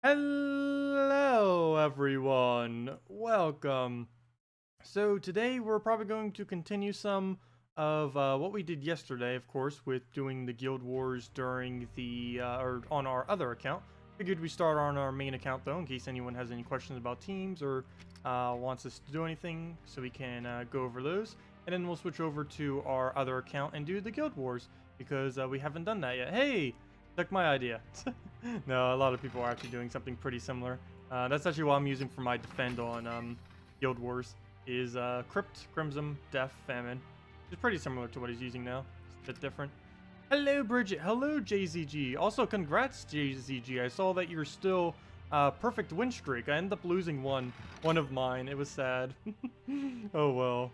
Hello everyone, welcome. So today we're probably going to continue some of what we did yesterday, of course, with doing the Guild Wars during the, or on our other account. Figured we start on our main account though, in case anyone has any questions about teams or wants us to do anything, so we can go over those. And then we'll switch over to our other account and do the Guild Wars, because we haven't done that yet. Hey! Took my idea. No, a lot of people are actually doing something pretty similar. That's actually what I'm using for my defend on Guild Wars, is Crypt, Crimson, Death, Famine. It's pretty similar to what he's using now. It's a bit different. Hello, Bridget. Hello, JZG. Also, congrats, JZG. I saw that you're still perfect win streak. I ended up losing one of mine. It was sad. Oh, well.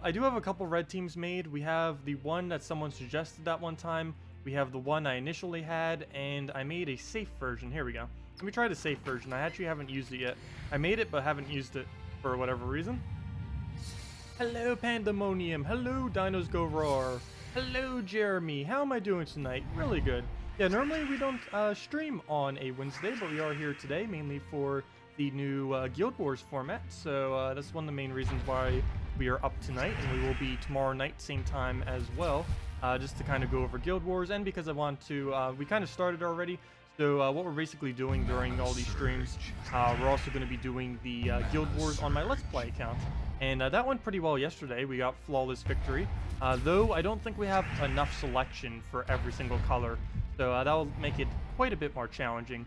I do have a couple red teams made. We have the one that someone suggested that one time. We have the one I initially had, and I made a safe version. Here we go. Let me try the safe version. I actually haven't used it yet. I made it, but haven't used it for whatever reason. Hello, Pandemonium. Hello, Dinos Go Roar. Hello, Jeremy. How am I doing tonight? Really good. Yeah, normally we don't stream on a Wednesday, but we are here today, mainly for the new Guild Wars format. So that's one of the main reasons why we are up tonight, and we will be tomorrow night, same time as well. Just to kind of go over Guild Wars, and because I want to, we kind of started already, so what we're basically doing during all these streams, we're also going to be doing the Guild Wars on my Let's Play account, and that went pretty well yesterday. We got flawless victory, though I don't think we have enough selection for every single color, so that'll make it quite a bit more challenging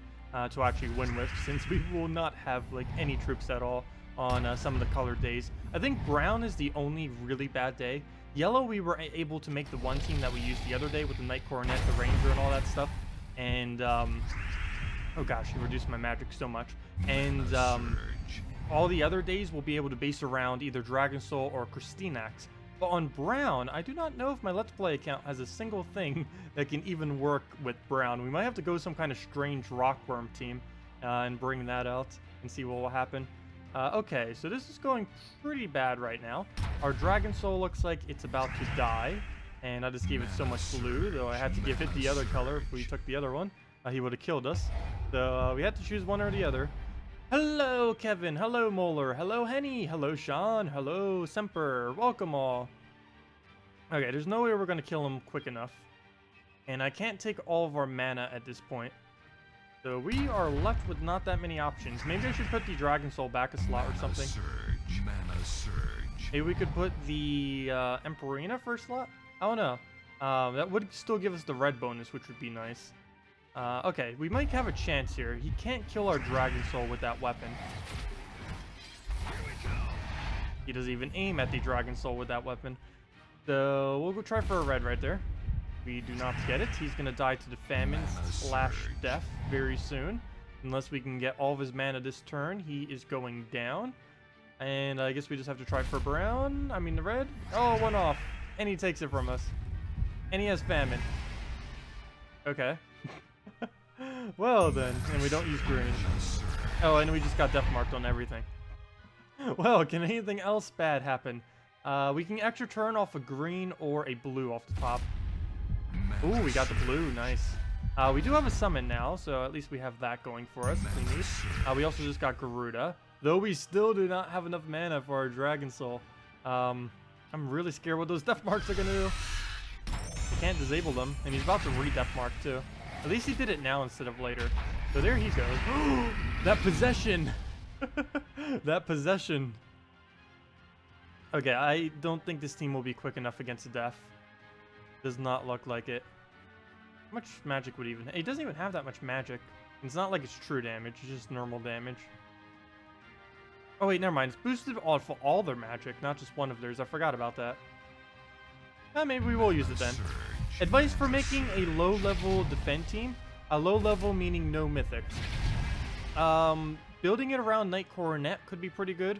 to actually win with, since we will not have like any troops at all on some of the colored days. I think brown is the only really bad day. Yellow, we were able to make the one team that we used the other day with the Knight Coronet, the Ranger, and all that stuff. And, oh gosh, it reduced my magic so much. And, all the other days we'll be able to base around either Dragon Soul or Christinax. But on brown, I do not know if my Let's Play account has a single thing that can even work with brown. We might have to go some kind of strange Rockworm team and bring that out and see what will happen. Okay, so this is going pretty bad right now. Our Dragon Soul looks like it's about to die, and I just gave it so much blue, though I had to give it the other color. If we took the other one, he would have killed us. So we had to choose one or the other. Hello, Kevin. Hello, Molar. Hello, Henny. Hello, Sean. Hello, Semper. Welcome all. Okay, there's no way we're going to kill him quick enough. And I can't take all of our mana at this point. So we are left with not that many options. Maybe I should put the Dragon Soul back a slot or something. Mana surge. Maybe we could put the Emperina first slot? I don't know. That would still give us the red bonus, which would be nice. Okay, we might have a chance here. He can't kill our Dragon Soul with that weapon. He doesn't even aim at the Dragon Soul with that weapon. So we'll go try for a red right there. We do not get it. He's going to die to the famine / death very soon. Unless we can get all of his mana this turn. He is going down. And I guess we just have to try for brown. I mean the red. Oh, one off. And he takes it from us. And he has famine. Okay. Well then. And we don't use green. Oh, and we just got death marked on everything. Well, can anything else bad happen? We can extra turn off a green or a blue off the top. Ooh, we got the blue. Nice. We do have a summon now, so at least we have that going for us if we need. We also just got Garuda, though we still do not have enough mana for our Dragon Soul. I'm really scared what those death marks are going to do. I can't disable them, and he's about to re-death mark too. At least he did it now instead of later. So there he goes. That possession! That possession. Okay, I don't think this team will be quick enough against the death. Does not look like it. How much magic would even... It doesn't even have that much magic. It's not like it's true damage. It's just normal damage. Oh wait, never mind. It's boosted for all their magic, not just one of theirs. I forgot about that. Maybe we will use it then. Advice for making a low-level defend team. A low-level meaning no mythics. Building it around Knight Coronet could be pretty good.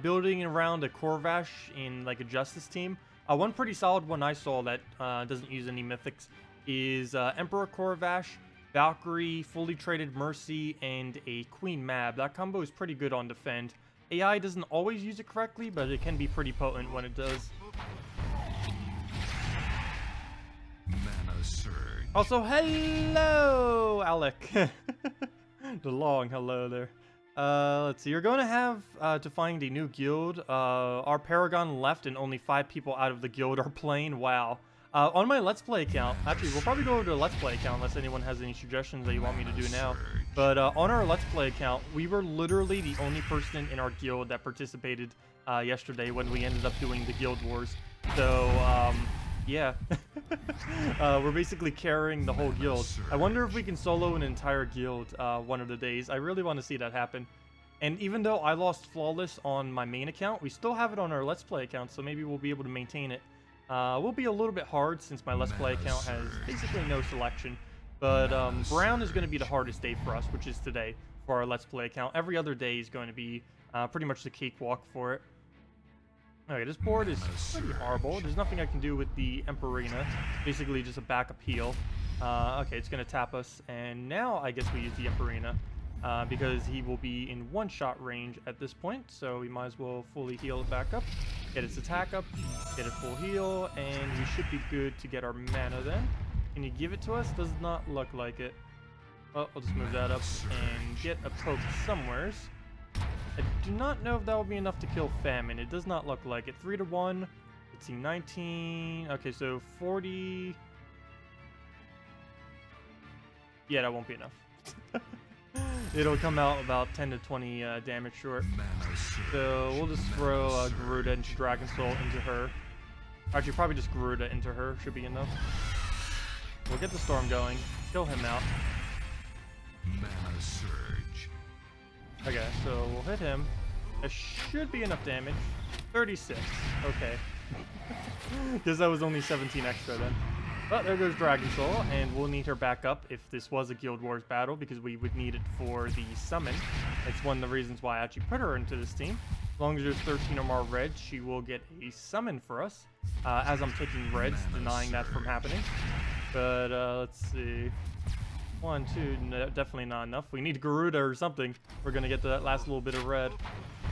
Building it around a Corvash in like a Justice team. One pretty solid one I saw that doesn't use any mythics is Emperor Corvash, Valkyrie, fully traded Mercy, and a Queen Mab. That combo is pretty good on defend. AI doesn't always use it correctly, but it can be pretty potent when it does. Mana surge. Also, hello, Alec. The long hello there. Let's see. You're going to have to find a new guild. Our Paragon left and only 5 people out of the guild are playing. Wow. On my Let's Play account, actually, we'll probably go over to the Let's Play account unless anyone has any suggestions that you want me to do now. But on our Let's Play account, we were literally the only person in our guild that participated yesterday when we ended up doing the Guild Wars. So, yeah. We're basically carrying the whole guild. I wonder if we can solo an entire guild one of the days. I really want to see that happen. And even though I lost Flawless on my main account, we still have it on our Let's Play account, so maybe we'll be able to maintain it. Will be a little bit hard since my Let's Play account has basically no selection. But Brown is going to be the hardest day for us, which is today for our Let's Play account. Every other day is going to be pretty much the cakewalk for it. Okay, this board is pretty horrible. There's nothing I can do with the Emperina. Basically just a backup heal. Okay, it's going to tap us. And now I guess we use the Emperina because he will be in one-shot range at this point. So we might as well fully heal it back up. Get its attack up. Get it full heal. And we should be good to get our mana then. Can you give it to us? Does not look like it. Well, I'll just move that up and get a poke somewheres. I do not know if that will be enough to kill Famine. It does not look like it. 3 to 1. Let's see, 19. Okay, so 40. Yeah, that won't be enough. It'll come out about 10 to 20 damage short. So we'll just throw Garuda into Dragon Soul into her. Actually, probably just Garuda into her should be enough. We'll get the storm going. Kill him out. Mana surge. Okay, so we'll hit him. That should be enough damage. 36. Okay. Because that was only 17 extra then. But there goes Dragon Soul, and we'll need her back up if this was a Guild Wars battle, because we would need it for the summon. It's one of the reasons why I actually put her into this team. As long as there's 13 or more reds, she will get a summon for us. As I'm taking reds, denying that from happening. But let's see. 1, 2, no, definitely not enough. We need Garuda or something. We're gonna get to that last little bit of red.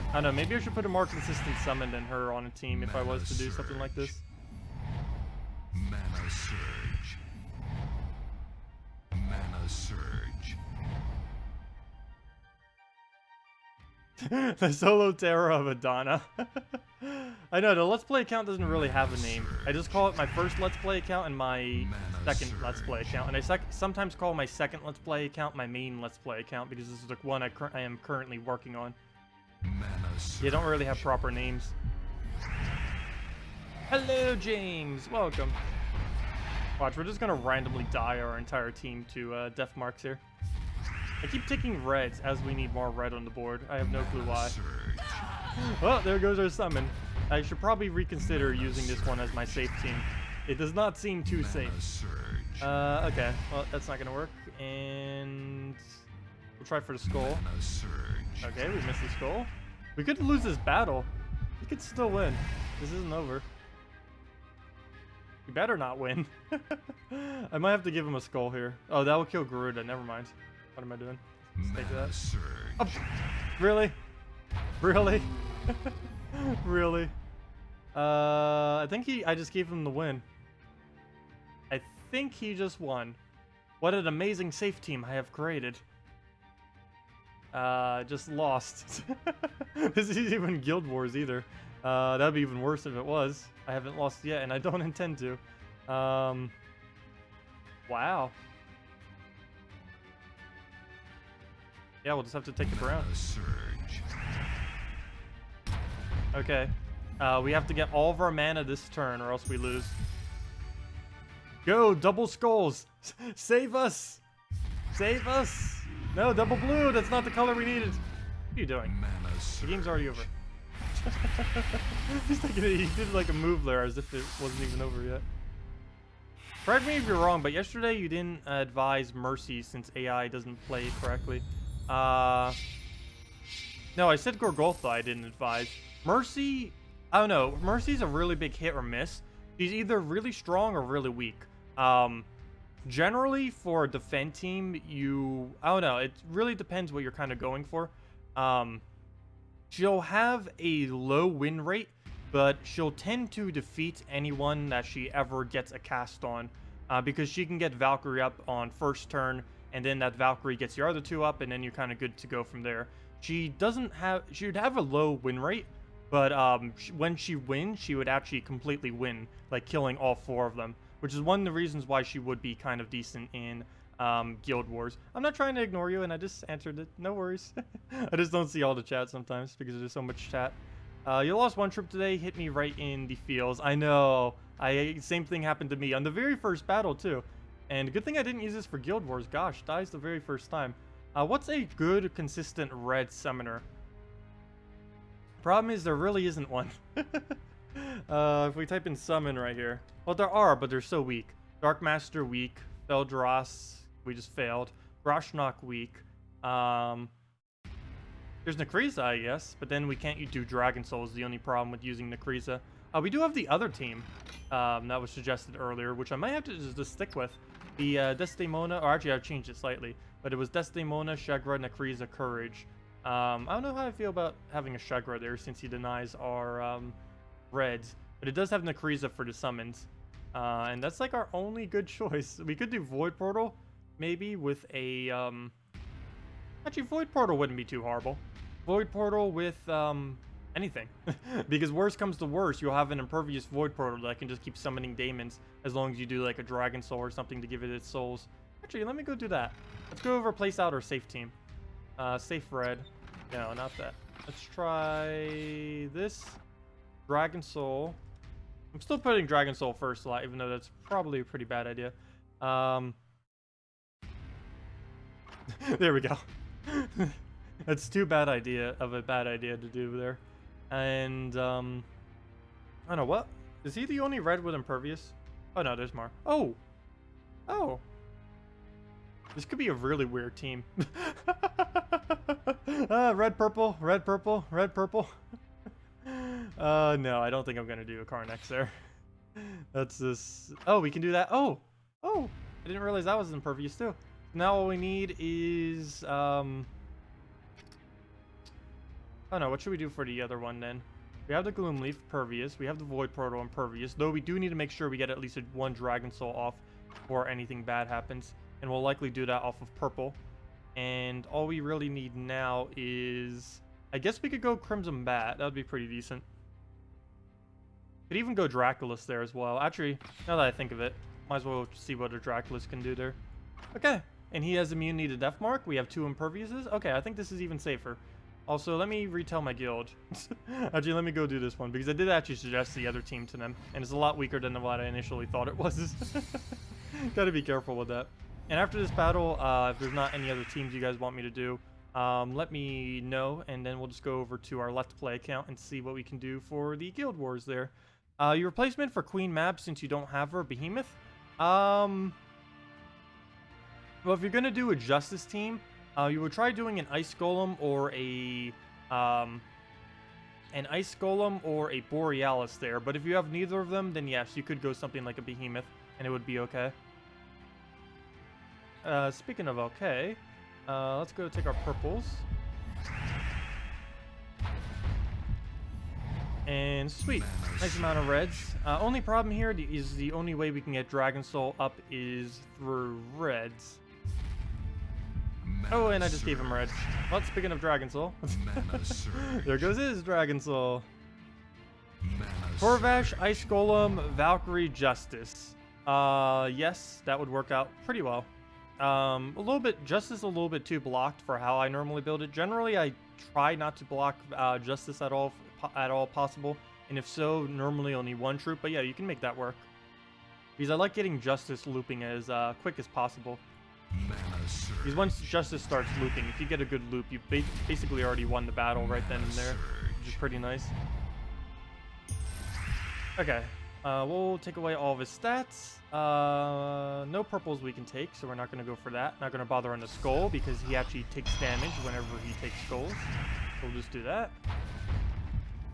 I don't know, maybe I should put a more consistent summon than her on a team if I was to do something like this. Mana surge. Mana surge. The solo terror of Adana. I know, the Let's Play account doesn't really have a name. I just call it my first Let's Play account and my second Let's Play account. And I sometimes call my second Let's Play account my main Let's Play account because this is the one I am currently working on. They don't really have proper names. Hello, James. Welcome. Watch, we're just going to randomly die our entire team to death marks here. I keep taking reds as we need more red on the board. I have no clue why. Oh, there goes our summon. I should probably reconsider using this one as my safe team. It does not seem too safe. Okay, well, that's not going to work. And we'll try for the skull. Okay, we missed the skull. We could lose this battle. We could still win. This isn't over. We better not win. I might have to give him a skull here. Oh, that will kill Garuda. Never mind. What am I doing? Let's take that. Oh, really? Really? Really? I think I just gave him the win. I think he just won. What an amazing safe team I have created. Just lost. This isn't even Guild Wars either. That'd be even worse if it was. I haven't lost yet, and I don't intend to. Wow. Yeah, we'll just have to take the Brown. Okay. We have to get all of our mana this turn, or else we lose. Go, double skulls! Save us! Save us! No, double blue! That's not the color we needed! What are you doing? The game's already over. He's taking it, he did like a move there as if it wasn't even over yet. Correct me if you're wrong, but yesterday you didn't advise Mercy since AI doesn't play correctly. No, I said Gorgoltha I didn't advise. Mercy, I don't know. Mercy's a really big hit or miss. She's either really strong or really weak. Generally, for a defend team, I don't know. It really depends what you're kind of going for. She'll have a low win rate, but she'll tend to defeat anyone that she ever gets a cast on. Because she can get Valkyrie up on first turn, and then that Valkyrie gets your other 2 up, and then you're kind of good to go from there. She would have a low win rate, but when she wins, she would actually completely win, like killing all 4 of them, which is one of the reasons why she would be kind of decent in Guild Wars. I'm not trying to ignore you, and I just answered it. No worries. I just don't see all the chat sometimes because there's so much chat. You lost 1 troop today, hit me right in the feels. I know. Same thing happened to me on the very first battle too. And good thing I didn't use this for Guild Wars. Gosh, dies the very first time. What's a good, consistent red summoner? Problem is, there really isn't one. If we type in summon right here. Well, there are, but they're so weak. Dark Master weak. Feldros, we just failed. Groshnok weak. There's Nakriza, I guess, but then we can't do Dragon Soul is the only problem with using Nakriza. We do have the other team that was suggested earlier, which I might have to just stick with. The Desdemona, or actually I've changed it slightly, but it was Desdemona, Shagra, Nakriza, Courage. I don't know how I feel about having a Shagra there since he denies our reds, but it does have Nakriza for the summons. And that's like our only good choice. We could do Void Portal, maybe with a... Actually, Void Portal wouldn't be too horrible. Void Portal with anything. Because worst comes to worst, you'll have an impervious Void Portal that can just keep summoning daemons as long as you do like a Dragon Soul or something to give it its souls. Actually, let me go do that. Let's go replace out our safe team. Safe red. No, not that. Let's try this. Dragon Soul. I'm still putting Dragon Soul first a lot, even though that's probably a pretty bad idea. There we go. That's too bad of a bad idea to do there. And I don't know what. Is he the only red with impervious? Oh no, there's more. Oh. This could be a really weird team. Red purple, red purple, red purple. No, I don't think I'm gonna do a Carnex there. That's this. Oh, we can do that. Oh, I didn't realize that was impervious too. Now all we need is oh no, what should we do for the other one then? We have the Gloomleaf Pervious, we have the Void Portal Impervious, though we do need to make sure we get at least one Dragon Soul off before anything bad happens. And we'll likely do that off of purple. And all we really need now is... I guess we could go Crimson Bat, that would be pretty decent. Could even go Draculus there as well. Actually, now that I think of it, might as well see what a Draculus can do there. Okay, and he has immunity to Death Mark, we have 2 Imperviouses. Okay, I think this is even safer. Also, let me retell my guild. Actually, let me go do this one, because I did actually suggest the other team to them, and it's a lot weaker than what I initially thought it was. Gotta be careful with that. And after this battle, if there's not any other teams you guys want me to do, let me know, and then we'll just go over to our Let's Play account and see what we can do for the Guild Wars there. Your replacement for Queen Mab, since you don't have her, Behemoth. Well, if you're gonna do a Justice team, you would try doing an Ice Golem or a Borealis there. But if you have neither of them, then yes, you could go something like a Behemoth, and it would be okay. Speaking of okay, let's go take our purples. And sweet, nice amount of reds. Only problem here is the only way we can get Dragon Soul up is through reds. Oh, and I just gave him red. Well, speaking of Dragon Soul, there goes his Dragon Soul. Korvash, Ice Golem, Valkyrie, Justice. Yes, that would work out pretty well. A little bit, Justice a little bit too blocked for how I normally build it. Generally, I try not to block Justice at all possible, and if so, normally only 1 troop. But yeah, you can make that work because I like getting Justice looping as quick as possible. Because once Justice starts looping, if you get a good loop, you basically already won the battle right then and there, which is pretty nice. Okay, we'll take away all of his stats. No purples we can take, so we're not going to go for that. Not going to bother on the skull because he actually takes damage whenever he takes skulls. So we'll just do that.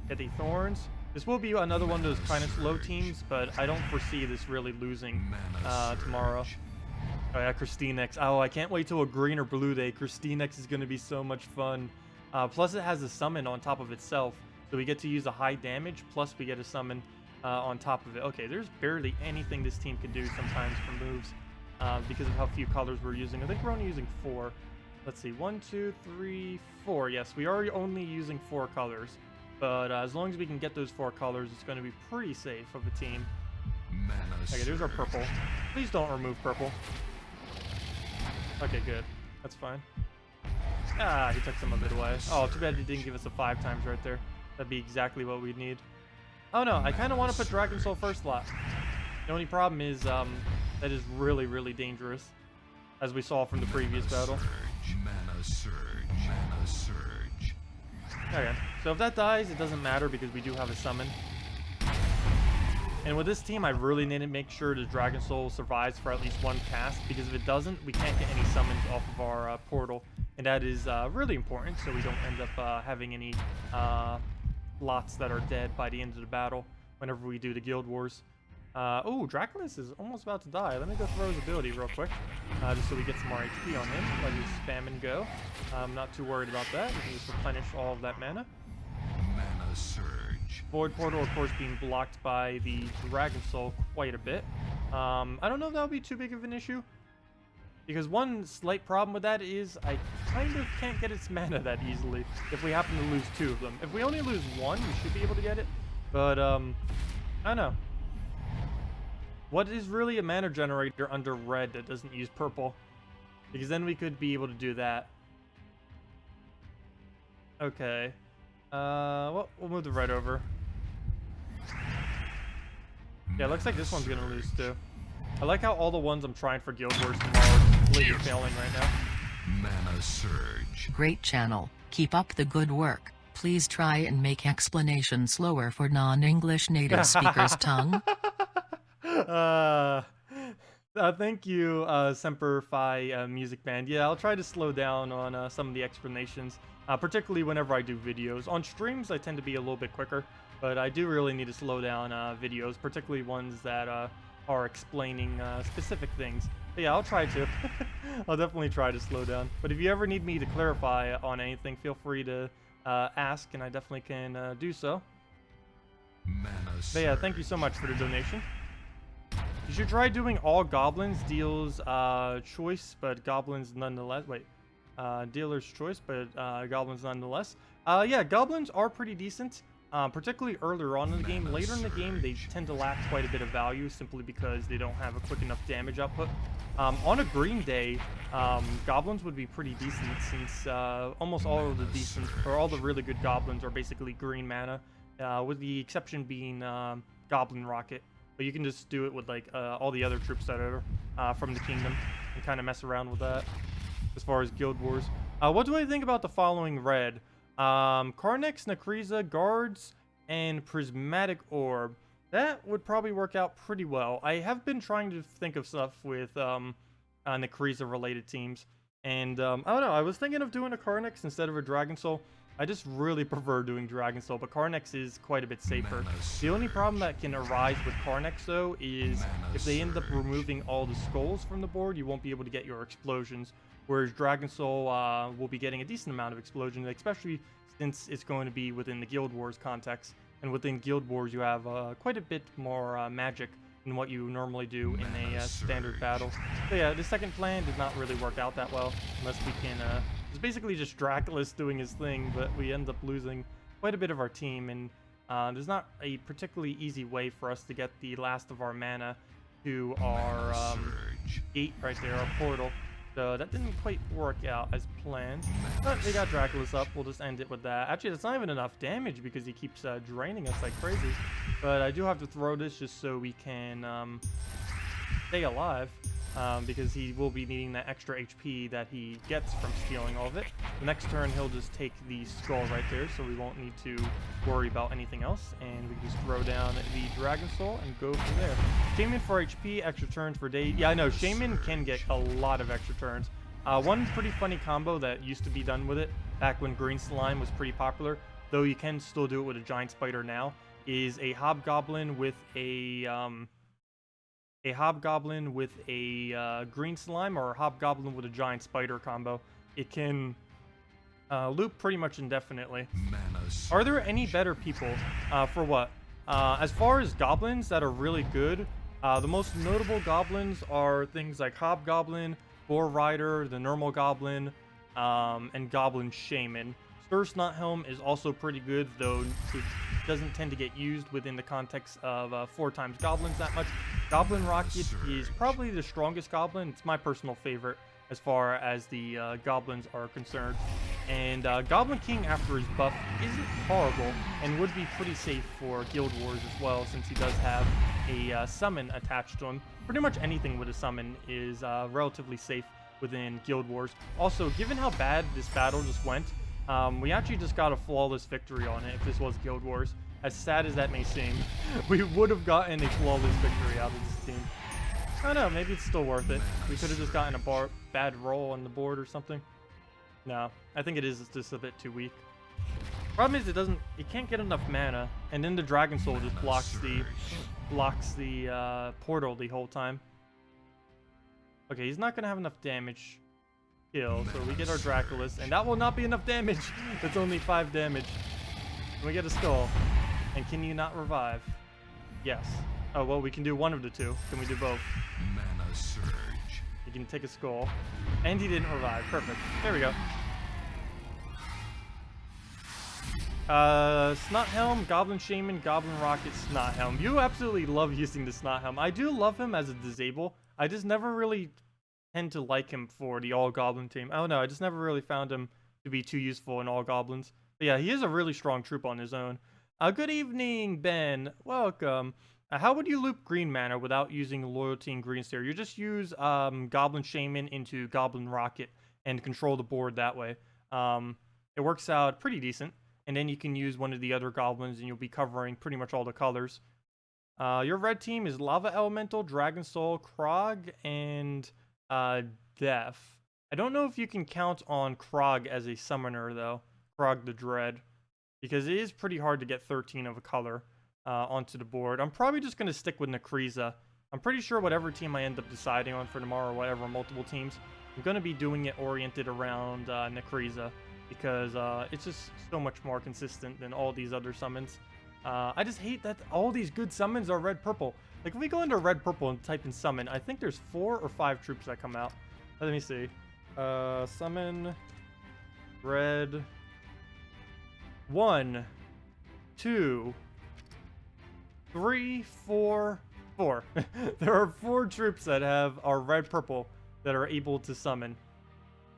Get the thorns. This will be another one of those kind of slow teams, but I don't foresee this really losing tomorrow. Oh yeah, Christinex. Oh, I can't wait till a green or blue day. Christinex is going to be so much fun. Plus it has a summon on top of itself, so we get to use a high damage, plus we get a summon on top of it. Okay, there's barely anything this team can do sometimes for moves. because of how few colors we're using. I think we're only using 4. Let's see, 1, 2, 3, 4. Yes, we are only using 4 colors. But as long as we can get those 4 colors, it's going to be pretty safe of a team. Okay, there's our purple. Please don't remove purple. Okay, good. That's fine. Ah, he took some of it away. Oh, too bad he didn't give us a 5 times right there. That'd be exactly what we'd need. Oh no, I kind of want to put Dragon Soul first slot. The only problem is that is really, really dangerous, as we saw from the previous battle. Mana surge. Mana surge. Okay, so if that dies, it doesn't matter because we do have a summon. And with this team, I really need to make sure the Dragon Soul survives for at least 1 cast, because if it doesn't, we can't get any summons off of our portal. And that is really important, so we don't end up having any lots that are dead by the end of the battle whenever we do the Guild Wars. Oh, Draculus is almost about to die. Let me go throw his ability real quick, just so we get some more HP on him. Let me spam and go. I'm not too worried about that. We can just replenish all of that mana. Mana surge. Void Portal, of course, being blocked by the Dragon Soul quite a bit. I don't know if that'll be too big of an issue, because one slight problem with that is I kind of can't get its mana that easily if we happen to lose 2 of them. If we only lose 1, we should be able to get it, but I don't know. What is really a mana generator under red that doesn't use purple? Because then we could be able to do that. Okay. Well, we'll move the red over. Yeah, looks like this one's gonna lose too. I like how all the ones I'm trying for Guild Wars tomorrow are completely failing right now. Mana surge. Great channel. Keep up the good work. Please try and make explanation slower for non-English native speakers' tongue. Thank you, Semper Fi Music Band. Yeah, I'll try to slow down on some of the explanations, particularly whenever I do videos. On streams, I tend to be a little bit quicker, but I do really need to slow down videos, particularly ones that are explaining specific things. But yeah, I'll try to. I'll definitely try to slow down. But if you ever need me to clarify on anything, feel free to ask, and I definitely can do so. Mana surge. But yeah, thank you so much for the donation. You should try doing all goblins, deals choice, but goblins nonetheless. Wait, dealer's choice, but goblins nonetheless. Yeah, goblins are pretty decent, particularly earlier on in the game. Later in the game, they tend to lack quite a bit of value simply because they don't have a quick enough damage output. On a green day, goblins would be pretty decent since almost all of the decent, or all the really good goblins are basically green mana, with the exception being Goblin Rocket. But you can just do it with like all the other troops that are from the kingdom and kind of mess around with that as far as Guild Wars. What do I think about the following red? Carnex, Nakriza, Guards, and Prismatic Orb. That would probably work out pretty well. I have been trying to think of stuff with Nakriza related teams. And I don't know, I was thinking of doing a Carnex instead of a Dragon Soul. I just really prefer doing Dragon Soul, but Carnex is quite a bit safer. The only problem that can arise with Carnex, though, is if they end up removing all the skulls from the board, you won't be able to get your explosions, whereas Dragon Soul will be getting a decent amount of explosions, especially since it's going to be within the Guild Wars context. And within Guild Wars, you have quite a bit more magic than what you normally do in a standard battle. So yeah, the second plan did not really work out that well, unless we can... It's basically just Draculus doing his thing, but we end up losing quite a bit of our team, and there's not a particularly easy way for us to get the last of our mana to our gate right there, our portal. So that didn't quite work out as planned. But they got Draculus up. We'll just end it with that. Actually, that's not even enough damage because he keeps draining us like crazy. But I do have to throw this just so we can stay alive. Because he will be needing that extra HP that he gets from stealing all of it. The next turn, he'll just take the skull right there, so we won't need to worry about anything else. And we can just throw down the Dragon Soul and go from there. Shaman for HP, extra turns for day. Yeah, I know, Shaman can get a lot of extra turns. One pretty funny combo that used to be done with it, back when Green Slime was pretty popular, though you can still do it with a Giant Spider now, is a Hobgoblin with a Hobgoblin with a Green Slime, or a Hobgoblin with a Giant Spider combo. It can loop pretty much indefinitely. Are there any better people for what? As far as goblins that are really good, The most notable goblins are things like Hobgoblin, Boar Rider, the normal goblin, and Goblin Shaman. Snouthelm is also pretty good, though it doesn't tend to get used within the context of 4 times goblins that much. Goblin Rocket is probably the strongest goblin. It's my personal favorite as far as the goblins are concerned. And Goblin King, after his buff, isn't horrible and would be pretty safe for Guild Wars as well, since he does have a summon attached to him. Pretty much anything with a summon is relatively safe within Guild Wars. Also, given how bad this battle just went, we actually just got a flawless victory on it if this was Guild Wars. As sad as that may seem, we would have gotten a flawless victory out of this team. I don't know, maybe it's still worth it. We could have just gotten a bad roll on the board or something. No, I think it is just a bit too weak. Problem is it can't get enough mana, and then the Dragon Soul just blocks the portal the whole time. Okay, he's not gonna have enough damage kill, so we get our Draculus, and that will not be enough damage. That's only 5 damage. Can we get a skull? And can you not revive? Yes. Oh, well, we can do one of the two. Can we do both? Mana Surge. You can take a skull. And he didn't revive. Perfect. There we go. Snouthelm, Goblin Shaman, Goblin Rocket, Snouthelm. You absolutely love using the Snouthelm. I do love him as a disable. I just never really tend to like him for the all-goblin team. I don't know. I just never really found him to be too useful in all goblins. But yeah, he is a really strong troop on his own. Good evening, Ben. Welcome. How would you loop green mana without using Loyalty and Green Stair? You just use Goblin Shaman into Goblin Rocket and control the board that way. It works out pretty decent. And then you can use one of the other goblins and you'll be covering pretty much all the colors. Your red team is Lava Elemental, Dragon Soul, Krog, and Death. I don't know if you can count on Krog as a summoner, though. Krog the Dread. Because it is pretty hard to get 13 of a color onto the board. I'm probably just going to stick with Nekriza. I'm pretty sure whatever team I end up deciding on for tomorrow, or whatever, multiple teams, I'm going to be doing it oriented around Nekriza. Because it's just so much more consistent than all these other summons. I just hate that all these good summons are red-purple. Like, if we go into red-purple and type in summon, I think there's 4 or 5 troops that come out. Let me see. Summon, red, 1, 2, 3, 4, 4. There are 4 troops that are red-purple that are able to summon.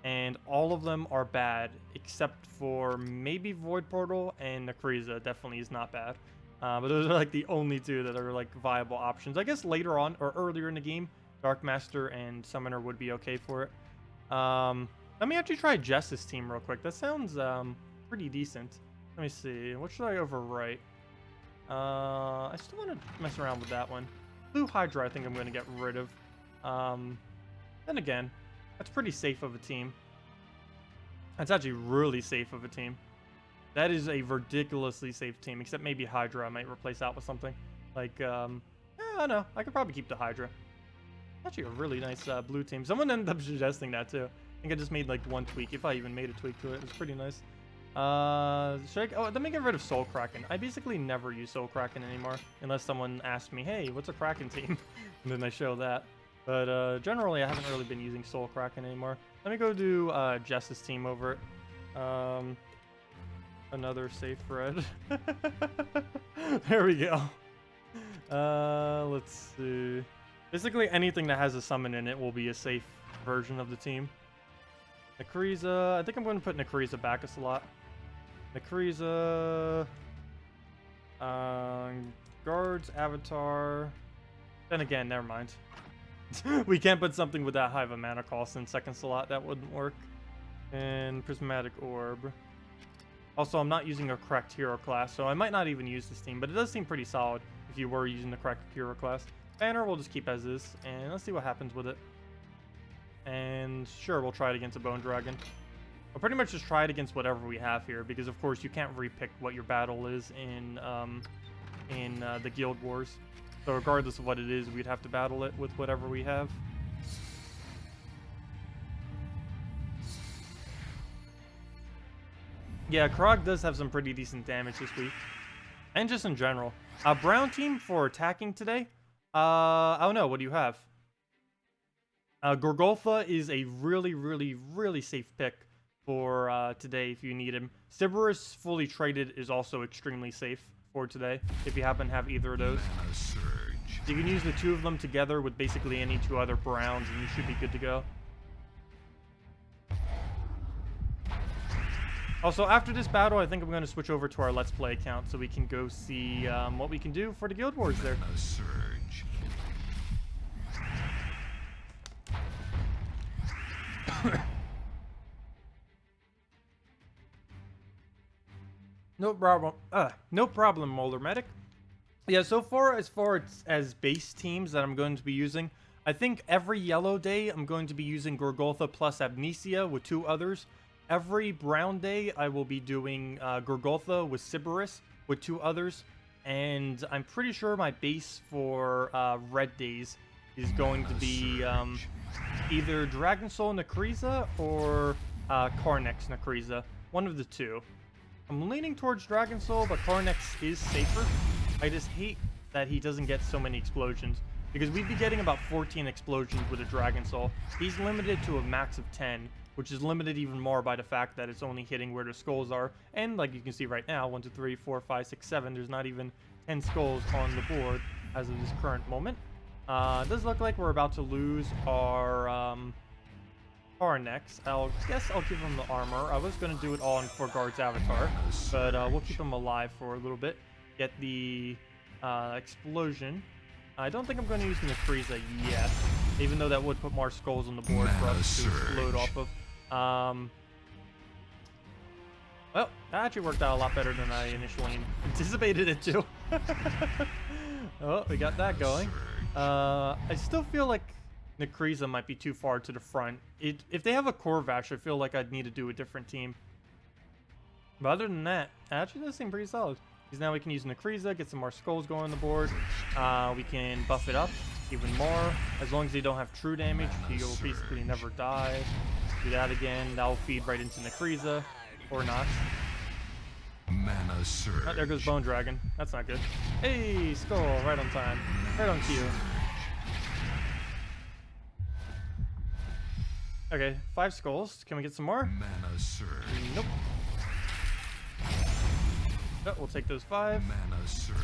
And all of them are bad, except for maybe Void Portal and Nekriza. Definitely is not bad. But those are like the only 2 that are like viable options. I guess later on, or earlier in the game, Dark Master and Summoner would be okay for it. Let me actually try Jess's team real quick. That sounds pretty decent. Let me see. What should I overwrite? I still want to mess around with that one. Blue Hydra, I think I'm going to get rid of. Then again, that's pretty safe of a team. That's actually really safe of a team. That is a ridiculously safe team, except maybe Hydra I might replace out with something. Like, I don't know. I could probably keep the Hydra. Actually a really nice blue team. Someone ended up suggesting that too. I think I just made like 1 tweak, if I even made a tweak to it. It was pretty nice. Let me get rid of Soul Kraken. I basically never use Soul Kraken anymore, unless someone asks me, hey, what's a Kraken team? And then I show that. But generally, I haven't really been using Soul Kraken anymore. Let me go do Jess's team over it. Another safe red. There we go. Let's see. Basically, anything that has a summon in it will be a safe version of the team. Nekriza. I think I'm going to put Nekriza back a slot. Nekriza. Guards, Avatar. Then again, never mind. We can't put something with that high of a mana cost in second slot. That wouldn't work. And Prismatic Orb. Also, I'm not using a correct hero class, so I might not even use this team, but it does seem pretty solid if you were using the correct hero class. Banner we'll just keep as is, and let's see what happens with it. And sure, we'll try it against a Bone Dragon. We'll pretty much just try it against whatever we have here, because of course you can't repick what your battle is in the Guild Wars. So regardless of what it is, we'd have to battle it with whatever we have. Yeah, Krog does have some pretty decent damage this week. And just in general. Brown team for attacking today. I don't know. What do you have? Gorgolfa is a really, really, really safe pick for today if you need him. Sybaris fully traded is also extremely safe for today if you happen to have either of those. Mana surge. So you can use the two of them together with basically any two other browns and you should be good to go. Also, after this battle, I think I'm going to switch over to our Let's Play account so we can go see what we can do for the Guild Wars there. Mana surge. No problem. No problem, Molder Medic. Yeah, so far as base teams that I'm going to be using, I think every yellow day I'm going to be using Gorgolfa plus Amnesia with two others. Every brown day I will be doing Gorgolfa with Sybaris with two others. And I'm pretty sure my base for red days is going to be either Dragon Soul Necreza or Carnex Necreza. One of the two. I'm leaning towards Dragon Soul, but Carnex is safer. I just hate that he doesn't get so many explosions, because we'd be getting about 14 explosions with a Dragon Soul. He's limited to a max of 10, which is limited even more by the fact that it's only hitting where the skulls are. And like you can see right now, 1, 2, 3, 4, 5, 6, 7, there's not even 10 skulls on the board as of this current moment. It does look like we're about to lose our Carnex. I guess I'll give him the armor. I was going to do it all on Forgard's avatar, but we'll keep him alive for a little bit. Get the explosion. I don't think I'm going to use Necreza yet, even though that would put more skulls on the board for us to explode off of. Well, that actually worked out a lot better than I initially anticipated it to. Oh, we got that going. I still feel like Necreza might be too far to the front. If they have a Corvash, I feel like I'd need to do a different team. But other than that, actually does seem pretty solid. Because now we can use Necreza, get some more skulls going on the board. We can buff it up even more. As long as they don't have true damage, he'll basically never die. Do that again. That'll feed right into Necreza. Or not. Mana surge. Oh, there goes Bone Dragon. That's not good. Hey, skull, right on time. Right on cue. Okay, 5 skulls. Can we get some more? Mana surge. Nope. Oh, we'll take those 5. Mana surge.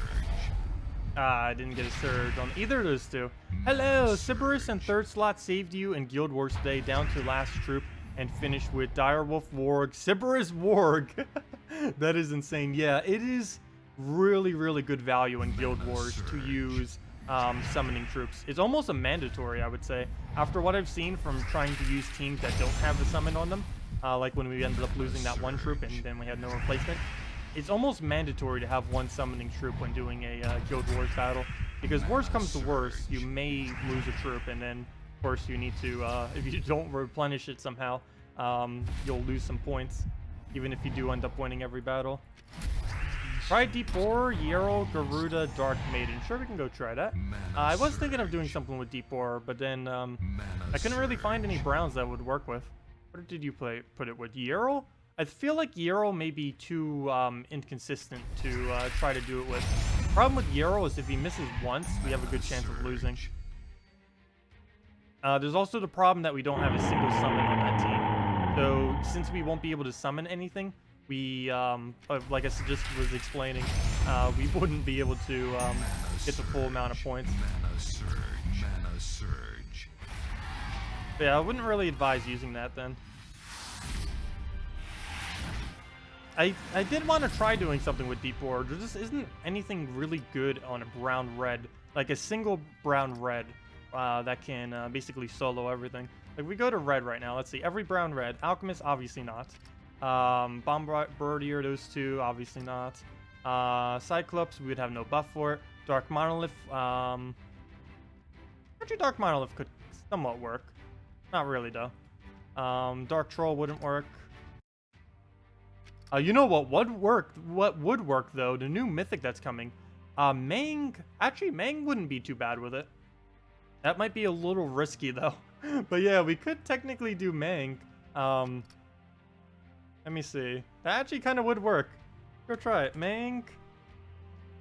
Ah, I didn't get a surge on either of those two. Hello, Sybaris and third slot saved you in Guild Wars today, down to last troop, and finished with Direwolf Warg. Sybaris Warg! That is insane. Yeah, it is really, really good value in Guild Wars to use summoning troops. It's almost a mandatory, I would say. After what I've seen from trying to use teams that don't have the summon on them, like when we ended up losing that one troop and then we had no replacement, it's almost mandatory to have one summoning troop when doing a Guild Wars battle, because worst comes to worst, you may lose a troop, and then of course you need to, if you don't replenish it somehow, you'll lose some points, even if you do end up winning every battle. Try Deep Boar, Yarrow, Garuda, Dark Maiden. Sure, we can go try that. I was thinking of doing something with Deep Boar, but then I couldn't really find any browns that would work with. What did you put it with? Yarrow? I feel like Yarrow may be too inconsistent to try to do it with. The problem with Yarrow is if he misses once, we have a good chance of losing. There's also the problem that we don't have a single summon on that team. So since we won't be able to summon anything, we, like I just was explaining, we wouldn't be able to get the full amount of points. Mana surge. Mana surge. But yeah, I wouldn't really advise using that then. I did want to try doing something with Deep Boar. There just isn't anything really good on a brown-red, like a single brown-red that can basically solo everything. Like, we go to red right now. Let's see. Every brown-red. Alchemist, obviously not. Bombardier, those two, obviously not. Cyclops, we would have no buff for it. Dark Monolith, actually Dark Monolith could somewhat work. Not really, though. Dark Troll wouldn't work. You know what would work? What would work, though? The new mythic that's coming. Mang. Actually, Mang wouldn't be too bad with it. That might be a little risky, though. But yeah, we could technically do Mang. Let me see. That actually kind of would work. Go try it. Mang.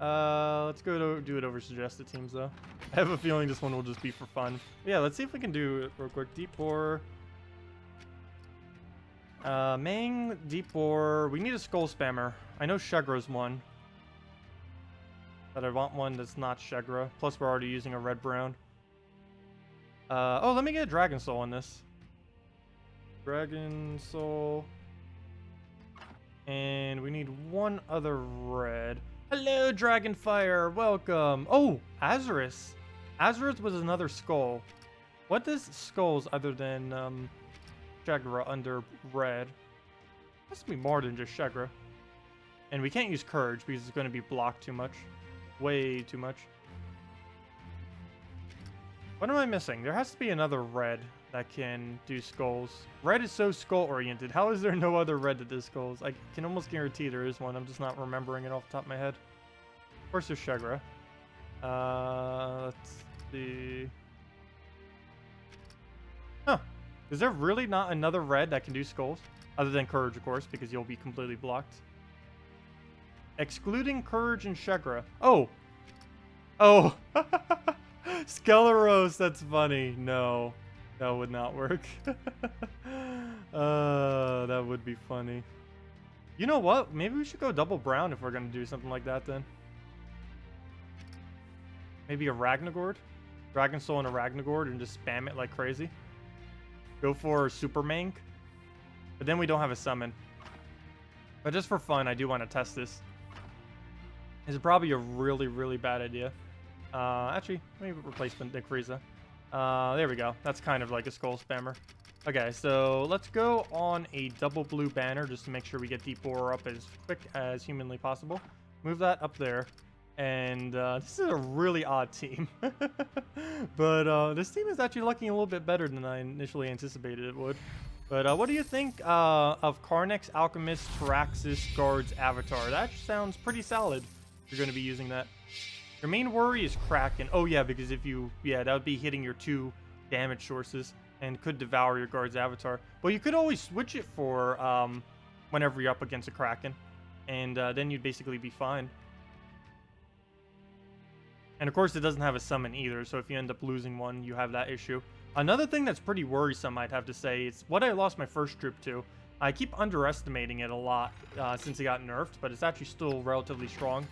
Let's go do it over suggested teams though. I have a feeling this one will just be for fun. But yeah, let's see if we can do it real quick. Deep Bore. Mang, Deep Bore. We need a Skull Spammer. I know Shegra's one. But I want one that's not Shegra. Plus we're already using a red-brown. Oh, let me get a Dragon Soul on this. Dragon Soul. And we need one other red. Hello, Dragonfire. Welcome. Oh, Azarus. Azarus was another skull. What does skulls other than Shegra under red? Has to be more than just Shegra. And we can't use Courage because it's going to be blocked too much. Way too much. What am I missing? There has to be another red that can do skulls. Red is so skull-oriented. How is there no other red that does skulls? I can almost guarantee there is one. I'm just not remembering it off the top of my head. Of course there's Shegra. Let's see. Huh. Is there really not another red that can do skulls? Other than Courage, of course, because you'll be completely blocked. Excluding Courage and Shegra. Oh! Oh! Skeleros, that's funny. No. That would not work. That would be funny. You know what? Maybe we should go double brown if we're going to do something like that then. Maybe a Ragnagord? Dragon Soul and a Ragnagord and just spam it like crazy. Go for Super Mank. But then we don't have a summon. But just for fun, I do want to test this. This is probably a really, really bad idea. Actually, maybe replacement Nick Frieza. There we go. That's kind of like a skull spammer. Okay, so let's go on a double blue banner just to make sure we get Deep Bore up as quick as humanly possible. Move that up there. And this is a really odd team. But this team is actually looking a little bit better than I initially anticipated it would. But what do you think of Karnek's Alchemist Traxxas Guard's Avatar? That sounds pretty solid. You're going to be using that. Your main worry is Kraken. Oh yeah, because if you... Yeah, that would be hitting your 2 damage sources and could devour your guard's avatar. Well, you could always switch it for whenever you're up against a Kraken. And then you'd basically be fine. And of course, it doesn't have a summon either, so if you end up losing one, you have that issue. Another thing that's pretty worrisome, I'd have to say, is what I lost my first troop to. I keep underestimating it a lot since it got nerfed, but it's actually still relatively strong.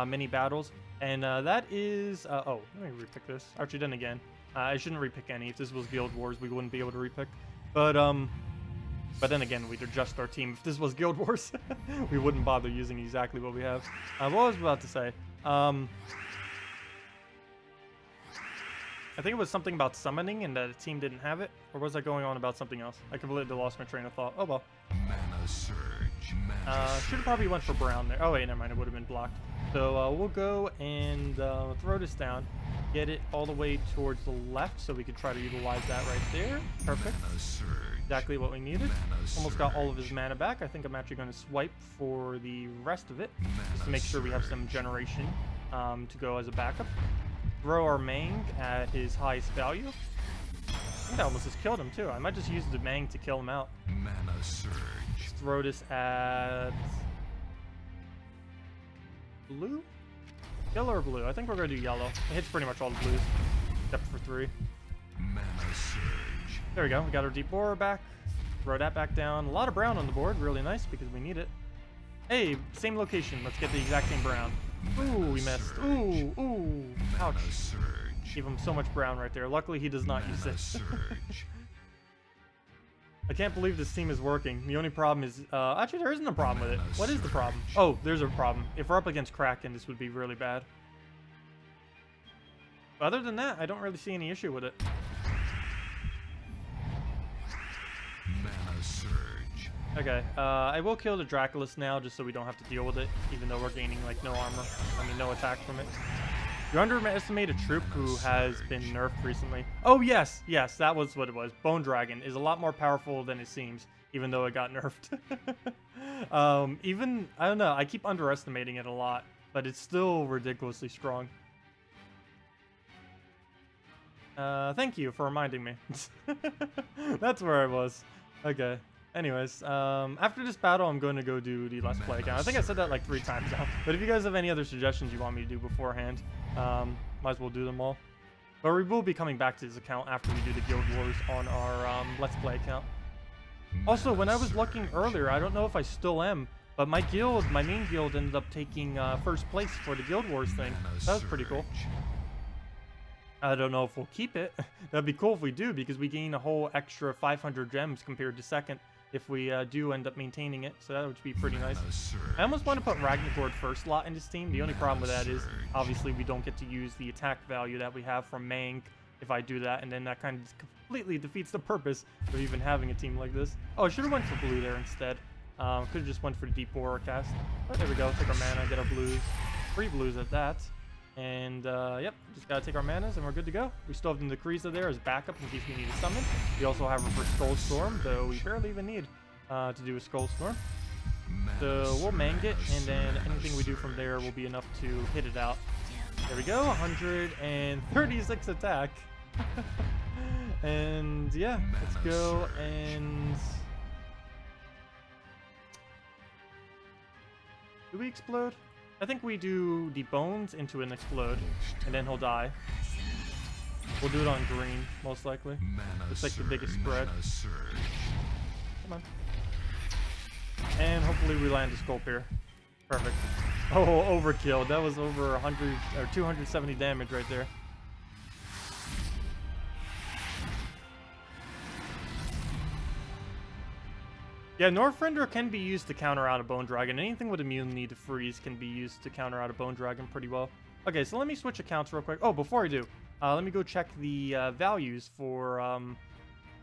Many battles. And that is... oh, let me repick this. Actually, then again, I shouldn't repick any. If this was Guild Wars, we wouldn't be able to repick. But then again, we'd adjust our team. If this was Guild Wars, we wouldn't bother using exactly what we have. What I was about to say... I think it was something about summoning and that the team didn't have it. Or was I going on about something else? I completely lost my train of thought. Oh well. Mana surge. Mana Should have probably went for brown there. Oh wait, never mind. It would have been blocked. So we'll go and throw this down. Get it all the way towards the left so we could try to utilize that right there. Perfect. Mana surge. Exactly what we needed. Mana Almost got all of surge. his mana back. I think I'm actually going to swipe for the rest of it. Mana Just to make sure we have some surge. generation to go as a backup. Throw our Mang at his highest value. I think that almost just killed him too. I might just use the Mang to kill him out. Mana surge. Let's throw this at blue? Yellow or blue? I think we're gonna do yellow. It hits pretty much all the blues, except for 3. Mana surge. There we go. We got our Deep Bore back. Throw that back down. A lot of brown on the board. Really nice because we need it. Hey, same location. Let's get the exact same brown. Ooh, we missed. Ooh, ooh. Ouch. Mana surge. Give him so much brown right there. Luckily, he does not use Mana it. surge. I can't believe this team is working. The only problem is... actually, there isn't a problem with it. What is the problem? Oh, there's a problem. If we're up against Kraken, this would be really bad. But other than that, I don't really see any issue with it. Mana surge. Okay, I will kill the Draculus now, just so we don't have to deal with it, even though we're gaining, like, no armor. I mean, no attack from it. You underestimate a troop who has been nerfed recently. Oh, yes, yes, that was what it was. Bone Dragon is a lot more powerful than it seems, even though it got nerfed. I don't know, I keep underestimating it a lot, but it's still ridiculously strong. Thank you for reminding me. That's where I was. Okay. Anyways, after this battle, I'm going to go do the Let's Play account. I think I said that like 3 times now. But if you guys have any other suggestions you want me to do beforehand, might as well do them all. But we will be coming back to this account after we do the Guild Wars on our Let's Play account. Also, when I was looking earlier, I don't know if I still am, but my guild, my main guild, ended up taking first place for the Guild Wars thing. That was pretty cool. I don't know if we'll keep it. That'd be cool if we do, because we gain a whole extra 500 gems compared to second if we do end up maintaining it. So that would be pretty nice. I almost want to put Ragnargord first lot in this team. The only problem with that is, obviously, we don't get to use the attack value that we have from Mang if I do that, and then that kind of completely defeats the purpose of even having a team like this. Oh, I should have went for blue there instead. Could have just went for the Deep Borer cast. But there we go. Take our mana, get our blues. 3 blues at that. And, yep, just gotta take our manas and we're good to go. We still have the Nakriza there as backup in case we need a summon. We also have her for Skull Storm, though we barely even need to do a Skull Storm. So we'll mang it, and then anything we do from there will be enough to hit it out. There we go, 136 attack. And, yeah, let's go and... Do we explode? I think we do the bones into an explode, and then he'll die. We'll do it on green, most likely. It's like the biggest spread. Come on. And hopefully we land a sculpt here. Perfect. Oh, overkill. That was over 100 or 270 damage right there. Yeah, Northrender can be used to counter out a Bone Dragon. Anything with immunity to freeze can be used to counter out a Bone Dragon pretty well. Okay, so let me switch accounts real quick. Oh, before I do, let me go check the values for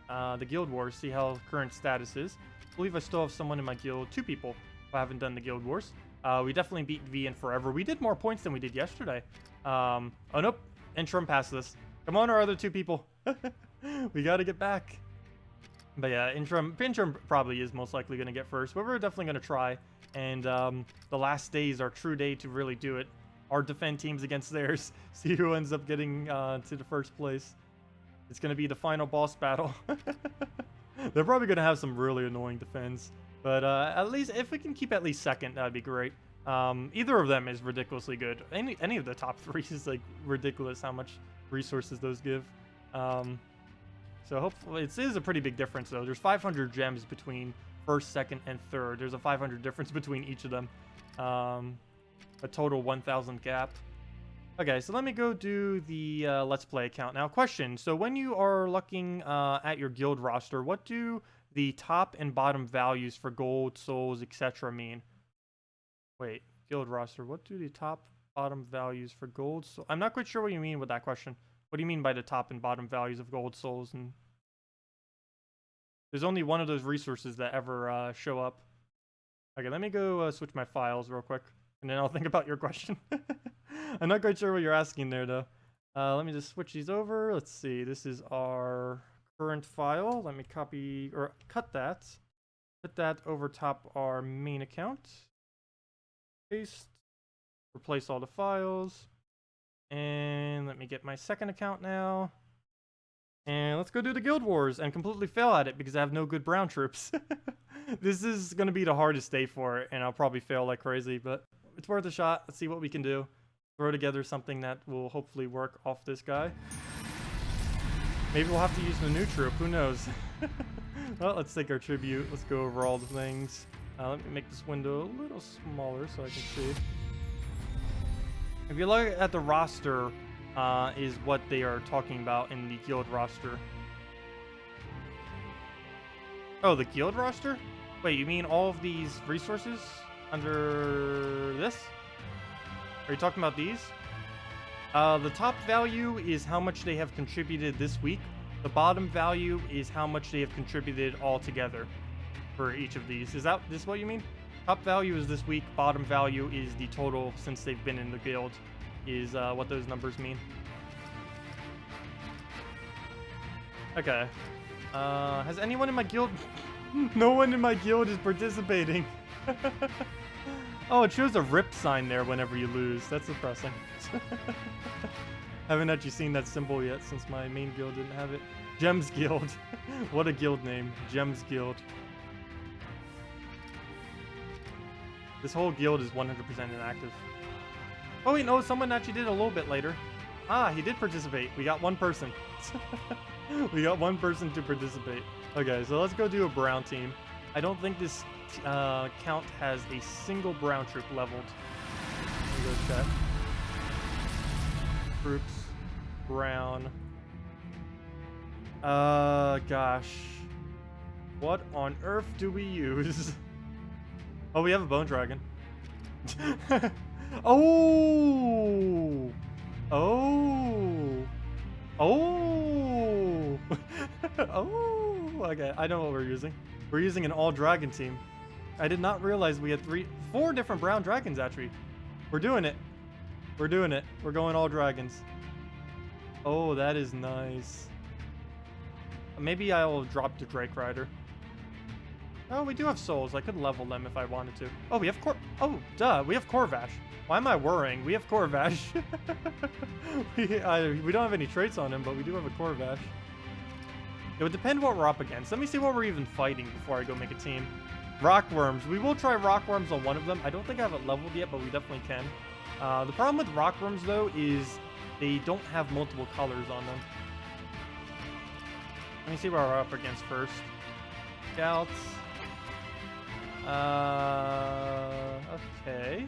the Guild Wars, see how current status is. I believe I still have someone in my guild, 2 people who haven't done the Guild Wars. We definitely beat V in forever. We did more points than we did yesterday. Oh, nope. Interim passed this. Come on, our other 2 people. We got to get back. But yeah, interim probably is most likely going to get first, but we're definitely going to try. And the last day is our true day to really do it. Our defend teams against theirs. See who ends up getting to the first place. It's going to be the final boss battle. They're probably going to have some really annoying defense. But at least, if we can keep at least second, that'd be great. Either of them is ridiculously good. Any of the top 3 is like ridiculous how much resources those give. So hopefully, it is a pretty big difference though. There's 500 gems between first, second, and third. There's a 500 difference between each of them. A total 1,000 gap. Okay, so let me go do the Let's Play account. Now, question. So when you are looking at your guild roster, what do the top and bottom values for gold, souls, etc. mean? Wait, guild roster. What do the top, bottom values for gold? So I'm not quite sure what you mean with that question. What do you mean by the top and bottom values of gold, souls, and... There's only one of those resources that ever show up. Okay, let me go switch my files real quick, and then I'll think about your question. I'm not quite sure what you're asking there, though. Let me just switch these over. Let's see. This is our current file. Let me copy or cut that. Put that over top our main account. Paste. Replace all the files. And let me get my second account now. And let's go do the Guild Wars and completely fail at it because I have no good brown troops. This is going to be the hardest day for it, and I'll probably fail like crazy, but it's worth a shot. Let's see what we can do. Throw together something that will hopefully work off this guy. Maybe we'll have to use the new troop. Who knows? Well, let's take our tribute. Let's go over all the things. Let me make this window a little smaller so I can see. If you look at the roster, is what they are talking about in the guild roster. Oh, the guild roster? Wait, you mean all of these resources under this? Are you talking about these? The top value is how much they have contributed this week. The bottom value is how much they have contributed altogether for each of these. Is this what you mean? Top value is this week. Bottom value is the total since they've been in the guild. Is what those numbers mean. Okay. Has anyone in my guild... No one in my guild is participating. Oh, it shows a rip sign there whenever you lose. That's depressing. Haven't actually seen that symbol yet since my main guild didn't have it. Gems Guild. What a guild name. Gems Guild. This whole guild is 100% inactive. Oh wait, no, someone actually did a little bit later. Ah, he did participate. We got one person. We got one person to participate. Okay, so let's go do a brown team. I don't think this count has a single brown troop leveled. Let me go check. Troops, brown. Gosh. What on earth do we use? Oh, we have a bone dragon. Oh! Oh! Oh! Oh! Okay, I know what we're using. We're using an all-dragon team. I did not realize we had 4 different brown dragons, actually. We're doing it. We're doing it. We're going all dragons. Oh, that is nice. Maybe I'll drop the Drake Rider. Oh, we do have souls. I could level them if I wanted to. Oh, we have Oh, duh. We have Corvash. Why am I worrying? We have Corvash. We don't have any traits on him, but we do have a Corvash. It would depend what we're up against. Let me see what we're even fighting before I go make a team. Rockworms. We will try Rockworms on one of them. I don't think I have it leveled yet, but we definitely can. The problem with Rockworms, though, is they don't have multiple colors on them. Let me see what we're up against first. Scouts. Okay.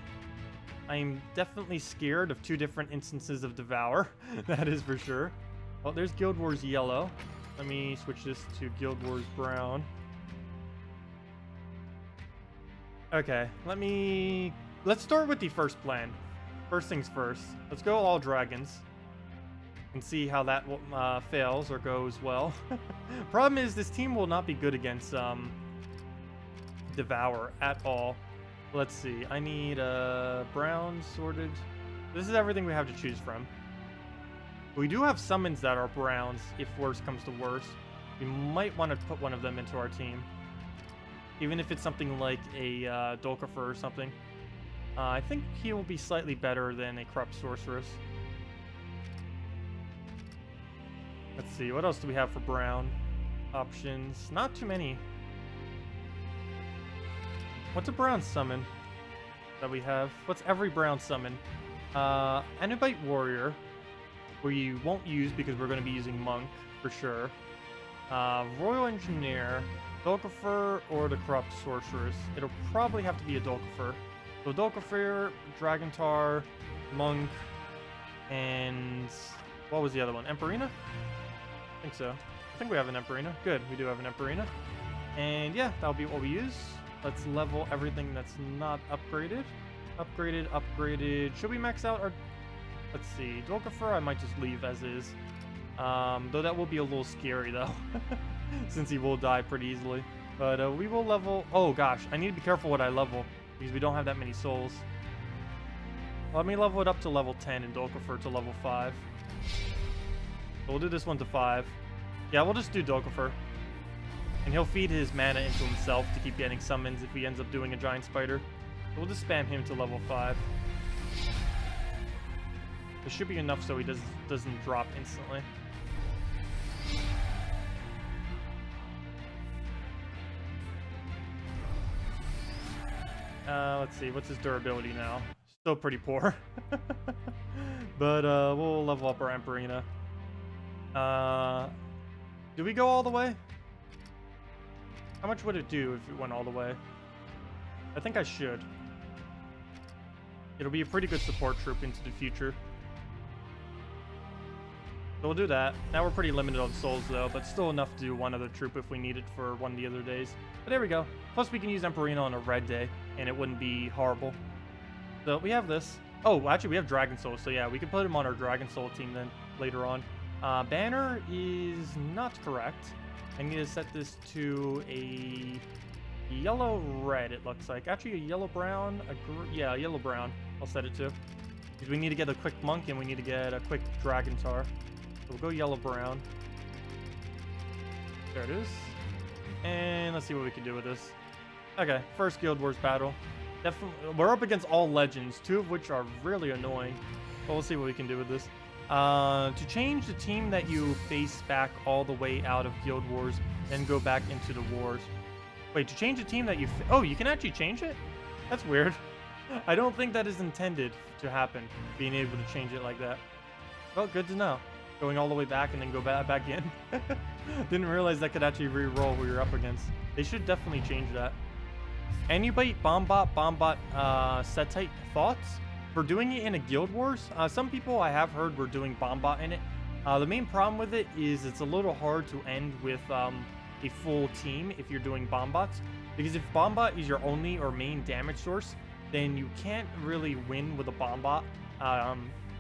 I'm definitely scared of 2 different instances of Devour. That is for sure. Well, there's Guild Wars Yellow. Let me switch this to Guild Wars Brown. Okay, let's start with the first plan. First things first. Let's go all dragons and see how that fails or goes well. Problem is, this team will not be good against Devour at all. Let's see. I need brown sorted. This is everything we have to choose from. We do have summons that are browns if worse comes to worse. We might want to put one of them into our team. Even if it's something like a Dolkifer or something. I think he will be slightly better than a Corrupt Sorceress. Let's see. What else do we have for brown options? Not too many. What's a brown summon that we have? What's every brown summon? Anubite Warrior, we won't use because we're going to be using Monk for sure. Royal Engineer, Dolkifer, or the Corrupt Sorceress. It'll probably have to be a Dolkifer. So Dolkifer, Dragontar, Monk, and what was the other one? Emperina? I think so. I think we have an Emperina. Good, we do have an Emperina. And yeah, that'll be what we use. Let's level everything that's not upgraded. Upgraded. Should we max out our... Let's see. Dolkifer, I might just leave as is. Though that will be a little scary, though. Since he will die pretty easily. But we will level... Oh, gosh. I need to be careful what I level. Because we don't have that many souls. Let me level it up to level 10 and Dolkifer to level 5. So we'll do this one to 5. Yeah, we'll just do Dolkifer. And he'll feed his mana into himself to keep getting summons if he ends up doing a giant spider. So we'll just spam him to level 5. This should be enough so he doesn't drop instantly. Let's see, what's his durability now? Still pretty poor. But we'll level up our Emperina. Do we go all the way? How much would it do if it went all the way? I think I should. It'll be a pretty good support troop into the future. So we'll do that. Now we're pretty limited on souls though, but still enough to do one other troop if we need it for one of the other days. But there we go. Plus we can use Emperina on a red day, and it wouldn't be horrible. So we have this. Oh, actually we have Dragon Soul, so yeah, we can put him on our Dragon Soul team then later on. Banner is not correct. I need to set this to a yellow-red, it looks like. Actually, a yellow-brown. Yeah, yellow-brown. I'll set it to. Because we need to get a quick Monk and we need to get a quick Dragontar. So we'll go yellow-brown. There it is. And let's see what we can do with this. Okay, first Guild Wars battle. Definitely, we're up against all legends, 2 of which are really annoying. But we'll see what we can do with this. To change the team that you face back all the way out of Guild Wars, then go back into the wars. Wait, to change the team that you... Oh, you can actually change it? That's weird. I don't think that is intended to happen, being able to change it like that. Well, good to know. Going all the way back and then go back in. Didn't realize that could actually re-roll who you're up against. They should definitely change that. Anubite, Bombot, Setite, thoughts? For doing it in a Guild Wars? Some people I have heard were doing Bombot in it. The main problem with it is it's a little hard to end with a full team if you're doing Bombots. Because if Bombot is your only or main damage source, then you can't really win with a Bombot.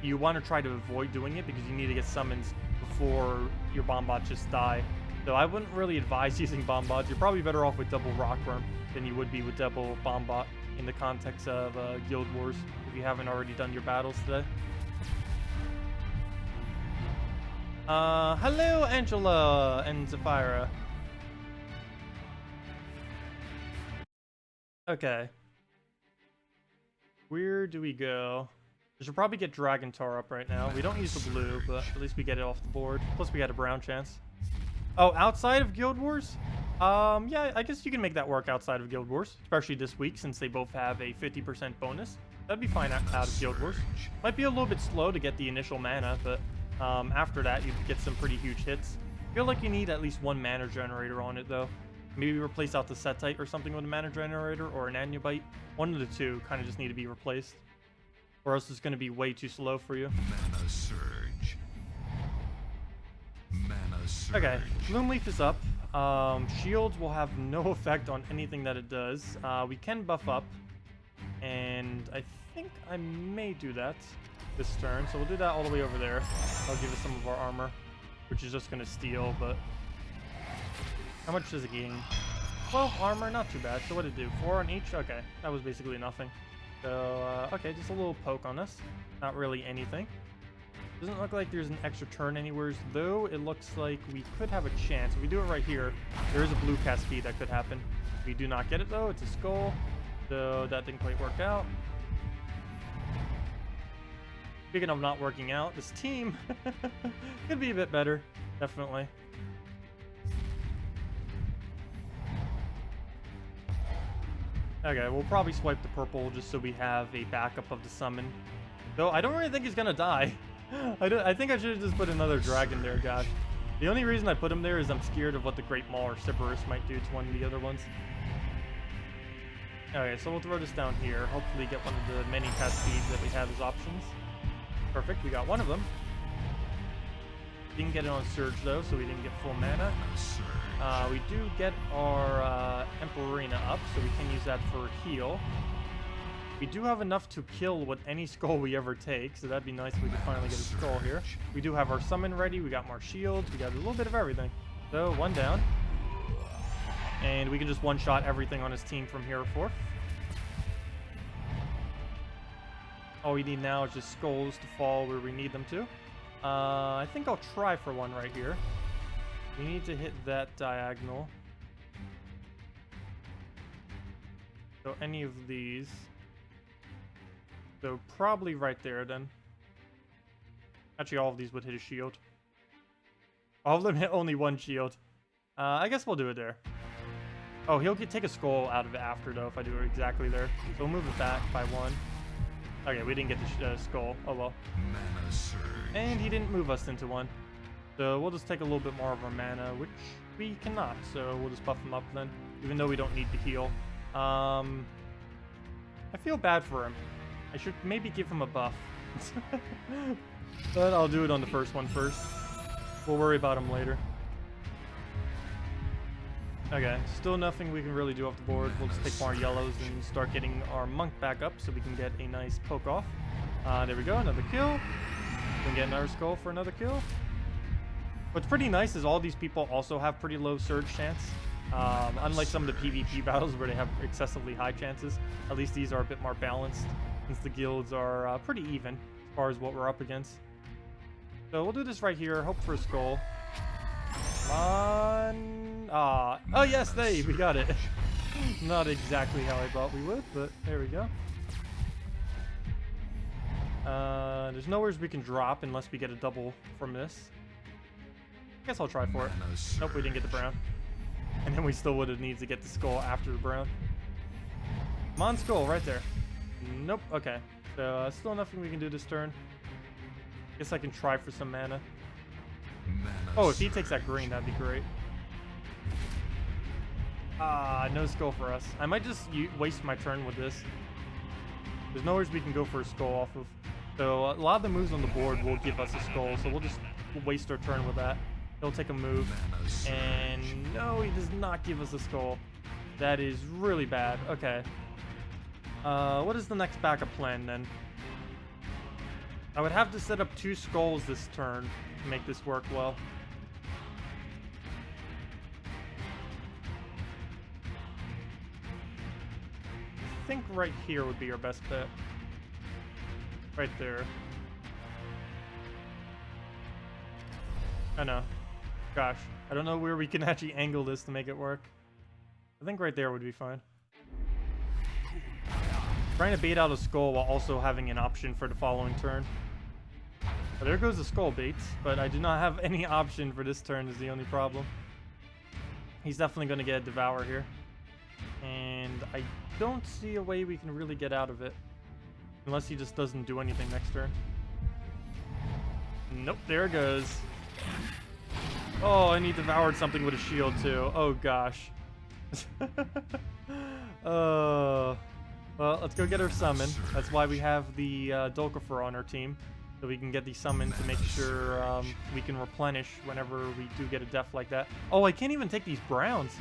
You want to try to avoid doing it because you need to get summons before your Bombots just die. So I wouldn't really advise using Bombots. You're probably better off with double Rockworm than you would be with double Bombot in the context of Guild Wars if you haven't already done your battles today. Hello Angela and Zafira. Okay. Where do we go? We should probably get Dragon Tar up right now. We don't use the blue, but at least we get it off the board. Plus we got a brown chance. Oh, outside of Guild Wars? Yeah, I guess you can make that work outside of Guild Wars, especially this week since they both have a 50% bonus. That'd be fine out of Guild Wars. Might be a little bit slow to get the initial mana, but after that you get some pretty huge hits. I feel like you need at least one mana generator on it though. Maybe replace out the Setite or something with a mana generator or an Anubite. One of the two kind of just need to be replaced. Or else it's going to be way too slow for you. Mana surge. Mana surge. Okay, Bloomleaf is up. Shields will have no effect on anything that it does. We can buff up. And I think I may do that this turn. So we'll do that all the way over there. I'll give us some of our armor, which is just going to steal, but... How much does it gain? 12 armor, not too bad. So what did it do? 4 on each? Okay, that was basically nothing. So, okay, just a little poke on us. Not really anything. Doesn't look like there's an extra turn anywhere, though it looks like we could have a chance. If we do it right here, there is a blue Cascade that could happen. We do not get it, though. It's a skull. So that didn't quite work out. Speaking of not working out, this team could be a bit better. Definitely. Okay, we'll probably swipe the purple just so we have a backup of the summon. Though I don't really think he's gonna die. I think I should have just put another dragon there, gosh. The only reason I put him there is I'm scared of what the Great Maul or Cerberus might do to one of the other ones. Okay, so we'll throw this down here. Hopefully get one of the many Cascades that we have as options. Perfect, we got one of them. Didn't get it on Surge though, so we didn't get full mana. We do get our Emperorina up, so we can use that for heal. We do have enough to kill with any skull we ever take, so that'd be nice if we could finally get a skull here. We do have our summon ready, we got more shields, we got a little bit of everything. So, one down. And we can just one-shot everything on his team from here forth. All we need now is just skulls to fall where we need them to. I think I'll try for one right here. We need to hit that diagonal. So any of these. So probably right there then. Actually, all of these would hit a shield. All of them hit only one shield. I guess we'll do it there. Oh, he'll take a skull out of it after though if I do it exactly there. So we'll move it back by one. Okay, we didn't get the skull. Oh well. Mana surge. And he didn't move us into one. So we'll just take a little bit more of our mana, which we cannot. So we'll just buff him up then, even though we don't need to heal. I feel bad for him. I should maybe give him a buff. But I'll do it on the first one first. We'll worry about him later. Okay, still nothing we can really do off the board. We'll just take more yellows and start getting our monk back up so we can get a nice poke off. There we go, another kill. We can get another skull for another kill. What's pretty nice is all these people also have pretty low surge chance. Unlike some of the PvP battles where they have excessively high chances, at least these are a bit more balanced since the guilds are pretty even as far as what we're up against. So we'll do this right here, hope for a skull. Come on. Oh yes, we got it. Not exactly how I thought we would, but there we go. There's nowhere we can drop unless we get a double from this. I guess I'll try for it. Nope, we didn't get the brown. And then we still would have needed to get the skull after the brown. Come on, skull, right there. Nope. Okay. So still nothing we can do this turn. Guess I can try for some mana. Oh, if he takes that green, that'd be great. Ah, no skull for us. I might just waste my turn with this. There's nowhere we can go for a skull off of. So a lot of the moves on the board will give us a skull, so we'll just waste our turn with that. He'll take a move. And no, he does not give us a skull. That is really bad. Okay. What is the next backup plan then? I would have to set up 2 skulls this turn to make this work well. I think right here would be our best bet. Right there. Oh no. Gosh. I don't know where we can actually angle this to make it work. I think right there would be fine. Trying to bait out a skull while also having an option for the following turn. But there goes the skull baits, but I do not have any option for this turn is the only problem. He's definitely going to get a Devour here. And I don't see a way we can really get out of it. Unless he just doesn't do anything next turn. Nope, there it goes. Oh, and he devoured something with a shield too. Oh gosh. Well, let's go get our summon. That's why we have the Dolkifer on our team. So we can get the summon to make sure we can replenish whenever we do get a death like that. Oh, I can't even take these browns.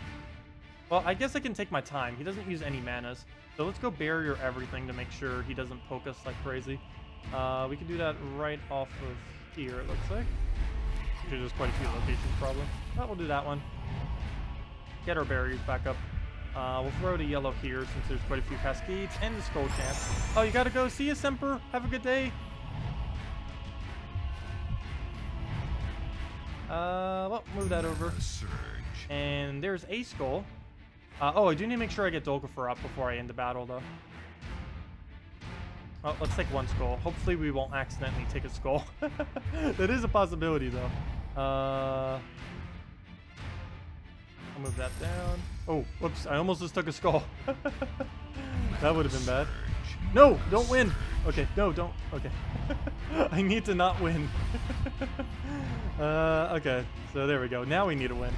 Well, I guess I can take my time. He doesn't use any manas. So let's go barrier everything to make sure he doesn't poke us like crazy. We can do that right off of here, it looks like. There's quite a few locations probably. But we'll do that one. Get our barriers back up. We'll throw the yellow here since there's quite a few cascades and the skull chance. Oh, you gotta go. See you, Semper. Have a good day. Well, move that over. And there's a skull. Oh, I do need to make sure I get Dolkifer up before I end the battle, though. Well, let's take one skull. Hopefully we won't accidentally take a skull. That is a possibility, though. I'll move that down. Oh, whoops. I almost just took a skull. That would have been bad. No, don't win. Okay, no, don't. Okay. I need to not win. Okay, so there we go. Now we need to win.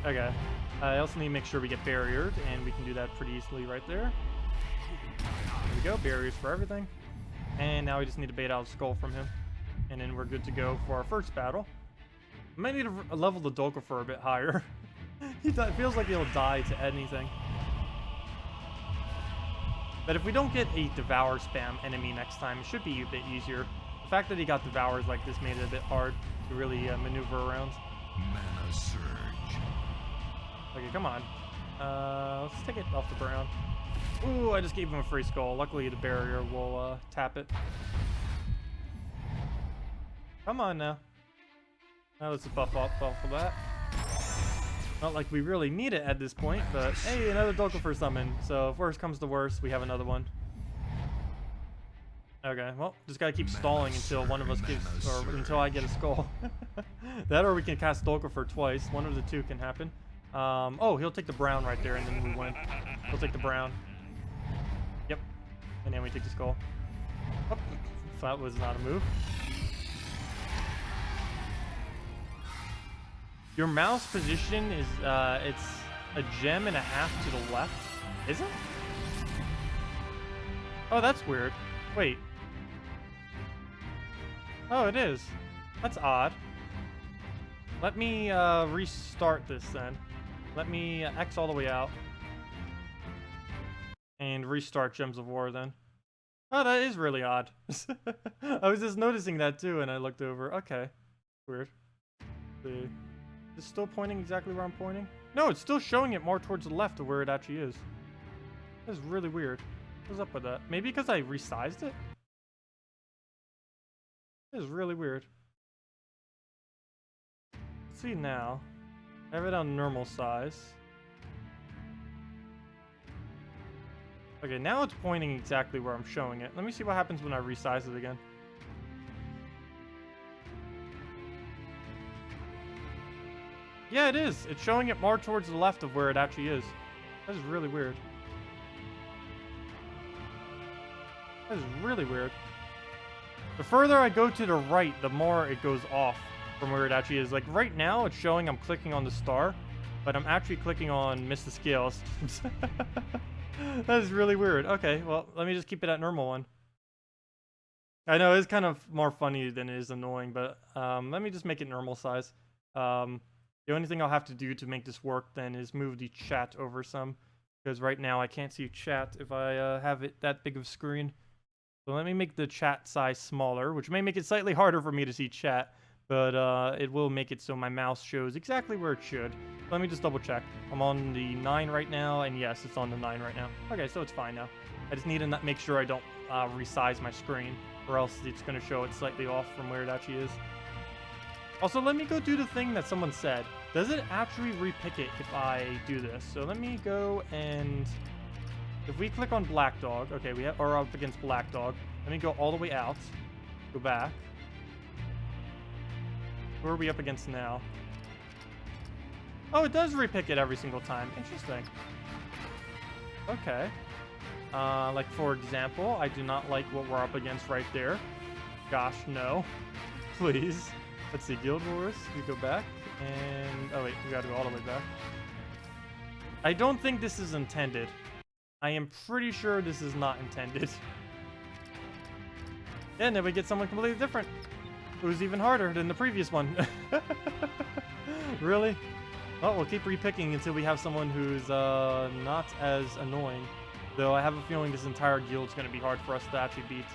Okay. I also need to make sure we get barriered, and we can do that pretty easily right there. There we go. Barriers for everything. And now we just need to bait out a skull from him. And then we're good to go for our first battle. I might need to level the Dolkifer a bit higher. It feels like he'll die to anything. But if we don't get a Devour spam enemy next time, it should be a bit easier. The fact that he got Devours like this made it a bit hard to really maneuver around. Mana surge. Okay, come on. Let's take it off the brown. Ooh, I just gave him a free skull. Luckily, the barrier will tap it. Come on now. Now let's buff off of that. Not like we really need it at this point, but hey, another Dolkifer summon. So if worst comes to worst, we have another one. Okay, well, just gotta keep stalling until one of us gives, or until I get a skull. That or we can cast Dolkifer twice. One of the two can happen. Oh, he'll take the brown right there and then we win. He'll take the brown. Yep. And then we take the skull. Oh, that was not a move. Your mouse position is, it's a gem and a half to the left. Is it? Oh, that's weird. Wait. Oh, it is. That's odd. Let me, restart this then. Let me X all the way out. And restart Gems of War then. Oh, that is really odd. I was just noticing that too, and I looked over. Okay. Weird. See. Is it still pointing exactly where I'm pointing? No, it's still showing it more towards the left of where it actually is. That's really weird. What's up with that? Maybe because I resized it? This is really weird. Let's see now. I have it on normal size. Okay, now it's pointing exactly where I'm showing it. Let me see what happens when I resize it again. Yeah, it is. It's showing it more towards the left of where it actually is. That is really weird. That is really weird. The further I go to the right, the more it goes off from where it actually is. Like right now, it's showing I'm clicking on the star, but I'm actually clicking on Miss the Scales. That is really weird. Okay, well, let me just keep it at normal one. I know it's kind of more funny than it is annoying, but let me just make it normal size. The only thing I'll have to do to make this work then is move the chat over some, because right now I can't see chat if I have it that big of a screen. So let me make the chat size smaller, which may make it slightly harder for me to see chat, but it will make it so my mouse shows exactly where it should. Let me just double check. I'm on the 9 right now, and yes, it's on the 9 right now. Okay, so it's fine now. I just need to make sure I don't resize my screen, or else it's going to show it slightly off from where it actually is. Also, let me go do the thing that someone said. Does it actually repick it if I do this? So let me go and... If we click on Black Dog, okay, we are up against Black Dog. Let me go all the way out. Go back. Who are we up against now? Oh, it does repick it every single time. Interesting. Okay. Like, for example, I do not like what we're up against right there. Gosh, no. Please. Let's see, Guild Wars. We go back, and... Oh, wait, we gotta go all the way back. I don't think this is intended. I am pretty sure this is not intended. Yeah, and then we get someone completely different. Who's even harder than the previous one. Really? Well, we'll keep repicking until we have someone who's not as annoying. Though I have a feeling this entire guild's going to be hard for us to actually beat,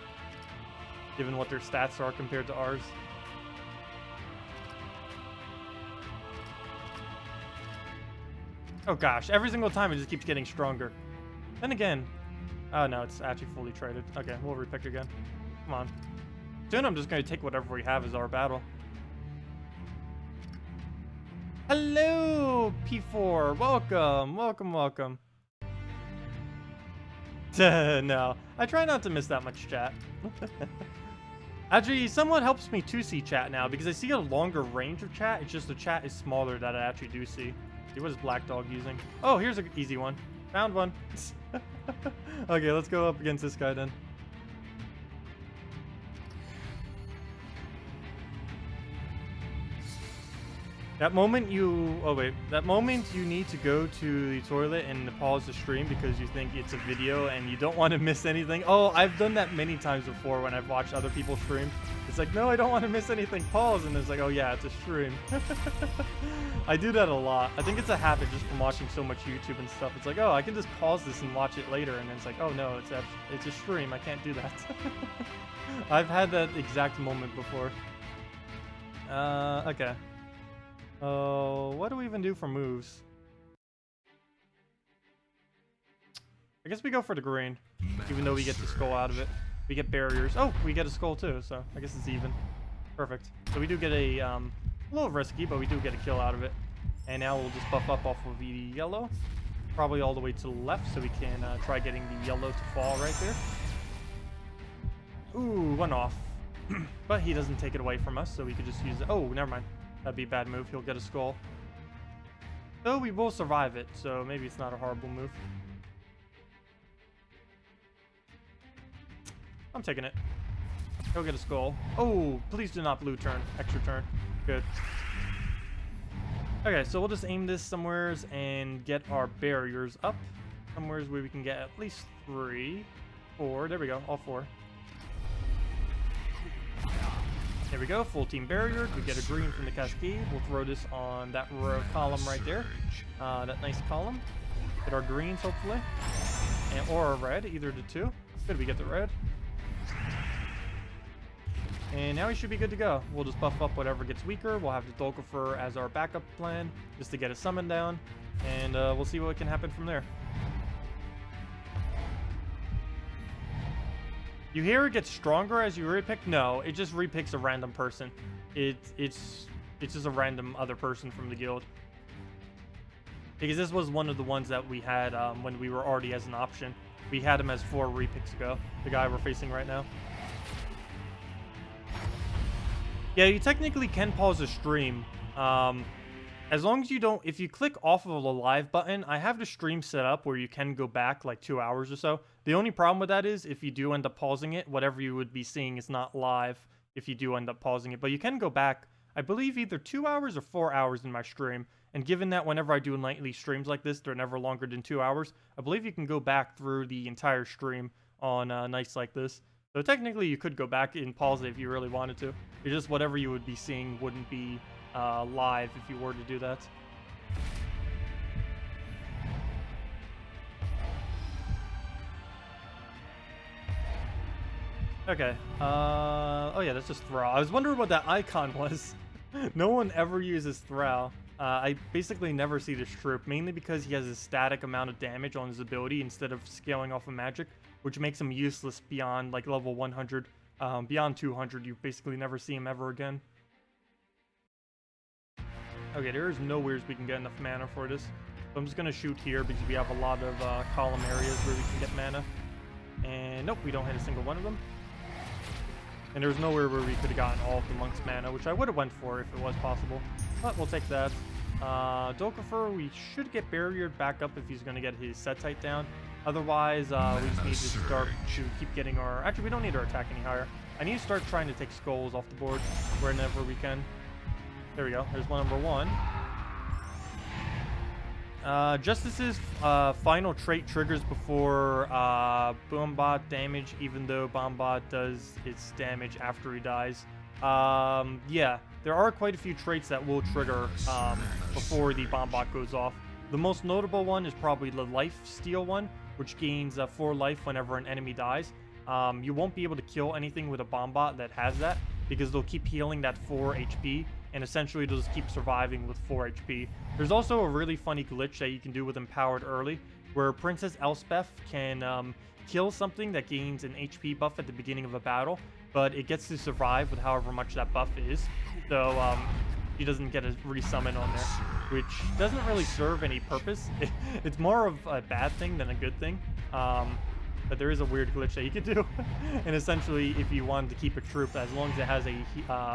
given what their stats are compared to ours. Oh gosh, every single time it just keeps getting stronger. Then again, oh no, it's actually fully traded. Okay, we'll repick again. Come on. Soon I'm just going to take whatever we have as our battle. Hello, P4. Welcome, welcome, welcome. No, I try not to miss that much chat. Actually, somewhat helps me to see chat now because I see a longer range of chat. It's just the chat is smaller that I actually do see. See, what is Black Dog using? Oh, here's an easy one. Found one. Okay, let's go up against this guy then. That moment that moment you need to go to the toilet and pause the stream because you think it's a video and you don't want to miss anything. Oh, I've done that many times before when I've watched other people stream. It's like, no, I don't want to miss anything. Pause, and it's like, oh yeah, it's a stream. I do that a lot. I think it's a habit just from watching so much YouTube and stuff. It's like, oh, I can just pause this and watch it later, and then it's like, oh no, it's a stream. I can't do that. I've had that exact moment before. Okay. Oh, what do we even do for moves? I guess we go for the green, even though we get the skull out of it. We get barriers. Oh, we get a skull too, so I guess it's even. Perfect. So we do get a little risky, but we do get a kill out of it. And now we'll just buff up off of the yellow, probably all the way to the left, so we can try getting the yellow to fall right there. Ooh, one off. But he doesn't take it away from us, so we could just use it. Oh, never mind. That'd be a bad move. He'll get a skull. Though we will survive it, so maybe it's not a horrible move. I'm taking it. He'll get a skull. Oh, please do not blue turn. Extra turn. Good. Okay, so we'll just aim this somewheres and get our barriers up. Somewheres where we can get at least 3, 4. There we go. All 4. There we go, full team barrier. We get a green from the cascade. We'll throw this on that row column right there. That nice column. Get our greens, hopefully. Or a red, either of the two. Good, we get the red. And now we should be good to go. We'll just buff up whatever gets weaker. We'll have the Dolkifer as our backup plan, just to get a summon down. And we'll see what can happen from there. You hear it gets stronger as you repick? No, it just repicks a random person. It's just a random other person from the guild. Because this was one of the ones that we had when we were already as an option. We had him as 4 repicks ago, the guy we're facing right now. Yeah, you technically can pause the stream as long as you don't, if you click off of the live button, I have the stream set up where you can go back like 2 hours or so. The only problem with that is if you do end up pausing it, whatever you would be seeing is not live if you do end up pausing it. But you can go back, I believe, either 2 hours or 4 hours in my stream. And given that whenever I do nightly streams like this, they're never longer than 2 hours, I believe you can go back through the entire stream on nights like this. So technically you could go back and pause it if you really wanted to. It's just whatever you would be seeing wouldn't be live if you were to do that. Okay. Oh yeah, that's just Thrall. I was wondering what that icon was. No one ever uses Thrall. I basically never see this troop, mainly because he has a static amount of damage on his ability instead of scaling off of magic, which makes him useless beyond like level 100. Beyond 200, you basically never see him ever again. Okay, there is nowhere we can get enough mana for this. So I'm just going to shoot here because we have a lot of column areas where we can get mana. And nope, we don't hit a single one of them. And there's nowhere where we could have gotten all of the monk's mana, which I would have went for if it was possible. But we'll take that. Dolkifer, we should get barriered back up if he's going to get his set type down. Otherwise, we just need to start to keep getting our... Actually, we don't need our attack any higher. I need to start trying to take skulls off the board whenever we can. There we go. There's one number one. Justice's final trait triggers before Boombot damage, even though Bombot does its damage after he dies. Yeah, there are quite a few traits that will trigger before the Bombot goes off. The most notable one is probably the Life Steal one, which gains 4 life whenever an enemy dies. You won't be able to kill anything with a Bombot that has that, because they'll keep healing that 4 HP, and essentially they'll just keep surviving with 4 HP. There's also a really funny glitch that you can do with Empowered Early, where Princess Elspeth can kill something that gains an HP buff at the beginning of a battle, but it gets to survive with however much that buff is. So she doesn't get a resummon on there, which doesn't really serve any purpose. It's more of a bad thing than a good thing. But there is a weird glitch that you could do. And essentially, if you wanted to keep a troop, as long as it has a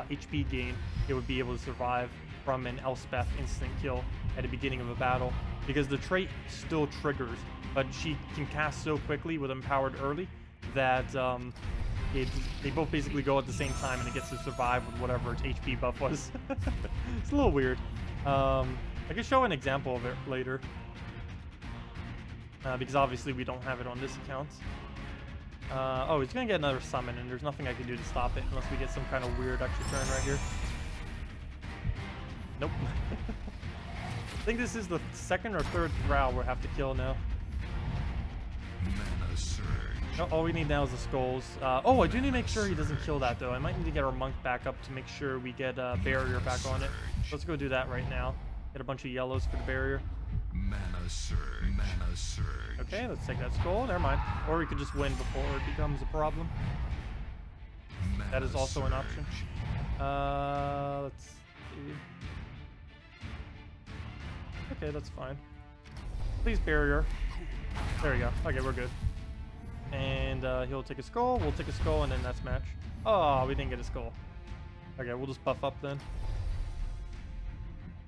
HP gain, it would be able to survive from an Elspeth instant kill at the beginning of a battle. Because the trait still triggers, but she can cast so quickly with Empowered Early that they both basically go at the same time, and it gets to survive with whatever its HP buff was. It's a little weird. I can show an example of it later. Because obviously we don't have it on this account. Oh, he's gonna get another summon, and there's nothing I can do to stop it unless we get some kind of weird extra turn right here. Nope. I think this is the second or third Thrall we'll have to kill now. Mana surge. No, all we need now is the skulls. Oh, I do need to make sure he doesn't kill that, though. I might need to get our monk back up to make sure we get a barrier back on it. Let's go do that right now. Get a bunch of yellows for the barrier. Mana surge. Mana surge. Okay, let's take that skull. Never mind. Or we could just win before it becomes a problem. Mana That is also an option. surge. Let's see. Okay, that's fine. Please barrier. There we go. Okay, we're good. And he'll take a skull. We'll take a skull, and then that's match. Oh, we didn't get a skull. Okay, we'll just buff up then.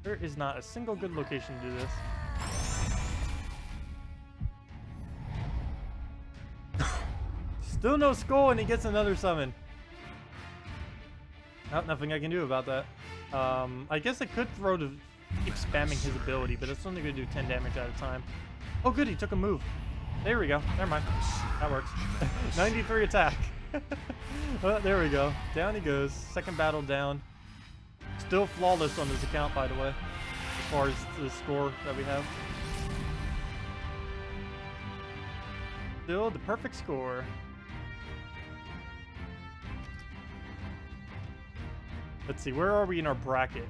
There is not a single good location to do this. Still no skull, and he gets another summon. Oh, nothing I can do about that. I guess I could throw to keep spamming his ability, but it's only going to do 10 damage at a time. Oh, good, he took a move. There we go. Never mind. That works. 93 attack. Well, there we go. Down he goes. Second battle down. Still flawless on this account, by the way, as far as the score that we have. Still the perfect score. Let's see, where are we in our bracket?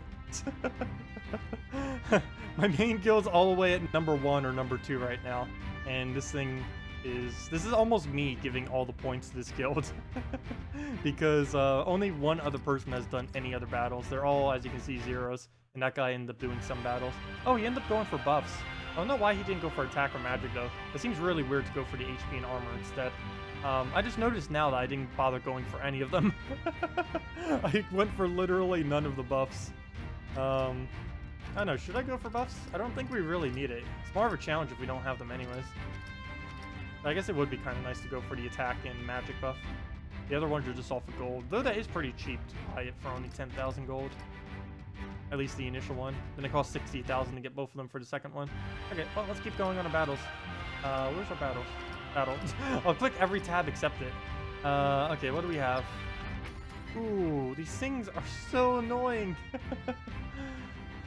My main guild's all the way at number 1 or number 2 right now. And this is almost me giving all the points to this guild. Because only one other person has done any other battles. They're all, as you can see, zeros. And that guy ended up doing some battles. Oh, he ended up going for buffs. I don't know why he didn't go for attack or magic, though. It seems really weird to go for the HP and armor instead. I just noticed now that I didn't bother going for any of them. I went for literally none of the buffs. I don't know, should I go for buffs? I don't think we really need it. It's more of a challenge if we don't have them anyways. But I guess it would be kind of nice to go for the attack and magic buff. The other ones are just off of gold, though that is pretty cheap to buy it for only 10,000 gold. At least the initial one. Then it costs 60,000 to get both of them for the second one. Okay, well, let's keep going on our battles. Where's our battles? Battle. I'll click every tab except it. Okay, what do we have? Ooh, these things are so annoying.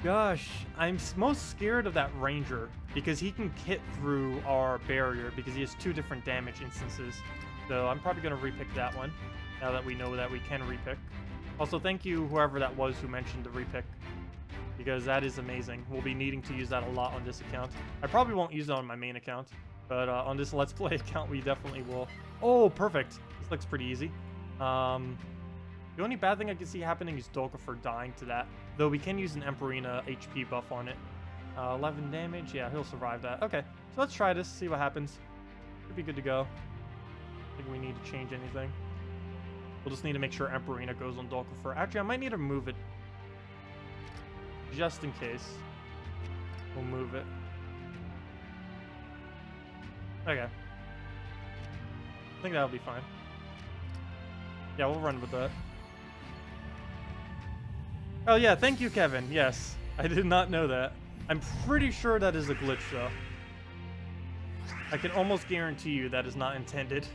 Gosh, I'm most scared of that ranger because he can hit through our barrier because he has 2 different damage instances. So I'm probably going to repick that one now that we know that we can repick. Also, thank you whoever that was who mentioned the repick because that is amazing. We'll be needing to use that a lot on this account. I probably won't use it on my main account, but on this Let's Play account we definitely will. Oh, perfect. This looks pretty easy. The only bad thing I can see happening is Dolkifer dying to that, though we can use an Emperina HP buff on it. 11 damage, yeah, he'll survive that. Okay, so let's try this, see what happens. Should be good to go. I think we need to change anything. We'll just need to make sure Emperina goes on Dolkifer. Actually, I might need to move it. Just in case. We'll move it. Okay. I think that'll be fine. Yeah, we'll run with that. Oh yeah, thank you, Kevin. Yes, I did not know that. I'm pretty sure that is a glitch, though. I can almost guarantee you that is not intended.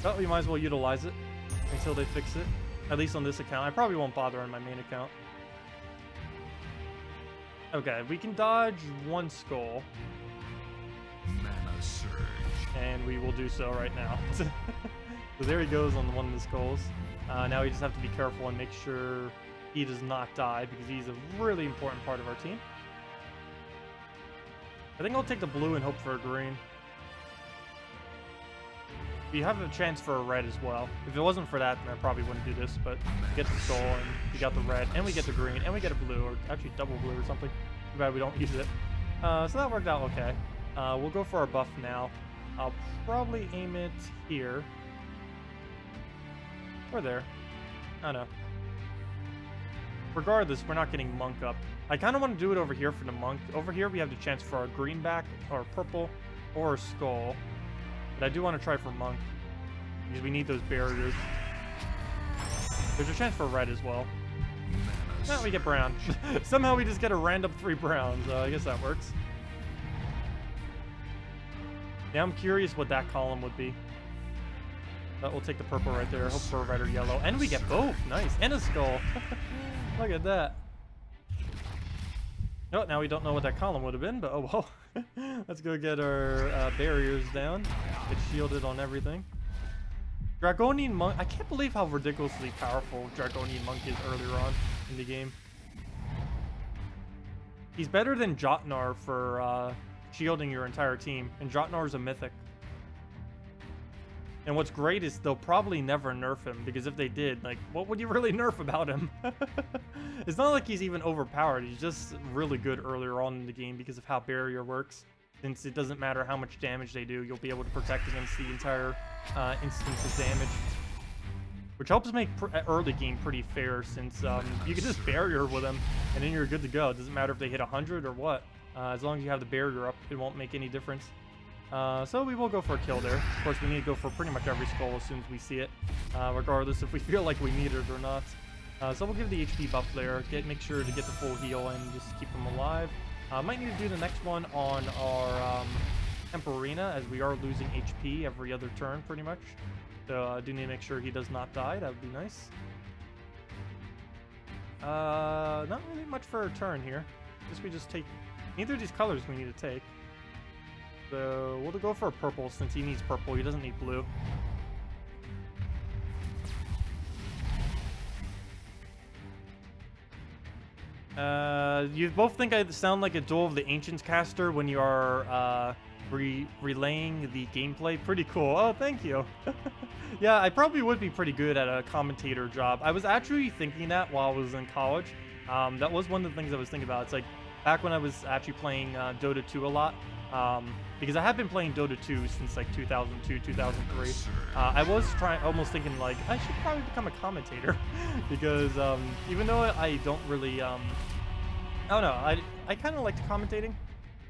But we might as well utilize it until they fix it. At least on this account. I probably won't bother on my main account. Okay, we can dodge 1 skull. Mana surge. And we will do so right now. So there he goes on one of the skulls. Now we just have to be careful and make sure he does not die because he's a really important part of our team. I think I'll take the blue and hope for a green. You have a chance for a red as well. If it wasn't for that, then I probably wouldn't do this, but we get the skull, and we got the red, and we get the green, and we get a blue, or actually double blue or something. Too bad we don't use it. So that worked out okay. We'll go for our buff now. I'll probably aim it here. Or there. I don't know. Regardless, we're not getting monk up. I kind of want to do it over here for the monk. Over here, we have the chance for a greenback, or purple, or a skull. But I do want to try for monk, because we need those barriers. There's a chance for red as well. Now we get brown. Somehow we just get a random 3 browns. I guess that works. Yeah, I'm curious what that column would be. But we'll take the purple right there. Hope for a red or yellow. And we get both. Nice. And a skull. Look at that. Oh, now we don't know what that column would have been, but oh well. Let's go get our barriers down. Get shielded on everything. Dragonian Monk. I can't believe how ridiculously powerful Dragonian Monk is earlier on in the game. He's better than Jotnar for shielding your entire team, and Jotnar is a mythic. And what's great is they'll probably never nerf him, because if they did, like, what would you really nerf about him? It's not like he's even overpowered. He's just really good earlier on in the game because of how barrier works. Since it doesn't matter how much damage they do, you'll be able to protect against the entire instance of damage. Which helps make early game pretty fair, since you can just barrier with them, and then you're good to go. It doesn't matter if they hit 100 or what. As long as you have the barrier up, it won't make any difference. So we will go for a kill there. Of course, we need to go for pretty much every skull as soon as we see it, regardless if we feel like we need it or not. So we'll give the HP buff there, make sure to get the full heal and just keep them alive. Might need to do the next one on our Emperina, as we are losing HP every other turn pretty much. So I do need to make sure he does not die. That would be nice. Not really much for a turn here. Guess we just take neither of these colors we need to take. So we'll go for a purple since he needs purple. He doesn't need blue. You both think I sound like a Duel of the Ancients caster when you are relaying the gameplay. Pretty cool. Oh, thank you. Yeah, I probably would be pretty good at a commentator job. I was actually thinking that while I was in college. That was one of the things I was thinking about. It's like, back when I was actually playing Dota 2 a lot. Because I have been playing Dota 2 since like 2002, 2003. I was almost thinking like I should probably become a commentator because even though I don't really I don't know, I kind of liked commentating.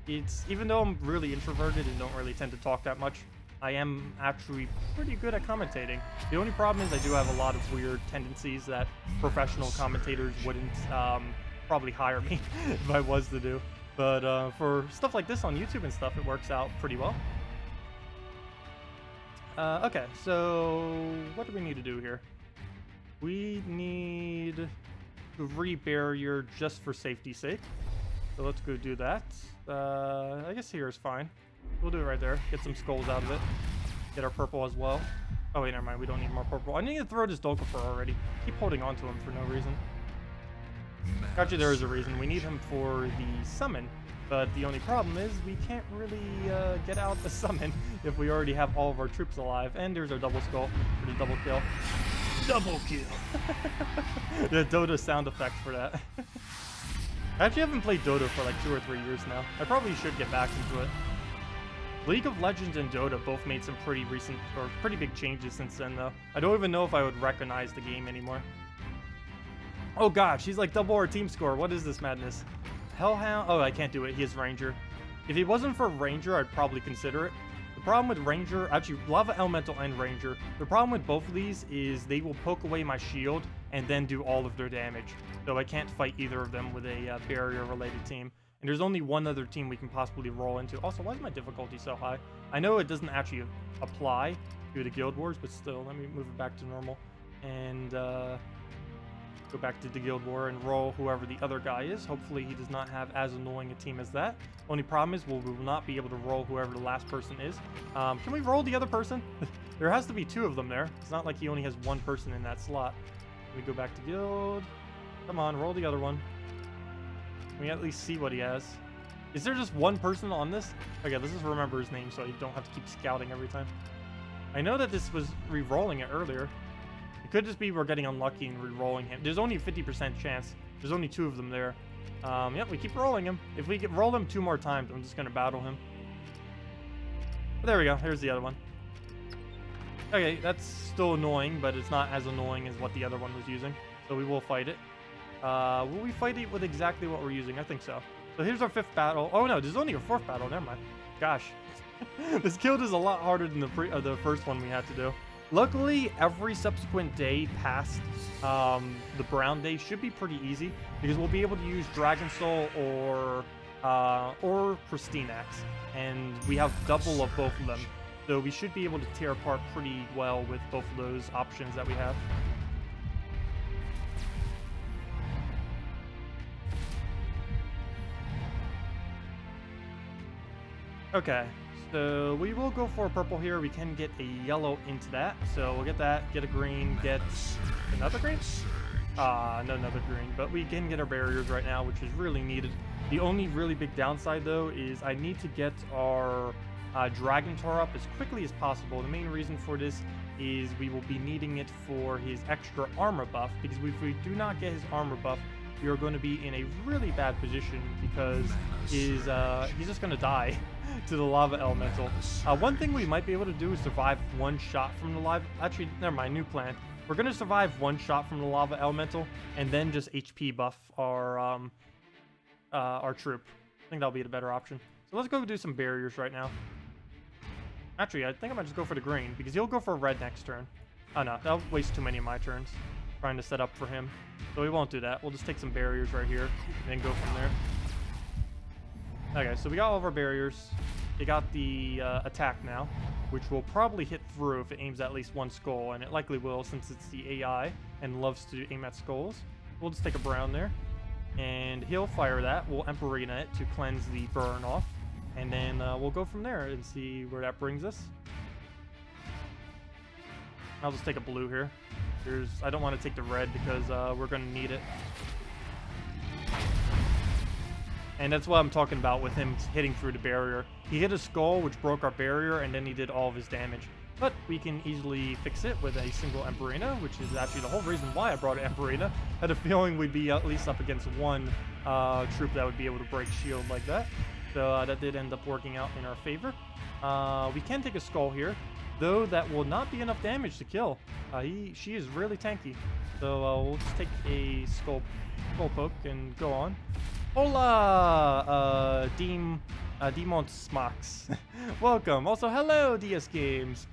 It's even though I'm really introverted and don't really tend to talk that much, I am actually pretty good at commentating. The only problem is I do have a lot of weird tendencies that professional commentators wouldn't probably hire me if I was to do. But for stuff like this on YouTube and stuff, it works out pretty well. Okay, so what do we need to do here? We need 3 barrier just for safety's sake. So let's go do that. I guess here is fine. We'll do it right there. Get some skulls out of it. Get our purple as well. Oh wait, never mind. We don't need more purple. I need to throw this Dolkafur already. Keep holding on to him for no reason. Actually, there is a reason. We need him for the summon. But the only problem is we can't really get out the summon if we already have all of our troops alive. And there's our double skull for the double kill. Double kill! The Dota sound effect for that. I actually haven't played Dota for like 2 or 3 years now. I probably should get back into it. League of Legends and Dota both made some pretty recent or pretty big changes since then though. I don't even know if I would recognize the game anymore. Oh gosh, he's like double our team score. What is this madness? Hellhound? Oh, I can't do it. He is Ranger. If it wasn't for Ranger, I'd probably consider it. The problem with Ranger, actually Lava Elemental and Ranger, the problem with both of these is they will poke away my shield and then do all of their damage. So I can't fight either of them with a barrier-related team. And there's only one other team we can possibly roll into. Also, why is my difficulty so high? I know it doesn't actually apply to the Guild Wars, but still, let me move it back to normal. And go back to the Guild War and roll whoever the other guy is. Hopefully he does not have as annoying a team as that. Only problem is we will not be able to roll whoever the last person is. Can we roll the other person? There has to be 2 of them there. It's not like he only has 1 person in that slot. We go back to Guild. Come on, roll the other one. Can we at least see what he has? Is there just 1 person on this? Okay, let's just remember his name so you don't have to keep scouting every time. I know that this was re-rolling it earlier. It could just be we're getting unlucky and re-rolling him. There's only a 50% chance. There's only 2 of them there. Yep, we keep rolling him. If we can roll him 2 more times, I'm just going to battle him. But there we go. Here's the other one. Okay, that's still annoying, but it's not as annoying as what the other one was using. So we will fight it. Will we fight it with exactly what we're using? I think so. So here's our 5th battle. Oh no, there's only a 4th battle. Never mind. Gosh. This guild is a lot harder than the first one we had to do. Luckily, every subsequent day past the brown day should be pretty easy because we'll be able to use Dragon Soul or Pristine Axe, and we have double of both of them, so we should be able to tear apart pretty well with both of those options that we have. Okay. So we will go for a purple here. We can get a yellow into that. So we'll get that, get a green, get another green? No, another green. But we can get our barriers right now, which is really needed. The only really big downside, though, is I need to get our Dragon Tor up as quickly as possible. The main reason for this is we will be needing it for his extra armor buff, because if we do not get his armor buff, we are going to be in a really bad position because he's just going to die to the lava elemental. One thing we might be able to do is survive 1 shot from the lava. Actually, never mind, new plan. We're going to survive 1 shot from the lava elemental and then just HP buff our troop. I think that'll be the better option. So let's go do some barriers right now. Actually, I think I might just go for the green because he'll go for a red next turn. Oh no, that'll waste too many of my turns trying to set up for him. So we won't do that. We'll just take some barriers right here and then go from there. Okay, so we got all of our barriers. They got the attack now, which will probably hit through if it aims at least 1 skull, and it likely will since it's the AI and loves to aim at skulls. We'll just take a brown there, and he'll fire that. We'll Emperina it to cleanse the burn off, and then we'll go from there and see where that brings us. I'll just take a blue here. I don't want to take the red because we're going to need it. And that's what I'm talking about with him hitting through the barrier. He hit a skull, which broke our barrier, and then he did all of his damage. but we can easily fix it with a single Emperina, which is actually the whole reason why I brought an Emperina. Had a feeling we'd be at least up against one troop that would be able to break shield like that. So that did end up working out in our favor. We can take a skull here, though that will not be enough damage to kill. She is really tanky. So we'll just take a skull poke and go on. Hola, Demon Smox. Welcome. Also, hello, DS Games.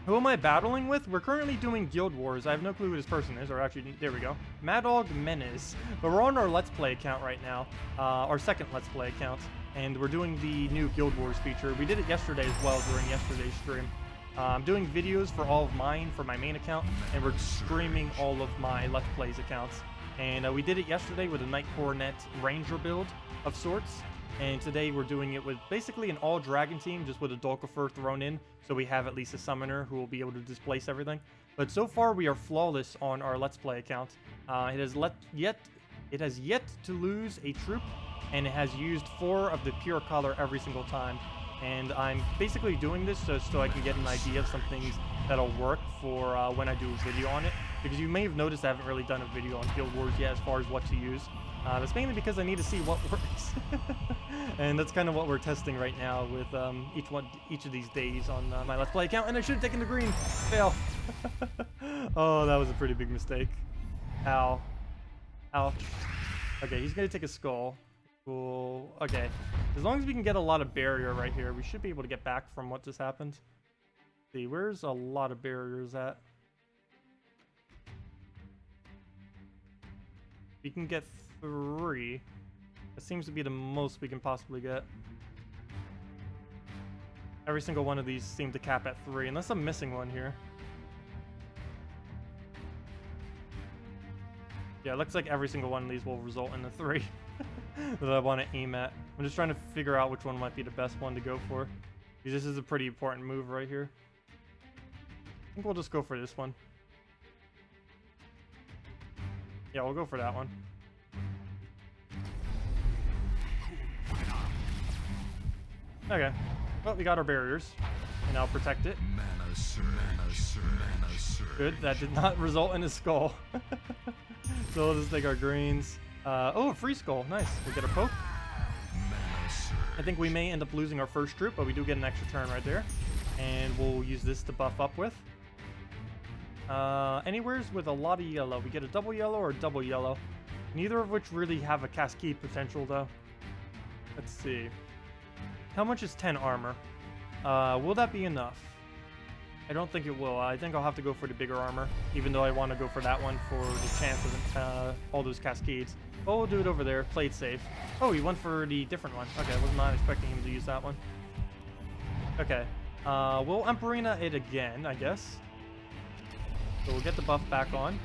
Who am I battling with? We're currently doing Guild Wars. I have no clue who this person is, or actually, there we go. Madog Menace. But we're on our Let's Play account right now, our second Let's Play account, and we're doing the new Guild Wars feature. We did it yesterday as well during yesterday's stream. I'm doing videos for all of mine for my main account, and we're streaming all of my Let's Plays accounts. And we did it yesterday with a Knight Coronet Ranger build of sorts. And today we're doing it with basically an all-dragon team, just with a Dolkifer thrown in, so we have at least a summoner who will be able to displace everything. But so far we are flawless on our Let's Play account. It has yet to lose a troop, and it has used 4 of the pure color every single time. And I'm basically doing this so I can get an idea of some things that'll work for when I do a video on it. Because you may have noticed I haven't really done a video on Guild Wars yet as far as what to use. That's mainly because I need to see what works. And that's kind of what we're testing right now with each of these days on my Let's Play account. And I should have taken the green. Fail. Oh, that was a pretty big mistake. Ow. Ouch. Okay, he's going to take a skull. Cool. Okay. As long as we can get a lot of barrier right here, we should be able to get back from what just happened. Let's see, where's a lot of barriers at? We can get 3. That seems to be the most we can possibly get. Every single one of these seem to cap at 3, unless I'm missing one here. Yeah, it looks like every single one of these will result in a 3 that I want to aim at. I'm just trying to figure out which one might be the best one to go for, because this is a pretty important move right here. I think we'll just go for this one. Yeah, we'll go for that one. Okay. Well, we got our barriers. And I'll protect it. Good, that did not result in a skull. So we'll just take our greens. Oh, a free skull. Nice. We'll get a poke. I think we may end up losing our first troop, but we do get an extra turn right there. And we'll use this to buff up with. Anywheres with a lot of yellow. We get a double yellow or a double yellow. Neither of which really have a cascade potential, though. Let's see. How much is 10 armor? Will that be enough? I don't think it will. I think I'll have to go for the bigger armor, even though I want to go for that one for the chance of all those cascades. But we'll do it over there. Play it safe. Oh, he went for the different one. Okay, I was not expecting him to use that one. Okay. We'll Emperina it again, I guess. So we'll get the buff back on.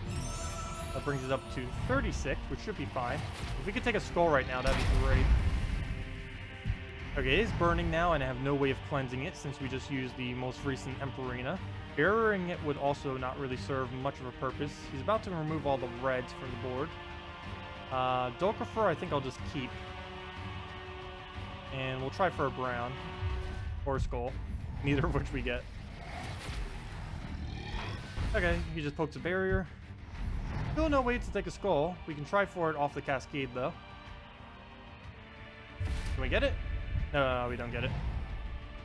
That brings it up to 36, which should be fine. If we could take a skull right now, that'd be great. Okay, it is burning now, and I have no way of cleansing it since we just used the most recent Emperina. Burying it would also not really serve much of a purpose. He's about to remove all the reds from the board. Dolkifer, I think I'll just keep. And we'll try for a brown. Or a skull. Neither of which we get. Okay, he just pokes a barrier. Still no way to take a skull. We can try for it off the cascade, though. Can we get it? No, we don't get it.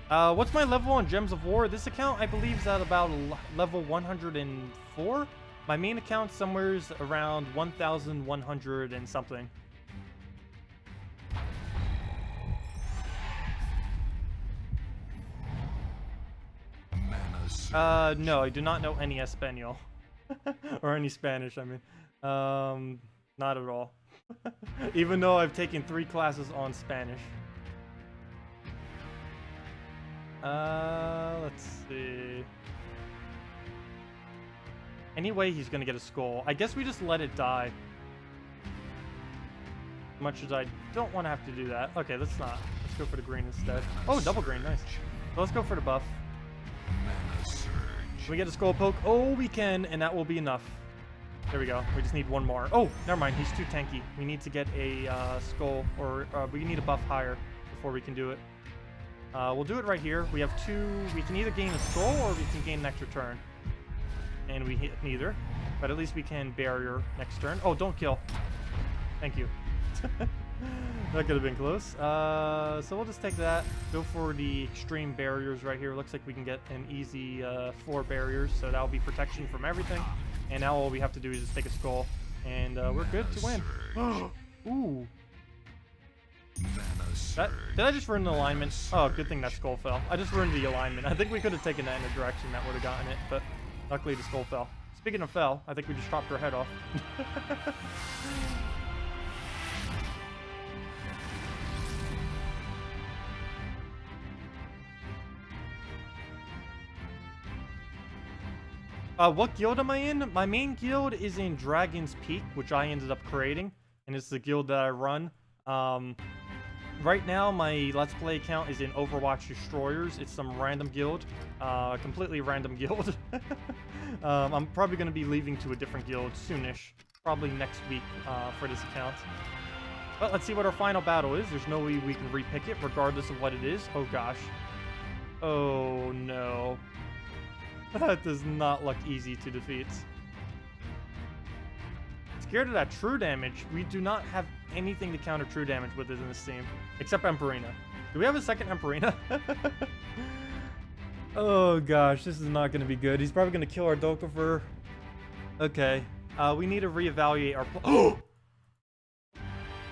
What's my level on Gems of War? This account, I believe, is at about level 104. My main account somewhere's around 1,100 and something. No, I do not know any Espanol. Or any Spanish, I mean. Not at all. Even though I've taken 3 classes on Spanish. Let's see. Anyway, he's gonna get a skull. I guess we just let it die. Much as I don't want to have to do that. Okay, let's not. Let's go for the green instead. Oh, double green, nice. So let's go for the buff. Can we get a skull poke? Oh, we can, and that will be enough. There we go. We just need one more. Oh, never mind. He's too tanky. We need to get a skull, or we need a buff higher before we can do it. We'll do it right here. We have 2. We can either gain a skull or we can gain an extra turn. And we hit neither. But at least we can barrier next turn. Oh, don't kill. Thank you. That could have been close. So we'll just take that. Go for the extreme barriers right here. Looks like we can get an easy 4 barriers. So that'll be protection from everything. And now all we have to do is just take a skull. And we're good to win. Ooh. Did I just ruin the alignment? Oh, good thing that skull fell. I just ruined the alignment. I think we could have taken that in a direction that would have gotten it. But luckily the skull fell. Speaking of fell, I think we just chopped her head off. What guild am I in? My main guild is in Dragon's Peak, which I ended up creating, and it's the guild that I run. Right now, my Let's Play account is in Overwatch Destroyers. It's some random guild, completely random guild. I'm probably going to be leaving to a different guild soonish, probably next week for this account. But let's see what our final battle is. There's no way we can repick it, regardless of what it is. Oh gosh. Oh no. That does not look easy to defeat. Scared of that true damage. We do not have anything to counter true damage with it in this team. Except Emperina. Do we have a second Emperina? Oh gosh, this is not going to be good. He's probably going to kill our Dokkaver. Okay. We need to reevaluate our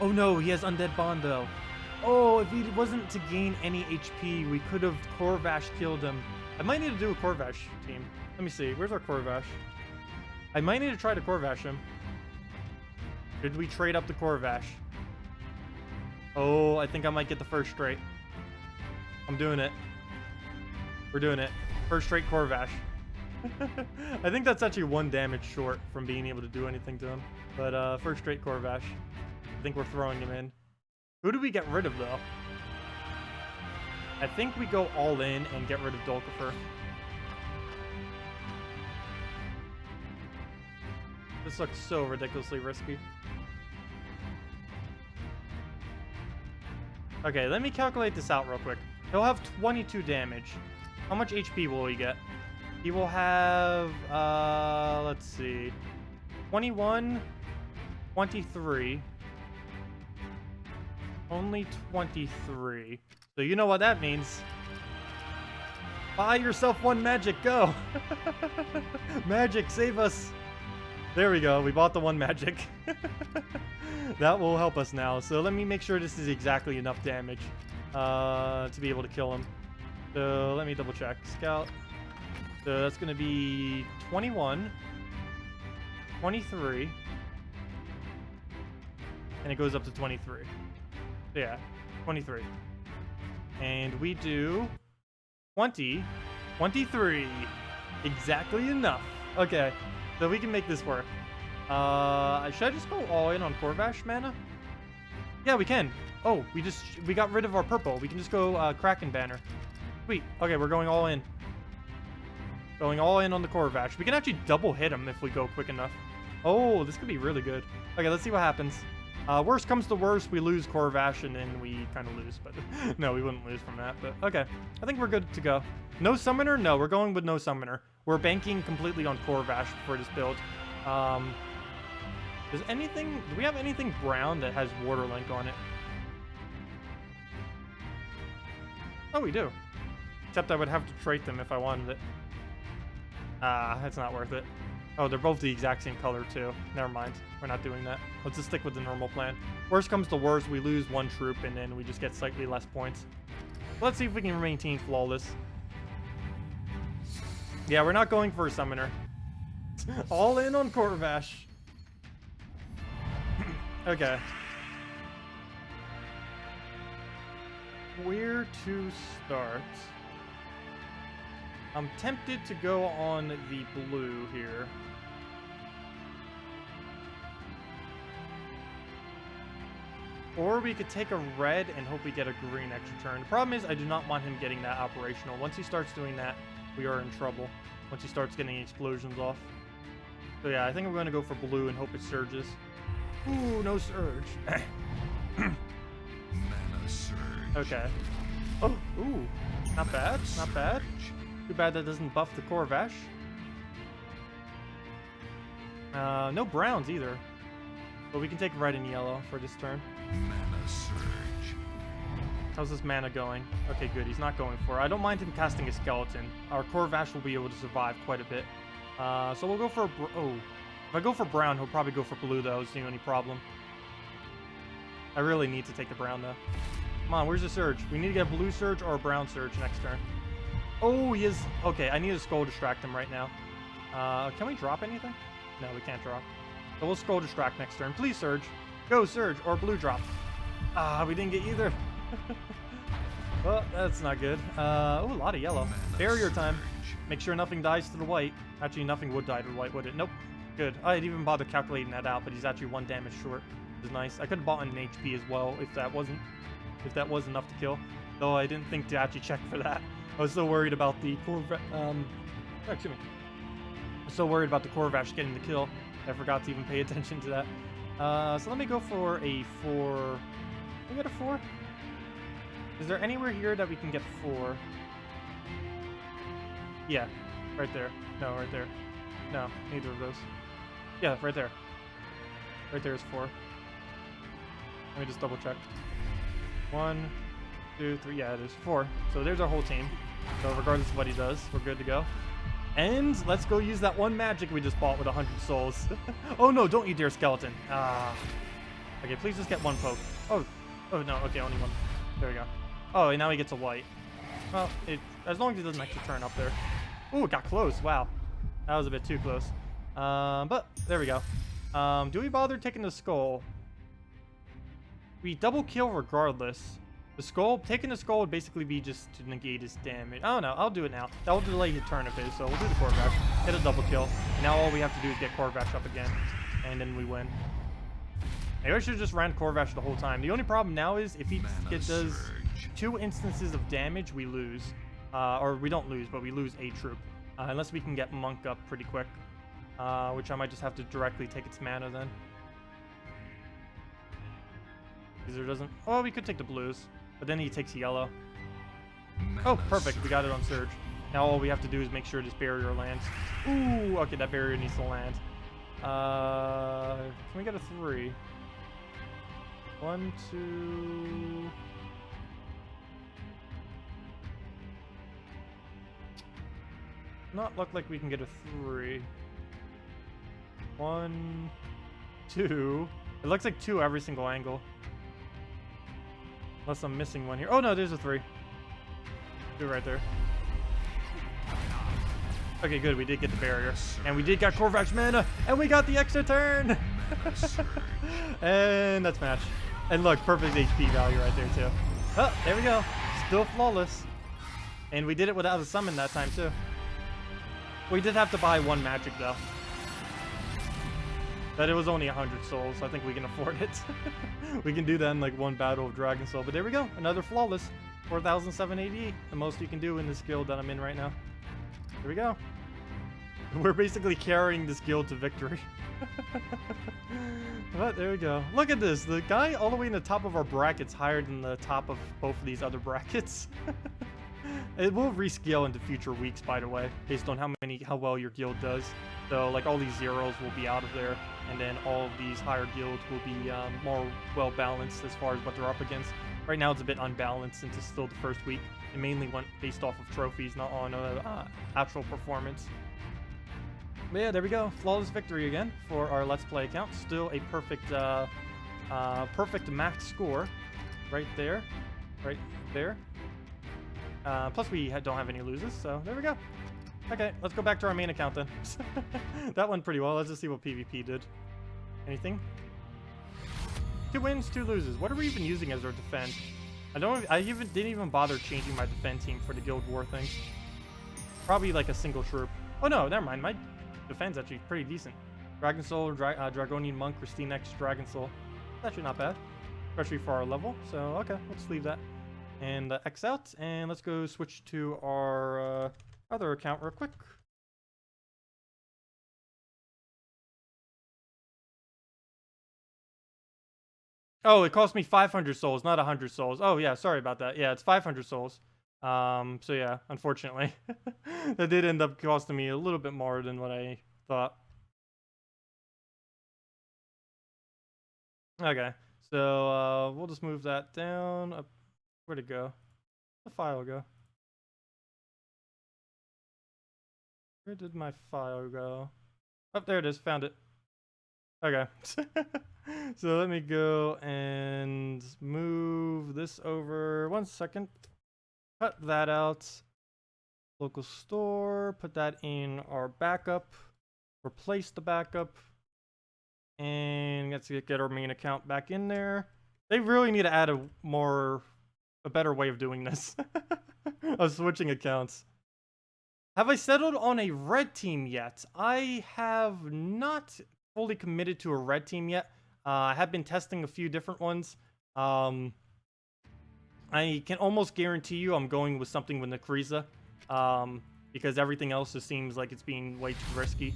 Oh no, he has Undead Bondo. Oh, if he wasn't to gain any HP, we could have Corvash killed him. I might need to do a Corvash team. Let me see. Where's our Corvash? I might need to try to Corvash him. Did we trade up the Corvash? Oh, I think I might get the first straight. I'm doing it. We're doing it. First straight Corvash. I think that's actually 1 damage short from being able to do anything to him. But first straight Corvash. I think we're throwing him in. Who do we get rid of, though? I think we go all in and get rid of Dokkaver. This looks so ridiculously risky. Okay, let me calculate this out real quick. He'll have 22 damage. How much HP will he get? He will have, let's see, 21, 23. Only 23. So you know what that means. Buy yourself 1 magic, go! Magic, save us! There we go, we bought the 1 magic. That will help us now. So let me make sure this is exactly enough damage to be able to kill him. So let me double check. Scout. So that's going to be 21, 23, and it goes up to 23. So yeah, 23. And we do 20, 23. Exactly enough. Okay, so we can make this work. Should I just go all in on Corvash mana? Yeah, we can. Oh, we got rid of our purple. We can just go Kraken Banner. Sweet. Okay, we're going all in. Going all in on the Corvash. We can actually double hit him if we go quick enough. Oh, this could be really good. Okay, let's see what happens. Worst comes to worst, we lose Corvash and then we kind of lose. But no, we wouldn't lose from that. But okay, I think we're good to go. No summoner? No, we're going with no summoner. We're banking completely on Corvash for this build. Do we have anything brown that has Water Link on it? Oh, we do. Except I would have to trait them if I wanted it. That's not worth it. Oh, they're both the exact same color, too. Never mind. We're not doing that. Let's just stick with the normal plan. Worst comes to worst, we lose 1 troop, and then we just get slightly less points. Let's see if we can maintain flawless. Yeah, we're not going for a summoner. All in on Corvash. Okay. Where to start? I'm tempted to go on the blue here. Or we could take a red and hope we get a green extra turn. The problem is I do not want him getting that operational. Once he starts doing that, we are in trouble. Once he starts getting explosions off. So yeah, I think I'm going to go for blue and hope it surges. Ooh, no surge. Mana surge. Okay. Oh, ooh. Not bad, not bad. Too bad that doesn't buff the Corvash. No browns either. But we can take red and yellow for this turn. Mana surge. How's this mana going? Okay, good. He's not going for it. I don't mind him casting a skeleton. Our Corvash will be able to survive quite a bit. So we'll go for... Oh. If I go for brown, he'll probably go for blue, though. Is the only problem. I really need to take the brown, though. Come on, where's the surge? We need to get a blue surge or a brown surge next turn. Oh, he is... Okay, I need a skull distract him right now. Can we drop anything? No, we can't drop. So we'll skull distract next turn. Please surge. Go surge or blue drop. Ah, we didn't get either. Well, that's not good. Oh, a lot of yellow. Barrier time. Make sure nothing dies to the white. Actually, nothing would die to the white, would it? Nope. Good. I didn't even bother calculating that out, but he's actually 1 damage short. Which is nice. I could have bought an HP as well if that was enough to kill. Though I didn't think to actually check for that. I was so worried about the excuse me. I was so worried about the Corvash getting the kill. I forgot to even pay attention to that. So let me go for a 4. Can we get a 4? Is there anywhere here that we can get 4? Yeah, right there. No, right there. No, neither of those. Yeah, right there. Right there is 4. Let me just double check. 1, 2, 3. Yeah, it is 4. So there's our whole team. So regardless of what he does, we're good to go. And let's go use that one magic we just bought with 100 souls. Oh no, don't you dare skeleton. Ah. Okay, please just get 1 poke. Oh no, okay, only 1. There we go. Oh, and now he gets a white. Well, as long as he doesn't actually turn up there. Ooh, it got close. Wow. That was a bit too close. But there we go. Do we bother taking the skull? We double kill regardless. The skull, taking the skull would basically be just to negate his damage. I don't know, I'll do it now. That will delay his turn a bit, so we'll do the Corvash. Get a double kill. And now all we have to do is get Corvash up again. And then we win. Maybe I should have just ran Corvash the whole time. The only problem now is if he does 2 instances of damage, we lose. Or we don't lose, but we lose a troop. Unless we can get Monk up pretty quick. Which I might just have to directly take its mana then. Because doesn't... Oh, we could take the blues. But then he takes yellow. Oh, perfect. We got it on surge. Now all we have to do is make sure this barrier lands. Ooh, okay, that barrier needs to land. Can we get a 3? 1, 2... Not look like we can get a 3. 1, 2... It looks like 2 every single angle. Unless I'm missing one here. Oh no, there's a 3. 2 right there. Okay, good. We did get the barrier. And we did get Corvash mana. And we got the extra turn. And that's match. And look, perfect HP value right there too. Oh, there we go. Still flawless. And we did it without a summon that time too. We did have to buy 1 magic though. But it was only 100 souls, so I think we can afford it. We can do that in like 1 battle of Dragon Soul. But there we go, another flawless. 4,788, the most you can do in this guild that I'm in right now. Here we go. We're basically carrying this guild to victory. But there we go. Look at this, the guy all the way in the top of our bracket's higher than the top of both of these other brackets. It will rescale into future weeks, by the way, based on how well your guild does. So, like, all these zeros will be out of there, and then all of these higher guilds will be more well-balanced as far as what they're up against. Right now, it's a bit unbalanced since it's still the first week. It mainly went based off of trophies, not on actual performance. But yeah, there we go. Flawless victory again for our Let's Play account. Still a perfect, perfect max score right there. Right there. Plus we don't have any losers, so there we go. Okay, let's go back to our main account then. That went pretty well. Let's just see what PvP did. Anything? 2 wins, 2 loses. What are we even using as our defense? I didn't even bother changing my defense team for the Guild War thing. Probably like a single troop. Oh no, never mind. My defense actually pretty decent. Dragon Soul, Dragonian Monk, Christine X, Dragon Soul. That's actually not bad, especially for our level. So okay, let's leave that and X out, and let's go switch to our other account real quick. Oh, it cost me 500 souls, not 100 souls. Oh, yeah, sorry about that. Yeah, it's 500 souls. So yeah, unfortunately. That did end up costing me a little bit more than what I thought. Okay, so we'll just move that down. Up. Where'd it go? The file go? Where did my file go? Oh, there it is. Found it. Okay. So let me go and move this over. 1 second. Cut that out. Local store. Put that in our backup. Replace the backup. And let's get our main account back in there. They really need to add a better way of doing this. Of switching accounts. Have I settled on a red team yet? I have not fully committed to a red team yet. I have been testing a few different ones. I can almost guarantee you I'm going with something with Nakriza. Because everything else just seems like it's being way too risky.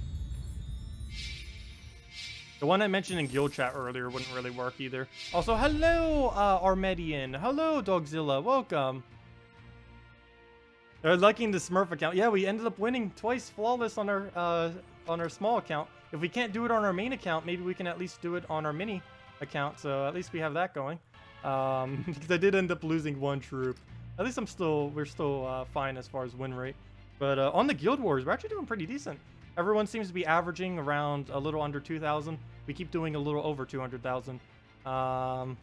The one I mentioned in guild chat earlier wouldn't really work either. Also, hello, Armedian. Hello, Dogzilla. Welcome. They're liking the Smurf account. Yeah, we ended up winning twice flawless on our small account. If we can't do it on our main account, maybe we can at least do it on our mini account. So at least we have that going. Because I did end up losing one troop. At least we're still fine as far as win rate. But on the Guild Wars, we're actually doing pretty decent. Everyone seems to be averaging around a little under 2,000. We keep doing a little over 200,000. But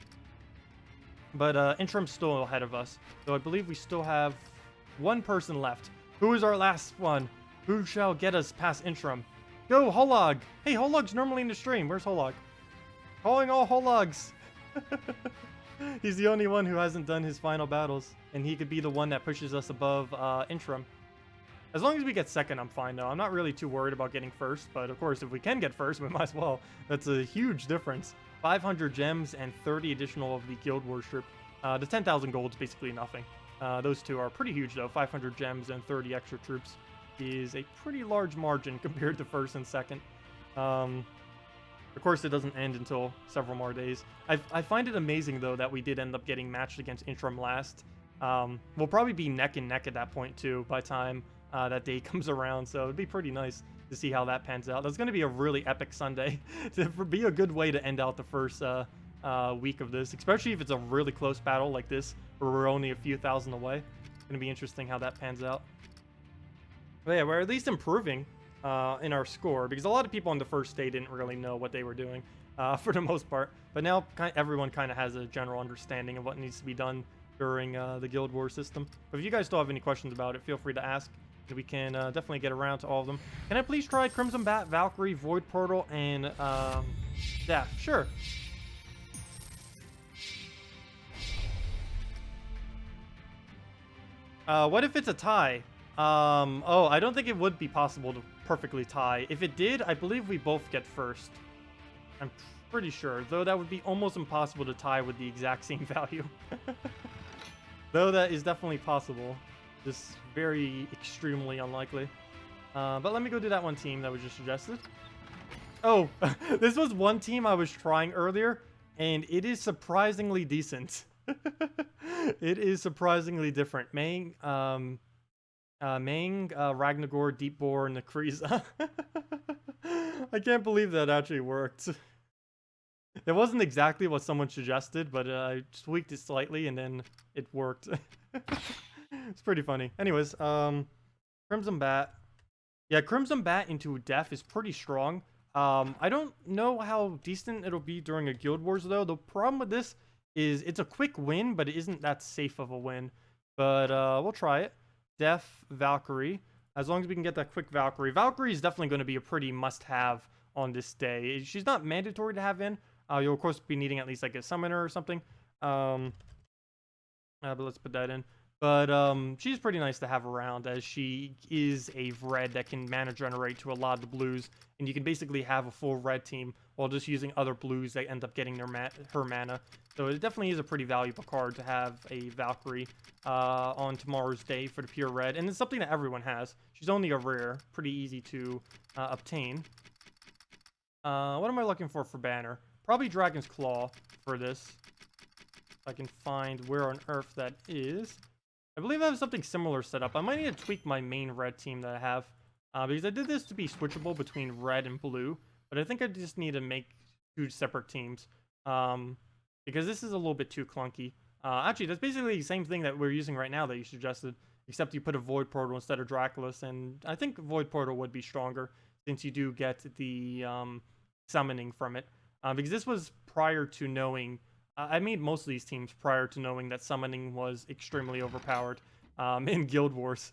Interim's still ahead of us. So I believe we still have one person left. Who is our last one? Who shall get us past Interim? Go, Holog! Hey, Holog's normally in the stream. Where's Holog? Calling all Hologs! He's the only one who hasn't done his final battles. And he could be the one that pushes us above Interim. As long as we get second, I'm fine though. I'm not really too worried about getting first. But of course, if we can get first, we might as well. That's a huge difference. 500 gems and 30 additional of the Guild Wars troop. The 10,000 gold is basically nothing. Those two are pretty huge though. 500 gems and 30 extra troops is a pretty large margin compared to first and second. Of course, it doesn't end until several more days. I find it amazing though that we did end up getting matched against Interim last. We'll probably be neck and neck at that point too by time that day comes around. So it'd be pretty nice to see how that pans out. That's going to be a really epic Sunday. It'd be a good way to end out the first week of this, especially if it's a really close battle like this where we're only a few thousand away. It's going to be interesting how that pans out. But yeah, we're at least improving in our score because a lot of people on the first day didn't really know what they were doing for the most part. But now everyone kind of has a general understanding of what needs to be done during the Guild Wars system. But if you guys still have any questions about it, feel free to ask. We can definitely get around to all of them. Can I please try Crimson Bat, Valkyrie, Void Portal, and Death? Sure. What if it's a tie? Oh, I don't think it would be possible to perfectly tie. If it did, I believe we both get first. I'm pretty sure, though that would be almost impossible to tie with the exact same value. Though that is definitely possible. Just very extremely unlikely. But let me go do that one team that was just suggested. Oh, this was one team I was trying earlier, and it is surprisingly decent. It is surprisingly different. Mang, Ragnagor, Deepbore, and Nakriza. I can't believe that actually worked. It wasn't exactly what someone suggested, but I tweaked it slightly, and then it worked. It's pretty funny. Anyways, Crimson Bat. Yeah, Crimson Bat into Death is pretty strong. I don't know how decent it'll be during a Guild Wars, though. The problem with this is it's a quick win, but it isn't that safe of a win. But we'll try it. Death, Valkyrie. As long as we can get that quick Valkyrie. Valkyrie is definitely going to be a pretty must-have on this day. She's not mandatory to have in. You'll, of course, be needing at least like a summoner or something. But let's put that in. But she's pretty nice to have around, as she is a red that can mana generate to a lot of the blues, and you can basically have a full red team while just using other blues that end up getting her mana. So it definitely is a pretty valuable card to have a Valkyrie on tomorrow's day for the pure red, and it's something that everyone has. She's only a rare, pretty easy to obtain. What am I looking for banner? Probably Dragon's Claw for this. If I can find where on earth that is. I believe I have something similar set up. I might need to tweak my main red team that I have. Because I did this to be switchable between red and blue. But I think I just need to make 2 separate teams. Because this is a little bit too clunky. Actually, that's basically the same thing that we're using right now that you suggested. Except you put a Void Portal instead of Draculus. And I think Void Portal would be stronger. Since you do get the summoning from it. Because this was prior to knowing... I made most of these teams prior to knowing that summoning was extremely overpowered in Guild Wars.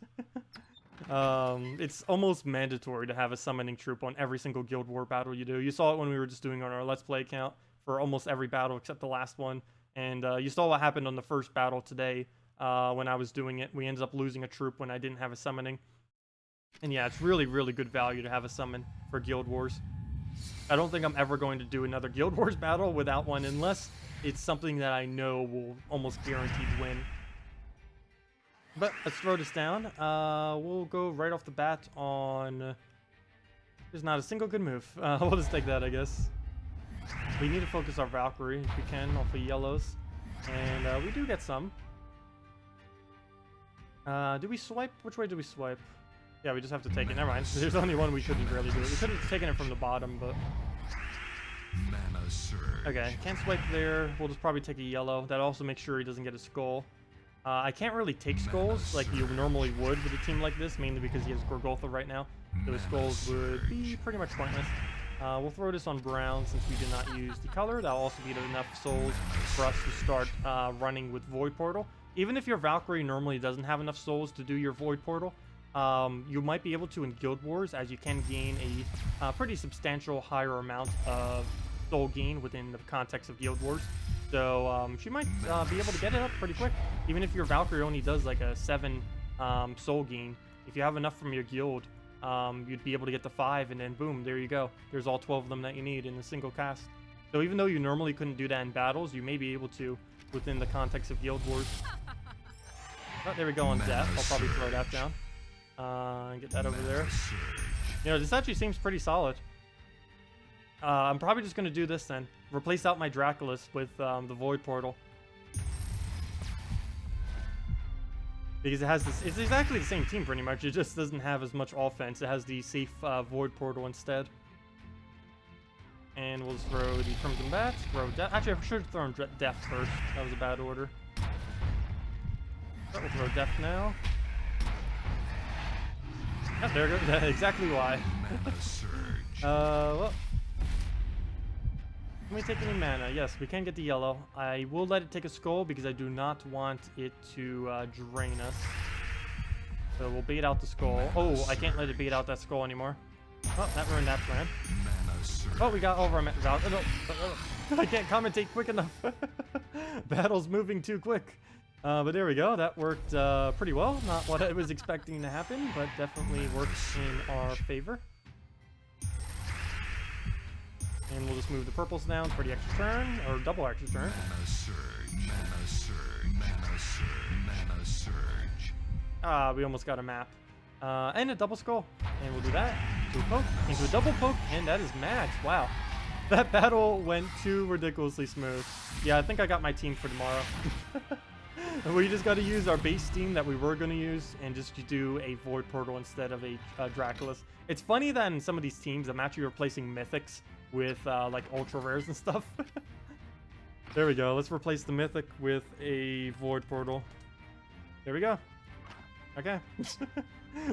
It's almost mandatory to have a summoning troop on every single Guild War battle you do. You saw it when we were just doing on our Let's Play account for almost every battle except the last one. And you saw what happened on the first battle today when I was doing it. We ended up losing a troop when I didn't have a summoning. And yeah, it's really, really good value to have a summon for Guild Wars. I don't think I'm ever going to do another Guild Wars battle without one unless it's something that I know will almost guaranteed win. But let's throw this down. We'll go right off the bat on... There's not a single good move. We'll just take that, I guess. We need to focus our Valkyrie if we can off of yellows. And we do get some. Do we swipe? Which way do we swipe? Yeah, we just have to take it. Never mind. There's only one we couldn't really do it. We could have taken it from the bottom, but... Mana surge. Okay, can't swipe there. We'll just probably take a yellow. That also makes sure he doesn't get a skull. I can't really take skulls like you normally would with a team like this, mainly because he has Gorgotha right now. So his skulls would be pretty much pointless. We'll throw this on brown since we did not use the color. That'll also be enough souls for us to start running with Void Portal. Even if your Valkyrie normally doesn't have enough souls to do your Void Portal, you might be able to in Guild Wars, as you can gain a pretty substantial higher amount of soul gain within the context of Guild Wars. So she might be able to get it up pretty quick. Even if your Valkyrie only does like a 7 soul gain, if you have enough from your guild, you'd be able to get to 5, and then boom, there you go. There's all 12 of them that you need in a single cast. So even though you normally couldn't do that in battles, you may be able to within the context of Guild Wars. Oh, there we go on death. I'll probably throw that down. Get that over there. You know, this actually seems pretty solid. I'm probably just going to do this then. Replace out my Draculus with the Void Portal. Because it has this... It's exactly the same team pretty much. It just doesn't have as much offense. It has the safe Void Portal instead. And we'll just throw the Crimson Bat. Throw Death. Actually, I should have thrown Death first. That was a bad order. But we'll throw Death now. Yep, there we go. Exactly why. Well. Can we take any mana? Yes, we can get the yellow. I will let it take a skull because I do not want it to drain us. So we'll bait out the skull. Oh, I can't let it bait out that skull anymore. Oh, that ruined that plan. Oh, we got over our Val. I can't commentate quick enough. Battle's moving too quick. But there we go. That worked pretty well. Not what I was expecting to happen, but definitely works in our favor. And we'll just move the purples down for the extra turn, or double extra turn. Mana surge, mana surge, mana surge, mana surge. Ah, we almost got a map. And a double skull. And we'll do that. Into a poke, into a double poke, and that is max. Wow. That battle went too ridiculously smooth. Yeah, I think I got my team for tomorrow. We just got to use our base team that we were going to use and just do a Void Portal instead of a Draculus. It's funny that in some of these teams, I'm actually replacing Mythics with like Ultra Rares and stuff. There we go. Let's replace the Mythic with a Void Portal. There we go. Okay.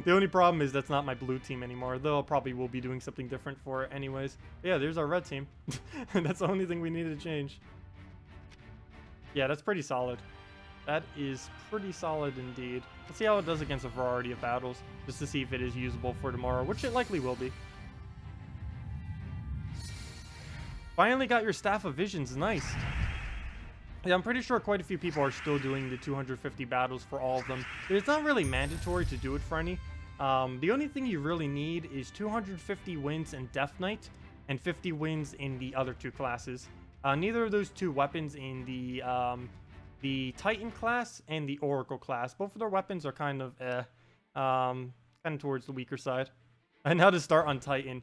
The only problem is that's not my blue team anymore, though I probably will be doing something different for it anyways. Yeah, there's our red team. That's the only thing we needed to change. Yeah, that's pretty solid. That is pretty solid indeed. Let's see how it does against a variety of battles, just to see if it is usable for tomorrow, which it likely will be. Finally got your Staff of Visions, nice. Yeah, I'm pretty sure quite a few people are still doing the 250 battles for all of them. It's not really mandatory to do it for any. The only thing you really need is 250 wins in Death Knight and 50 wins in the other 2 classes. Neither of those 2 weapons in the Titan class and the Oracle class. Both of their weapons are kind of kind of towards the weaker side. And now to start on Titan.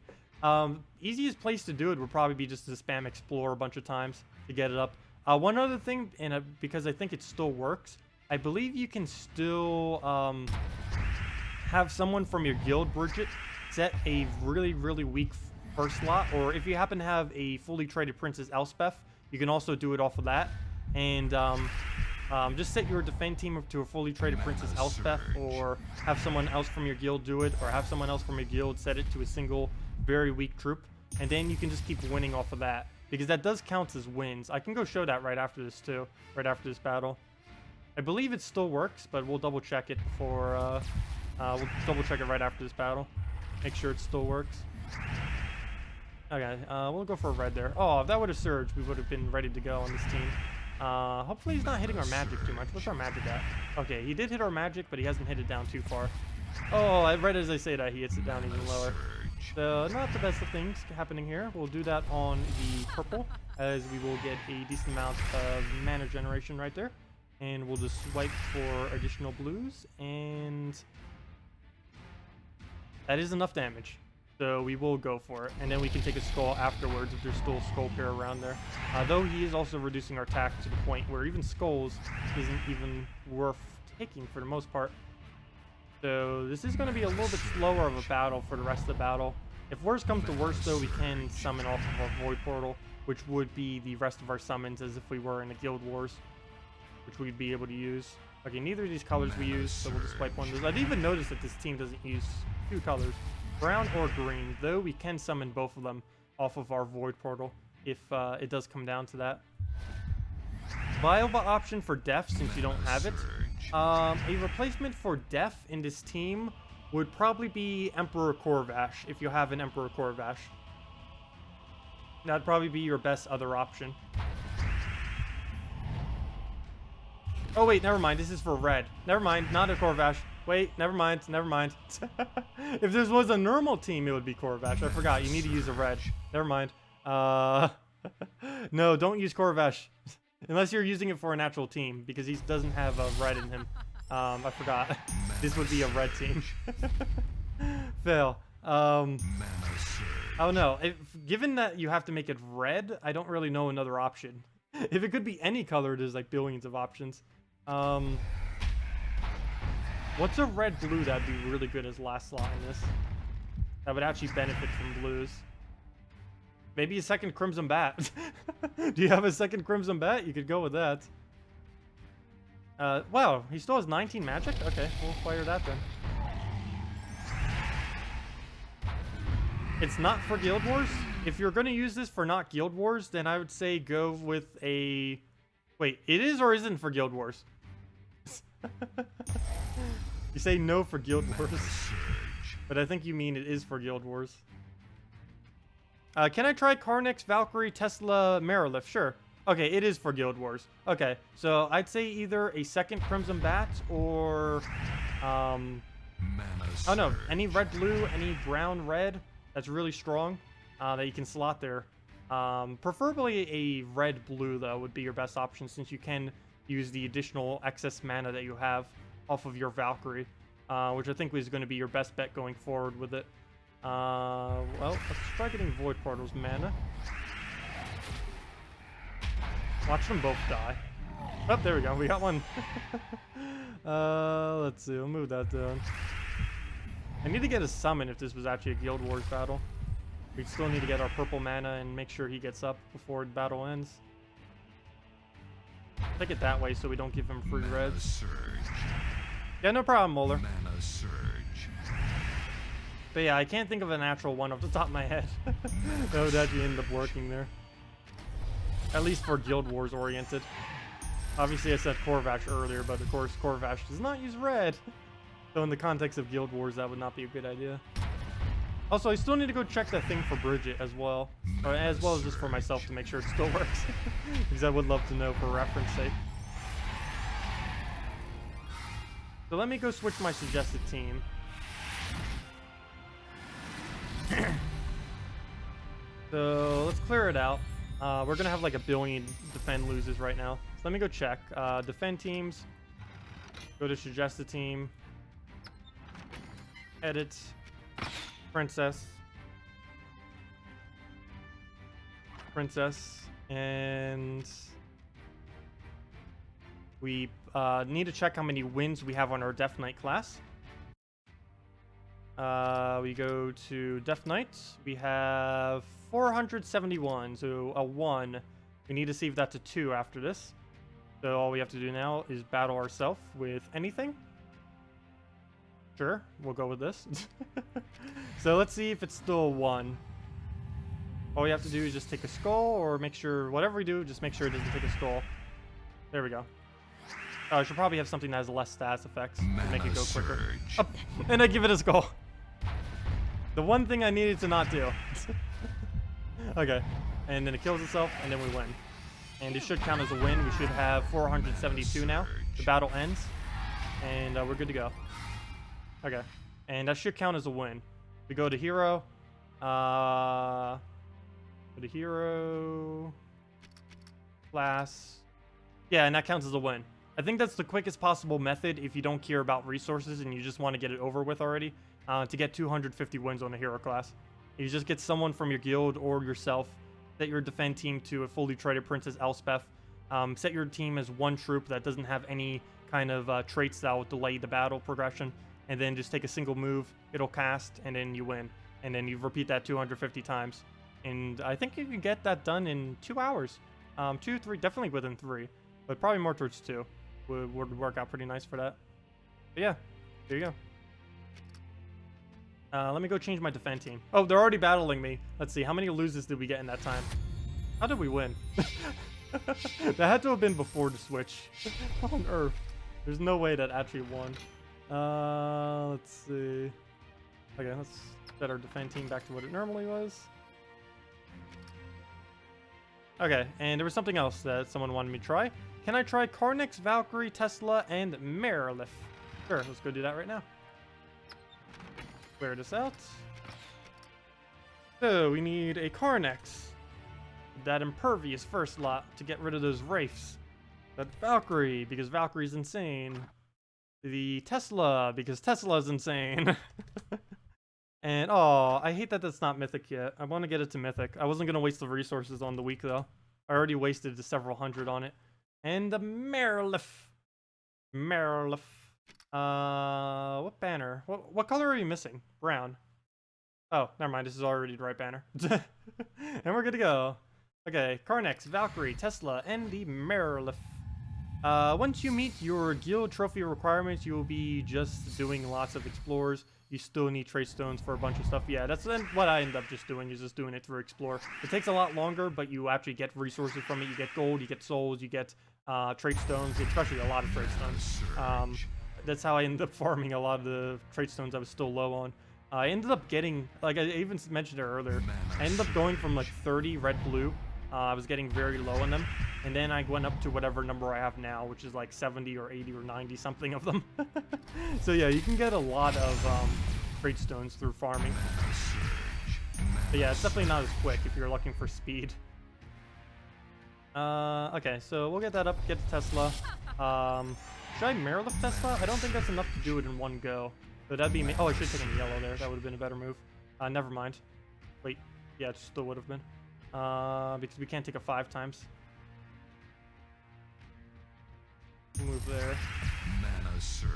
Easiest place to do it would probably be just to spam explore a bunch of times to get it up. One other thing, because I think it still works, I believe you can still have someone from your guild, Bridget, set a really, really weak first slot, or if you happen to have a fully traded Princess Elspeth, you can also do it off of that. And just set your defend team to a fully traded Princess Elspeth, or have someone else from your guild do it, or have someone else from your guild set it to a single very weak troop, and then you can just keep winning off of that, because that does count as wins. I can go show that right after this too, right after this battle. I believe it still works, but we'll double check it before, we'll double check it right after this battle. Make sure it still works. Okay, we'll go for a red there. Oh, if that would have surged, we would have been ready to go on this team. Hopefully he's not hitting our magic too much. What's our magic at? Okay, he did hit our magic, but he hasn't hit it down too far. Oh, right as I say that, he hits it down even lower. So, not the best of things happening here. We'll do that on the purple, as we will get a decent amount of mana generation right there. And we'll just swipe for additional blues, and that is enough damage. So we will go for it, and then we can take a skull afterwards if there's still a skull pair around there. Though he is also reducing our attack to the point where even skulls isn't even worth taking for the most part. So this is going to be a little bit slower of a battle for the rest of the battle. If worse comes to worse, though, we can summon off of our Void Portal, which would be the rest of our summons as if we were in a Guild Wars, which we'd be able to use. Okay, neither of these colors we use, so we'll just swipe one of those. I didn't even notice that this team doesn't use two colors, brown or green, though we can summon both of them off of our Void Portal if it does come down to that. Viable option for Def, since you don't have it. A replacement for Def in this team would probably be Emperor Corvash, if you have an Emperor Corvash. That'd probably be your best other option. Oh wait, never mind, this is for red. Never mind, not a Corvash. Wait, never mind, never mind. If this was a normal team, it would be Corvash. I forgot, you need to use a red. Never mind. No, don't use Corvash. Unless you're using it for a natural team, because he doesn't have a red in him. I forgot. This would be a red team. Fail. I don't know. Given that you have to make it red, I don't really know another option. If it could be any color, there's like billions of options. What's a red-blue that'd be really good as last slot in this? That would actually benefit from blues. Maybe a second Crimson Bat. Do you have a second Crimson Bat? You could go with that. Wow, he still has 19 magic? Okay, we'll fire that then. It's not for Guild Wars? If you're going to use this for not Guild Wars, then I would say go with a... Wait, it is or isn't for Guild Wars? You say no for Guild Wars, but I think you mean it is for Guild Wars. Can I try Karnix, Valkyrie, Tesla, Marilith? Sure. Okay, it is for Guild Wars. Okay, so I'd say either a second Crimson Bat or... oh no, any red-blue, any brown-red that's really strong that you can slot there. Preferably a red-blue, though, would be your best option, since you can use the additional excess mana that you have off of your Valkyrie, which I think is going to be your best bet going forward with it. Well, let's try getting Void Portal's mana. Watch them both die. Oh, there we go. We got one. Let's see. We'll move that down. I need to get a summon if this was actually a Guild Wars battle. We still need to get our purple mana and make sure he gets up before the battle ends. Take it that way so we don't give him free reds. Yeah, no problem, Molar. But yeah, I can't think of a natural one off the top of my head. That would actually end up working there. At least for Guild Wars oriented. Obviously I said Corvash earlier, but of course Corvash does not use red. So in the context of Guild Wars, that would not be a good idea. Also, I still need to go check that thing for Bridget as well. Or as well as just for myself to make sure it still works. Because I would love to know for reference sake. So let me go switch my suggested team. So let's clear it out. We're gonna have like a billion defend loses right now. So let me go check. Defend teams. Go to suggested team. Edit. Princess. princess, and we need to check how many wins we have on our Death Knight class. We go to Death Knight. We have 471, so a 1. We need to save that to 2 after this. So all we have to do now is battle ourselves with anything. Sure, we'll go with this. So let's see if it's still 1. All we have to do is just take a skull, or make sure, whatever we do, just make sure it doesn't take a skull. There we go. Oh, I should probably have something that has less stats effects to make it go quicker. Oh, and I give it a skull. The one thing I needed to not do. Okay, and then it kills itself, and then we win. And it should count as a win. We should have 472 now. The battle ends, and we're good to go. Okay, and that should count as a win. We go to hero. Go to hero. Class. Yeah, and that counts as a win. I think that's the quickest possible method if you don't care about resources and you just want to get it over with already, to get 250 wins on a hero class. You just get someone from your guild or yourself, set your defend team to a fully traded Princess Elspeth, set your team as one troop that doesn't have any kind of traits that will delay the battle progression, and then just take a single move, it'll cast, and then you win. And then you repeat that 250 times. And I think you can get that done in 2 hours. 2, 3, definitely within 3, but probably more towards 2. Would work out pretty nice for that. But yeah, there you go. Let me go change my defend team. Oh, they're already battling me. Let's see, how many loses did we get in that time? How did we win? That had to have been before the switch. How on earth? There's no way that actually won. Let's see. Okay, let's set our defend team back to what it normally was. Okay, and there was something else that someone wanted me to try. Can I try Carnix, Valkyrie, Tesla, and Marilith? Sure, let's go do that right now. Clear this out. So, we need a Carnix. That impervious first lot to get rid of those wraiths. That Valkyrie, because Valkyrie's insane. The Tesla, because Tesla's insane. And, oh, I hate that that's not Mythic yet. I want to get it to Mythic. I wasn't going to waste the resources on the week, though. I already wasted several hundred on it. And the Marilith. Marilith. What banner? What color are you missing? Brown. Oh, never mind. This is already the right banner. And we're good to go. Okay, Carnix, Valkyrie, Tesla, and the Marilith. Once you meet your guild trophy requirements, you will be just doing lots of explores. You still need trait stones for a bunch of stuff. Yeah, that's what I end up just doing, is just doing it through explore. It takes a lot longer, but you actually get resources from it. You get gold, you get souls, you get trait stones, especially a lot of trait stones. That's how I ended up farming a lot of the trait stones I was still low on. I ended up getting, like I even mentioned it earlier, I ended up going from like 30 red-blue. I was getting very low on them. And then I went up to whatever number I have now, which is like 70 or 80 or 90 something of them. So yeah, you can get a lot of trait stones through farming. But yeah, it's definitely not as quick if you're looking for speed. Okay, so we'll get that up, get the Tesla. Should I Marilith Tesla? I don't think that's enough to do it in one go. So that'd be oh, I should have taken yellow there. That would have been a better move. Never mind. Wait, yeah, it still would have been. Because we can't take a 5 times. Move there. Mana surge.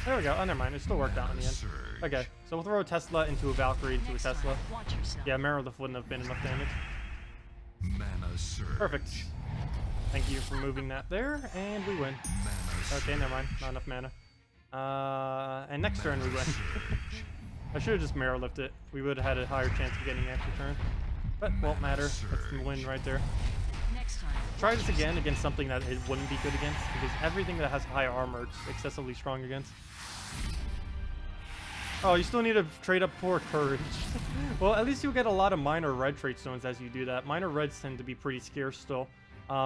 There we go. Oh, never mind. It still worked out in the end. Okay, so we'll throw a Tesla into a Valkyrie into a Tesla. Yeah, Marilith wouldn't have been enough damage. Mana surge. Perfect. Thank you for moving that there, and we win. Okay, never mind. Not enough mana. And next turn we win. I should have just Marilithed it. We would have had a higher chance of getting an extra turn. But won't matter. That's the win right there. Try this again against something that it wouldn't be good against, because everything that has high armor it's excessively strong against. Oh, you still need to trade up for courage. Well, at least you'll get a lot of minor red trait stones as you do that. Minor reds tend to be pretty scarce still.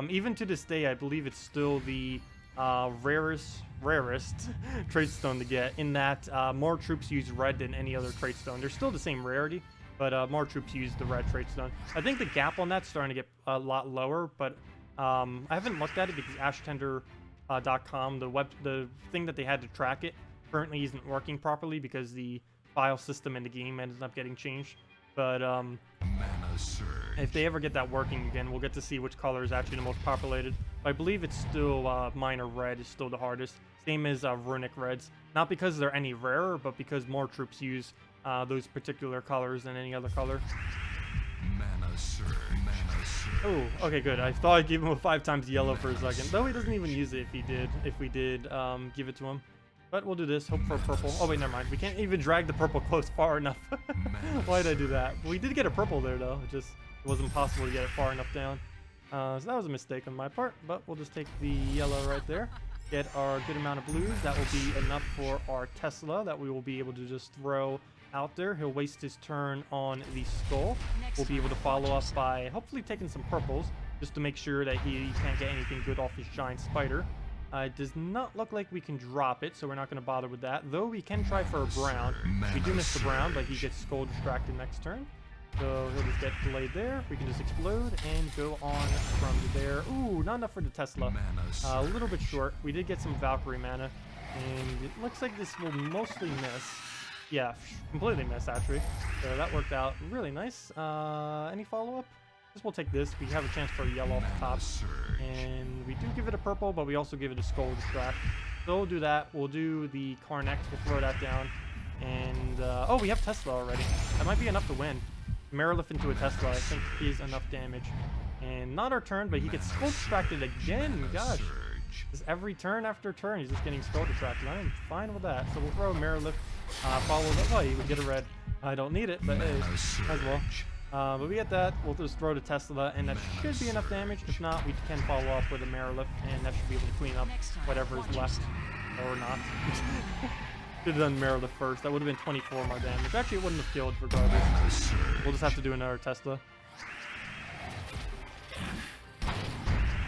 Even to this day, I believe it's still the rarest trait stone to get, in that more troops use red than any other trait stone. They're still the same rarity, but more troops use the red trait stone. I think the gap on that's starting to get a lot lower, but I haven't looked at it because ashtender.com, the thing that they had to track it, currently isn't working properly because the file system in the game ended up getting changed. But Mana surge. if they ever get that working again, we'll get to see which color is actually the most populated. But I believe it's still minor red is still the hardest. Same as runic reds. Not because they're any rarer, but because more troops use those particular colors than any other color. Mana surge. Mana surge. Oh, okay, good. I thought I gave him a 5 times yellow for a second. Though he doesn't even use it if we did give it to him. But we'll do this. Hope for purple. Oh, wait, never mind. We can't even drag the purple close far enough. Why did I do that? We did get a purple there, though. It wasn't possible to get it far enough down. So that was a mistake on my part. But we'll just take the yellow right there. Get our good amount of blues. That will be enough for our Tesla that we will be able to just throw out there. He'll waste his turn on the skull. We'll be able to follow up by hopefully taking some purples just to make sure that he can't get anything good off his giant spider. It does not look like we can drop it, so we're not going to bother with that. Though we can try for a brown. We do miss the brown, but he gets skull distracted next turn. So he'll just get delayed there. We can just explode and go on from there. Ooh, not enough for the Tesla. A little bit short. We did get some Valkyrie mana, and it looks like this will mostly miss. Yeah, completely miss, actually. So that worked out really nice. Any follow-up? I guess we'll take this. We have a chance for a yellow off the top. And we do give it a purple, but we also give it a skull distract. So we'll do that. We'll do the Carnex. We'll throw that down. And, oh, we have Tesla already. That might be enough to win. Marilith into a Tesla, I think, is enough damage. And not our turn, but he gets skull distracted again. Gosh. Just every turn after turn, he's just getting skull distracted. I'm fine with that. So we'll throw a Marilith. Follow up. Oh, you would get a red. I don't need it, but hey, might as well. But we get that. We'll just throw the Tesla, and that should be enough damage. If not, we can follow up with a Marilith, and that should be able to clean up whatever is left. Or not. Should have done Marilith first. That would have been 24 more damage. Actually, it wouldn't have killed regardless. We'll just have to do another Tesla.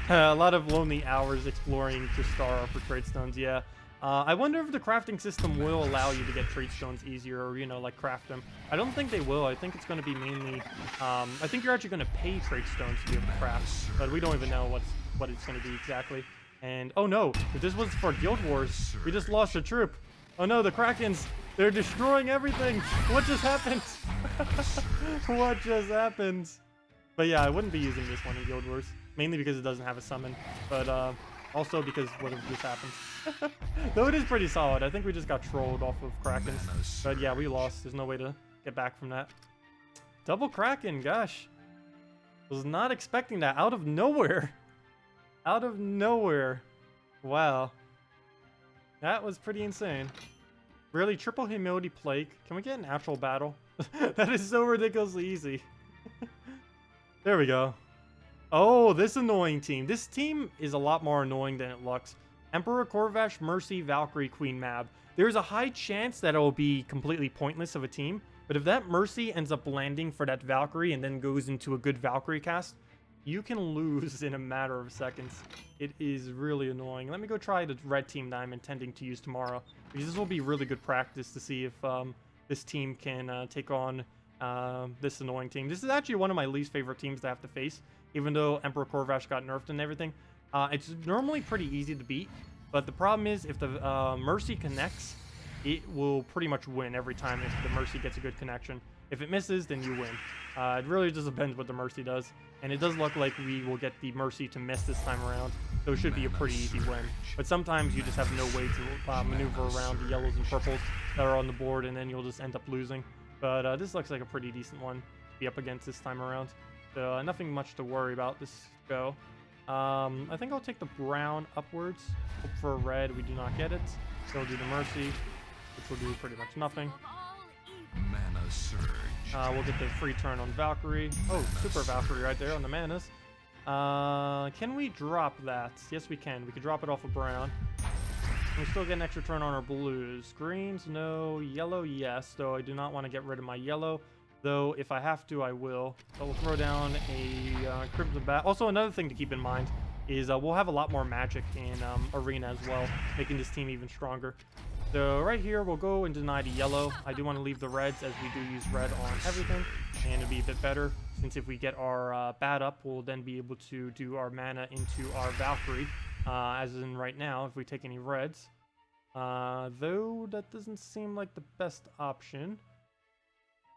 A lot of lonely hours exploring Kistar for trade stones, yeah. I wonder if the crafting system will allow you to get trade stones easier, or, you know, like craft them. I don't think they will. I think it's going to be mainly, I think you're actually going to pay trade stones to be able to craft, but we don't even know what it's going to be exactly. And, oh no, if this was for Guild Wars, we just lost a troop. Oh no, the Krakens, they're destroying everything. What just happened? What just happened? But yeah, I wouldn't be using this one in Guild Wars, mainly because it doesn't have a summon, but also because what if this happens? Though it is pretty solid. I think we just got trolled off of Krakens. But yeah, we lost. There's no way to get back from that. Double Kraken, gosh. Was not expecting that. Out of nowhere. Out of nowhere. Wow. That was pretty insane. Really, triple humility plague. Can we get an actual battle? That is so ridiculously easy. There we go. Oh, this annoying team. This team is a lot more annoying than it looks. Emperor Corvash, Mercy, Valkyrie, Queen Mab. There's a high chance that it will be completely pointless of a team, but if that Mercy ends up landing for that Valkyrie and then goes into a good Valkyrie cast, you can lose in a matter of seconds. It is really annoying. Let me go try the red team that I'm intending to use tomorrow, because this will be really good practice to see if this team can take on this annoying team. This is actually one of my least favorite teams to have to face, even though Emperor Corvash got nerfed and everything. It's normally pretty easy to beat, but the problem is if the Mercy connects, it will pretty much win every time if the Mercy gets a good connection. If it misses, then you win. It really just depends what the Mercy does, and it does look like we will get the Mercy to miss this time around, so it should be a pretty easy win. But sometimes you just have no way to maneuver around the yellows and purples that are on the board, and then you'll just end up losing. But this looks like a pretty decent one to be up against this time around. So nothing much to worry about this go. I think I'll take the brown upwards. Hope for a red. We do not get it. So we'll do the Mercy, which will do pretty much nothing. Mana surge. We'll get the free turn on Valkyrie. Oh, Super Valkyrie right there on the manas. Can we drop that? Yes, we can. We can drop it off of brown. We still get an extra turn on our blues. Greens, no. Yellow, yes. Though I do not want to get rid of my yellow. Though, if I have to, I will. So we'll throw down a Crimson Bat. Also, another thing to keep in mind is we'll have a lot more magic in Arena as well, making this team even stronger. So right here, we'll go and deny the yellow. I do want to leave the reds, as we do use red on everything, and it'll be a bit better, since if we get our bat up, we'll then be able to do our mana into our Valkyrie, as in right now, if we take any reds. Though, that doesn't seem like the best option.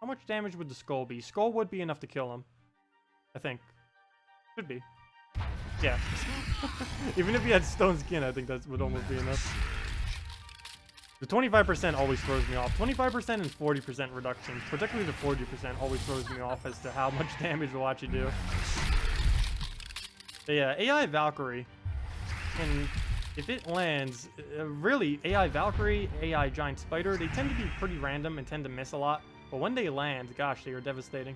How much damage would the skull be? Skull would be enough to kill him. I think. Should be. Yeah. Even if he had stone skin, I think that would almost be enough. The 25% always throws me off. 25% and 40% reductions, particularly the 40%, always throws me off as to how much damage will actually do. But yeah, AI Valkyrie. And if it lands, really, AI Valkyrie, AI Giant Spider, they tend to be pretty random and tend to miss a lot. But when they land, gosh, they are devastating.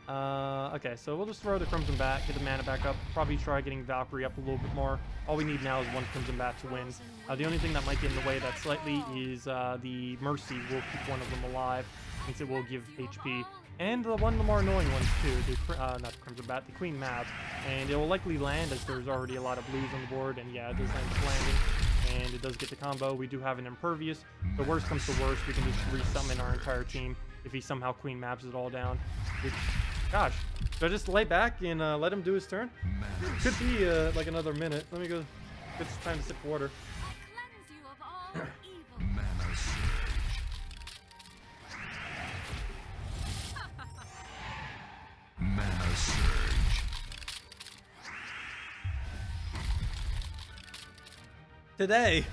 Okay, so we'll just throw the Crimson Bat, get the mana back up, probably try getting Valkyrie up a little bit more. All we need now is one Crimson Bat to win. The only thing that might get in the way of that slightly is the Mercy will keep one of them alive, since it will give HP. And one of the more annoying ones too, not the Crimson Bat, the Queen Mab. And it will likely land as there's already a lot of blues on the board, and yeah, it does end up landing. And it does get the combo. We do have an Impervious. The worst comes to worst, we can just resummon our entire team if he somehow Queen Mabs it all down. Which, gosh, should I just lay back and let him do his turn? Could be like another minute. Let me go get some time to sip water. Mana surge. Mana surge. Today.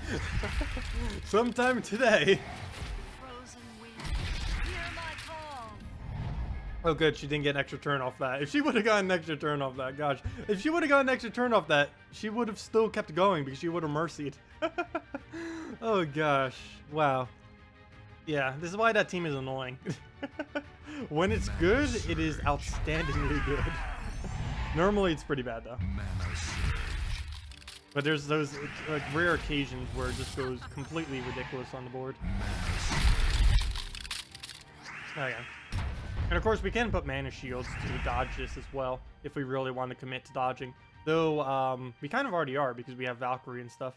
Sometime today. Oh good, she didn't get an extra turn off that. If she would have gotten an extra turn off that, gosh. If she would have gotten an extra turn off that, she would have still kept going because she would have mercied. Oh gosh. Wow. Yeah, this is why that team is annoying. When it's good, it is outstandingly good. Normally it's pretty bad though. Mana surge. But there's those like rare occasions where it just goes completely ridiculous on the board. Okay. And of course we can put mana shields to dodge this as well, if we really want to commit to dodging. Though, we kind of already are because we have Valkyrie and stuff.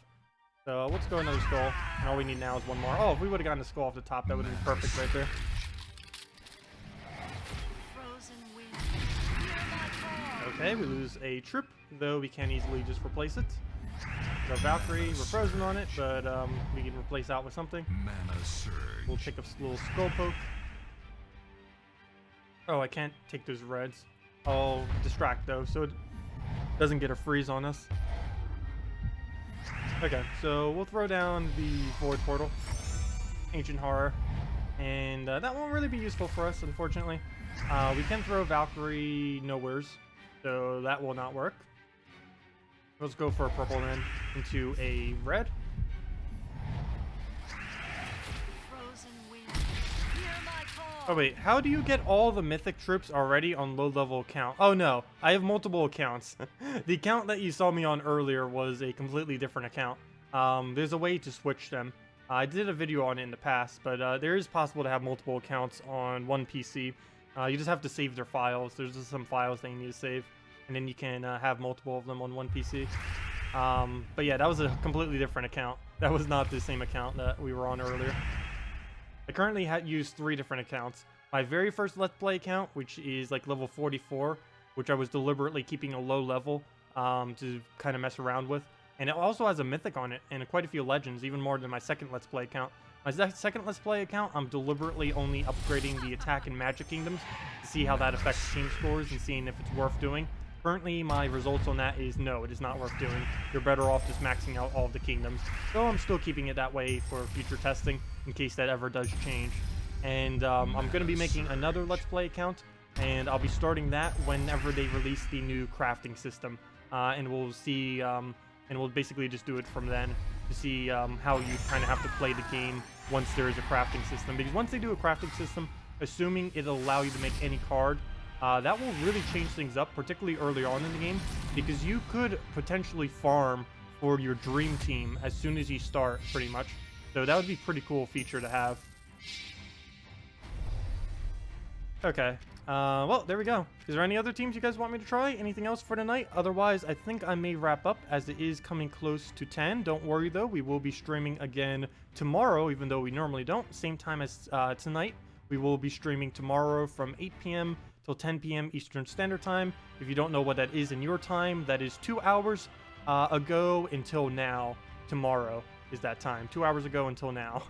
So let's go another skull, and all we need now is one more. Oh, if we would have gotten a skull off the top, that would have been perfect right there. Okay, we lose a troop, though we can easily just replace it. So Valkyrie, we're frozen on it, but we can replace that with something. Mana surge. We'll pick up a little skull poke. Oh, I can't take those reds. I'll distract though, so it doesn't get a freeze on us. Okay, so we'll throw down the Void Portal, Ancient Horror, and that won't really be useful for us, unfortunately. We can throw Valkyrie nowheres, so that will not work. Let's go for a purple then into a red. Oh wait, how do you get all the mythic troops already on low level account? Oh no, I have multiple accounts. The account that you saw me on earlier was a completely different account. There's a way to switch them. I did a video on it in the past, but there is possible to have multiple accounts on one PC. You just have to save their files. There's just some files that you need to save, and then you can have multiple of them on one PC. But yeah, that was a completely different account. That was not the same account that we were on earlier. I currently use 3 different accounts. My very first Let's Play account, which is like level 44, which I was deliberately keeping a low level to kind of mess around with. And it also has a mythic on it and quite a few legends, even more than my second Let's Play account. My second Let's Play account, I'm deliberately only upgrading the attack and magic kingdoms to see how that affects team scores and seeing if it's worth doing. Currently, my results on that is no, it is not worth doing. You're better off just maxing out all of the kingdoms. So I'm still keeping it that way for future testing in case that ever does change. And I'm going to be making another Let's Play account, and I'll be starting that whenever they release the new crafting system. And we'll see, and we'll basically just do it from then to see how you kind of have to play the game once there is a crafting system. Because once they do a crafting system, assuming it'll allow you to make any card, that will really change things up, particularly early on in the game, because you could potentially farm for your dream team as soon as you start, pretty much. So that would be a pretty cool feature to have. Okay, well, there we go. Is there any other teams you guys want me to try? Anything else for tonight? Otherwise, I think I may wrap up as it is coming close to 10. Don't worry, though. We will be streaming again tomorrow, even though we normally don't. Same time as tonight. We will be streaming tomorrow from 8 p.m. till 10 p.m. Eastern Standard Time. If you don't know what that is in your time, that is 2 hours ago until now. Tomorrow is that time. 2 hours ago until now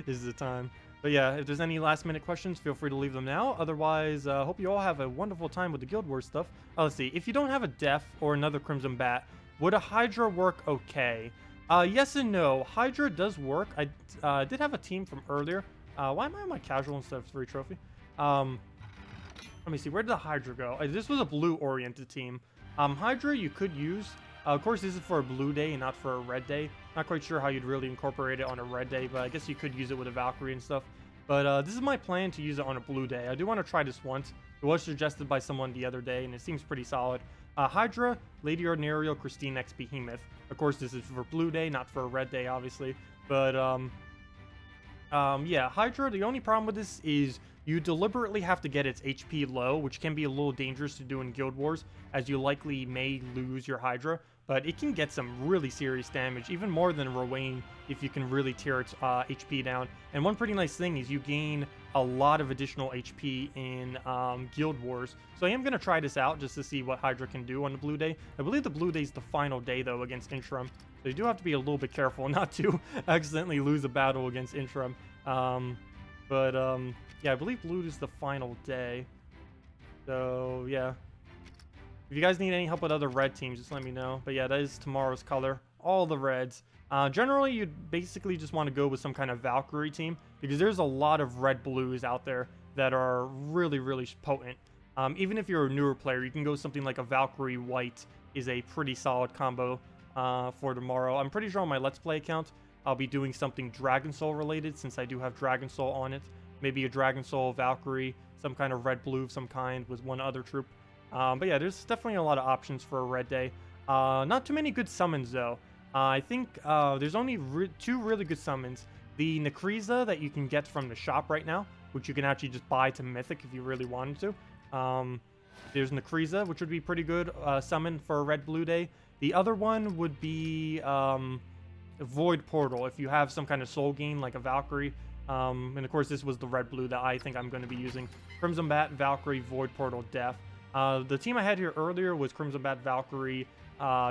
is the time. But yeah, if there's any last minute questions, feel free to leave them now. Otherwise, hope you all have a wonderful time with the Guild Wars stuff. Let's see. If you don't have a Def or another Crimson Bat, would a Hydra work okay? Yes and no. Hydra does work. I did have a team from earlier. Why am I on my casual instead of 3 trophy? Let me see. Where did the Hydra go? This was a blue-oriented team. Hydra you could use. Of course, this is for a blue day and not for a red day. Not quite sure how you'd really incorporate it on a red day, but I guess you could use it with a Valkyrie and stuff. But this is my plan to use it on a blue day. I do want to try this once. It was suggested by someone the other day, and it seems pretty solid. Hydra, Lady Ordinarial, Christine X Behemoth. Of course, this is for blue day, not for a red day, obviously. But, yeah, Hydra, the only problem with this is you deliberately have to get its HP low, which can be a little dangerous to do in Guild Wars, as you likely may lose your Hydra. But it can get some really serious damage, even more than Rowan, if you can really tear its HP down. And one pretty nice thing is you gain a lot of additional HP in Guild Wars. So I am going to try this out just to see what Hydra can do on the blue day. I believe the blue day is the final day, though, against Interim. So you do have to be a little bit careful not to accidentally lose a battle against Interim. Yeah, I believe blue is the final day. So, yeah. If you guys need any help with other red teams, just let me know. But yeah, that is tomorrow's color. All the reds. Generally, you'd basically just want to go with some kind of Valkyrie team, because there's a lot of red-blues out there that are really, really potent. Even if you're a newer player, you can go something like a Valkyrie white is a pretty solid combo for tomorrow. I'm pretty sure on my Let's Play account, I'll be doing something Dragon Soul related, since I do have Dragon Soul on it. Maybe a Dragon Soul Valkyrie, some kind of red-blue of some kind with one other troop. But yeah, there's definitely a lot of options for a red day. Not too many good summons, though. I think there's only 2 really good summons. The Nekriza that you can get from the shop right now, which you can actually just buy to Mythic if you really wanted to. There's Nekriza, which would be pretty good summon for a red-blue day. The other one would be Void Portal, if you have some kind of soul gain like a Valkyrie. And of course, this was the red-blue that I think I'm going to be using. Crimson Bat, Valkyrie, Void Portal, Def. The team I had here earlier was Crimson Bat, Valkyrie,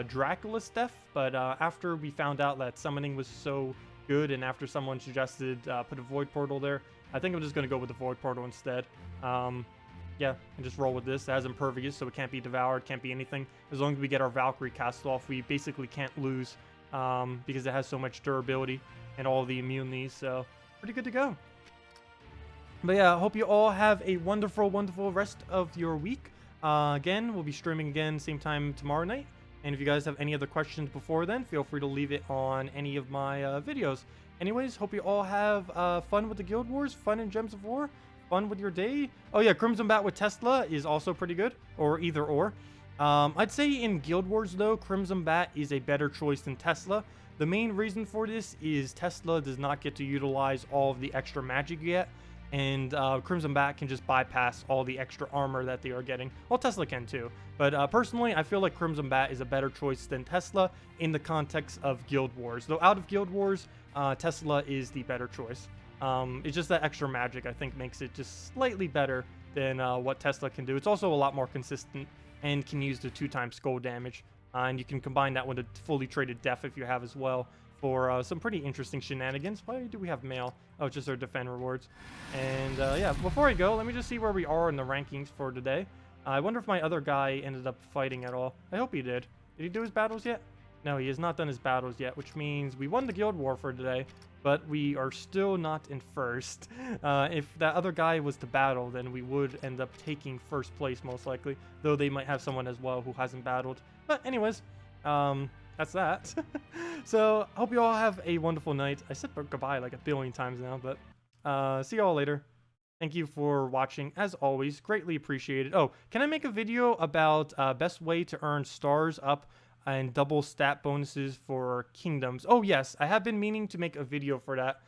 Dracula, Def, but after we found out that summoning was so good, and after someone suggested put a Void Portal there, I think I'm just going to go with the Void Portal instead. Yeah, and just roll with this. It has Impervious, so it can't be devoured, can't be anything. As long as we get our Valkyrie cast off, we basically can't lose, because it has so much durability and all the immunities, so pretty good to go. But yeah, I hope you all have a wonderful, wonderful rest of your week. Again, we'll be streaming again same time tomorrow night. And if you guys have any other questions before then, feel free to leave it on any of my videos. Anyways, hope you all have fun with the Guild Wars, fun in Gems of War, fun with your day. Oh yeah, Crimson Bat with Tesla is also pretty good, or either or. I'd say in Guild Wars, though, Crimson Bat is a better choice than Tesla. The main reason for this is Tesla does not get to utilize all of the extra magic yet. And Crimson Bat can just bypass all the extra armor that they are getting. Well, Tesla can too. But personally, I feel like Crimson Bat is a better choice than Tesla in the context of Guild Wars. Though out of Guild Wars, Tesla is the better choice. It's just that extra magic, I think, makes it just slightly better than what Tesla can do. It's also a lot more consistent and can use the 2x skull damage. And you can combine that with a fully traded Def if you have as well, for some pretty interesting shenanigans. Why do we have mail? Oh, it's just our defend rewards. And yeah, before I go, let me just see where we are in the rankings for today. I wonder if my other guy ended up fighting at all. I hope he did. Did he do his battles yet? No, he has not done his battles yet, which means we won the Guild War for today, but we are still not in first. If that other guy was to battle, then we would end up taking first place most likely, though they might have someone as well who hasn't battled. But anyways, that's that. So, hope you all have a wonderful night. I said goodbye like a billion times now, but see you all later. Thank you for watching, as always. Greatly appreciated. Oh, can I make a video about best way to earn stars up and double stat bonuses for kingdoms? Oh, yes. I have been meaning to make a video for that.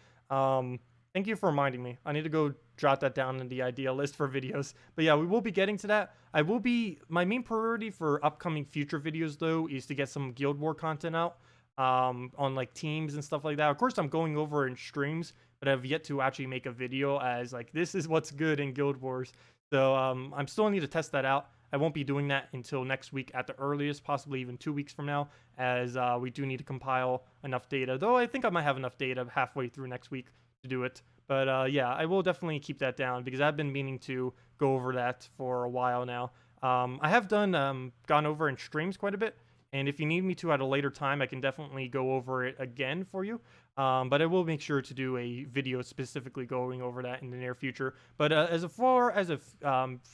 Thank you for reminding me. I need to go jot that down in the idea list for videos. But yeah, we will be getting to that. My main priority for upcoming future videos, though, is to get some Guild War content out on like teams and stuff like that. Of course, I'm going over in streams, but I've yet to actually make a video as like, this is what's good in Guild Wars. So I'm still need to test that out. I won't be doing that until next week at the earliest, possibly even 2 weeks from now, as we do need to compile enough data. Though I think I might have enough data halfway through next week to do it. But yeah, I will definitely keep that down because I've been meaning to go over that for a while now. I have gone over in streams quite a bit, and if you need me to at a later time, I can definitely go over it again for you. But I will make sure to do a video specifically going over that in the near future. But as far as a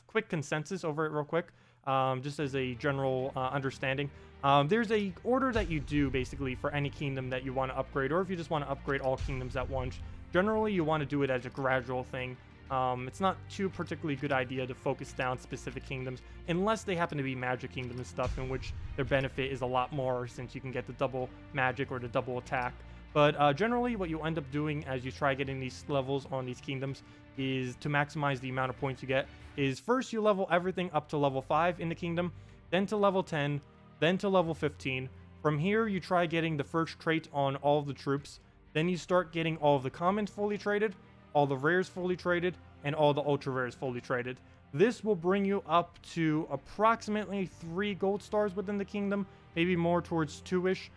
quick consensus over it real quick, just as a general understanding, there's a order that you do basically for any kingdom that you want to upgrade, or if you just want to upgrade all kingdoms at once. Generally, you want to do it as a gradual thing. It's not too particularly good idea to focus down specific kingdoms unless they happen to be magic kingdom and stuff, in which their benefit is a lot more since you can get the double magic or the double attack. But generally, what you end up doing as you try getting these levels on these kingdoms is to maximize the amount of points you get. Is first you level everything up to level 5 in the kingdom, then to level 10, then to level 15. From here, you try getting the first trait on all of the troops. Then you start getting all of the commons fully traded, all the rares fully traded, and all the ultra rares fully traded. This will bring you up to approximately 3 gold stars within the kingdom, maybe more towards 2-ish,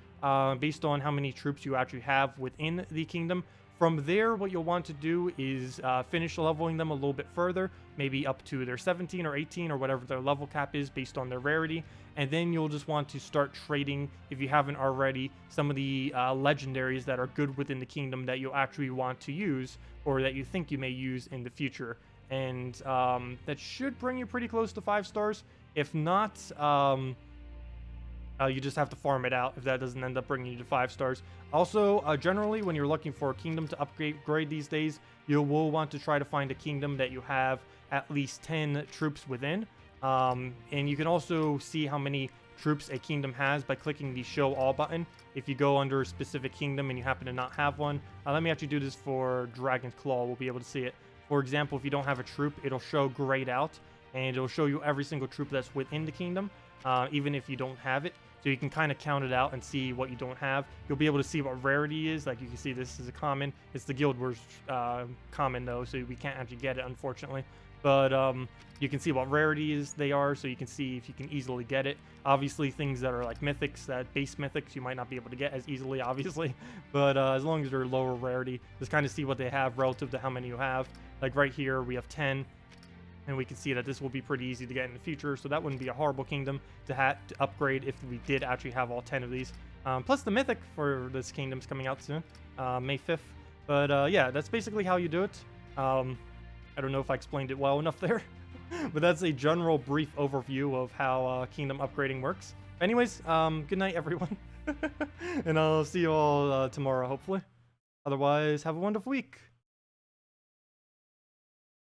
based on how many troops you actually have within the kingdom. From there, what you'll want to do is finish leveling them a little bit further, maybe up to their 17 or 18 or whatever their level cap is based on their rarity. And then you'll just want to start trading, if you haven't already, some of the legendaries that are good within the kingdom that you'll actually want to use, or that you think you may use in the future. And that should bring you pretty close to 5 stars. If not, you just have to farm it out if that doesn't end up bringing you to 5 stars. Also, generally, when you're looking for a kingdom to upgrade these days, you will want to try to find a kingdom that you have at least 10 troops within. And you can also see how many troops a kingdom has by clicking the Show All button. If you go under a specific kingdom and you happen to not have one, let me actually do this for Dragon's Claw. We'll be able to see it. For example, if you don't have a troop, it'll show grayed out, and it'll show you every single troop that's within the kingdom, even if you don't have it. So you can kind of count it out and see what you don't have. You'll be able to see what rarity is. Like you can see this is a common. It's the Guild Wars common though, so we can't actually get it, unfortunately. But you can see what rarities they are, so you can see if you can easily get it. Obviously, things that are like mythics, that base mythics, you might not be able to get as easily, obviously. But as long as they're lower rarity, just kind of see what they have relative to how many you have. Like right here, we have 10. And we can see that this will be pretty easy to get in the future, so that wouldn't be a horrible kingdom to upgrade if we did actually have all 10 of these. Plus the mythic for this kingdom's coming out soon, May 5th. But yeah, that's basically how you do it. I don't know if I explained it well enough there, but that's a general brief overview of how kingdom upgrading works. Anyways, good night everyone, and I'll see you all tomorrow hopefully. Otherwise, have a wonderful week.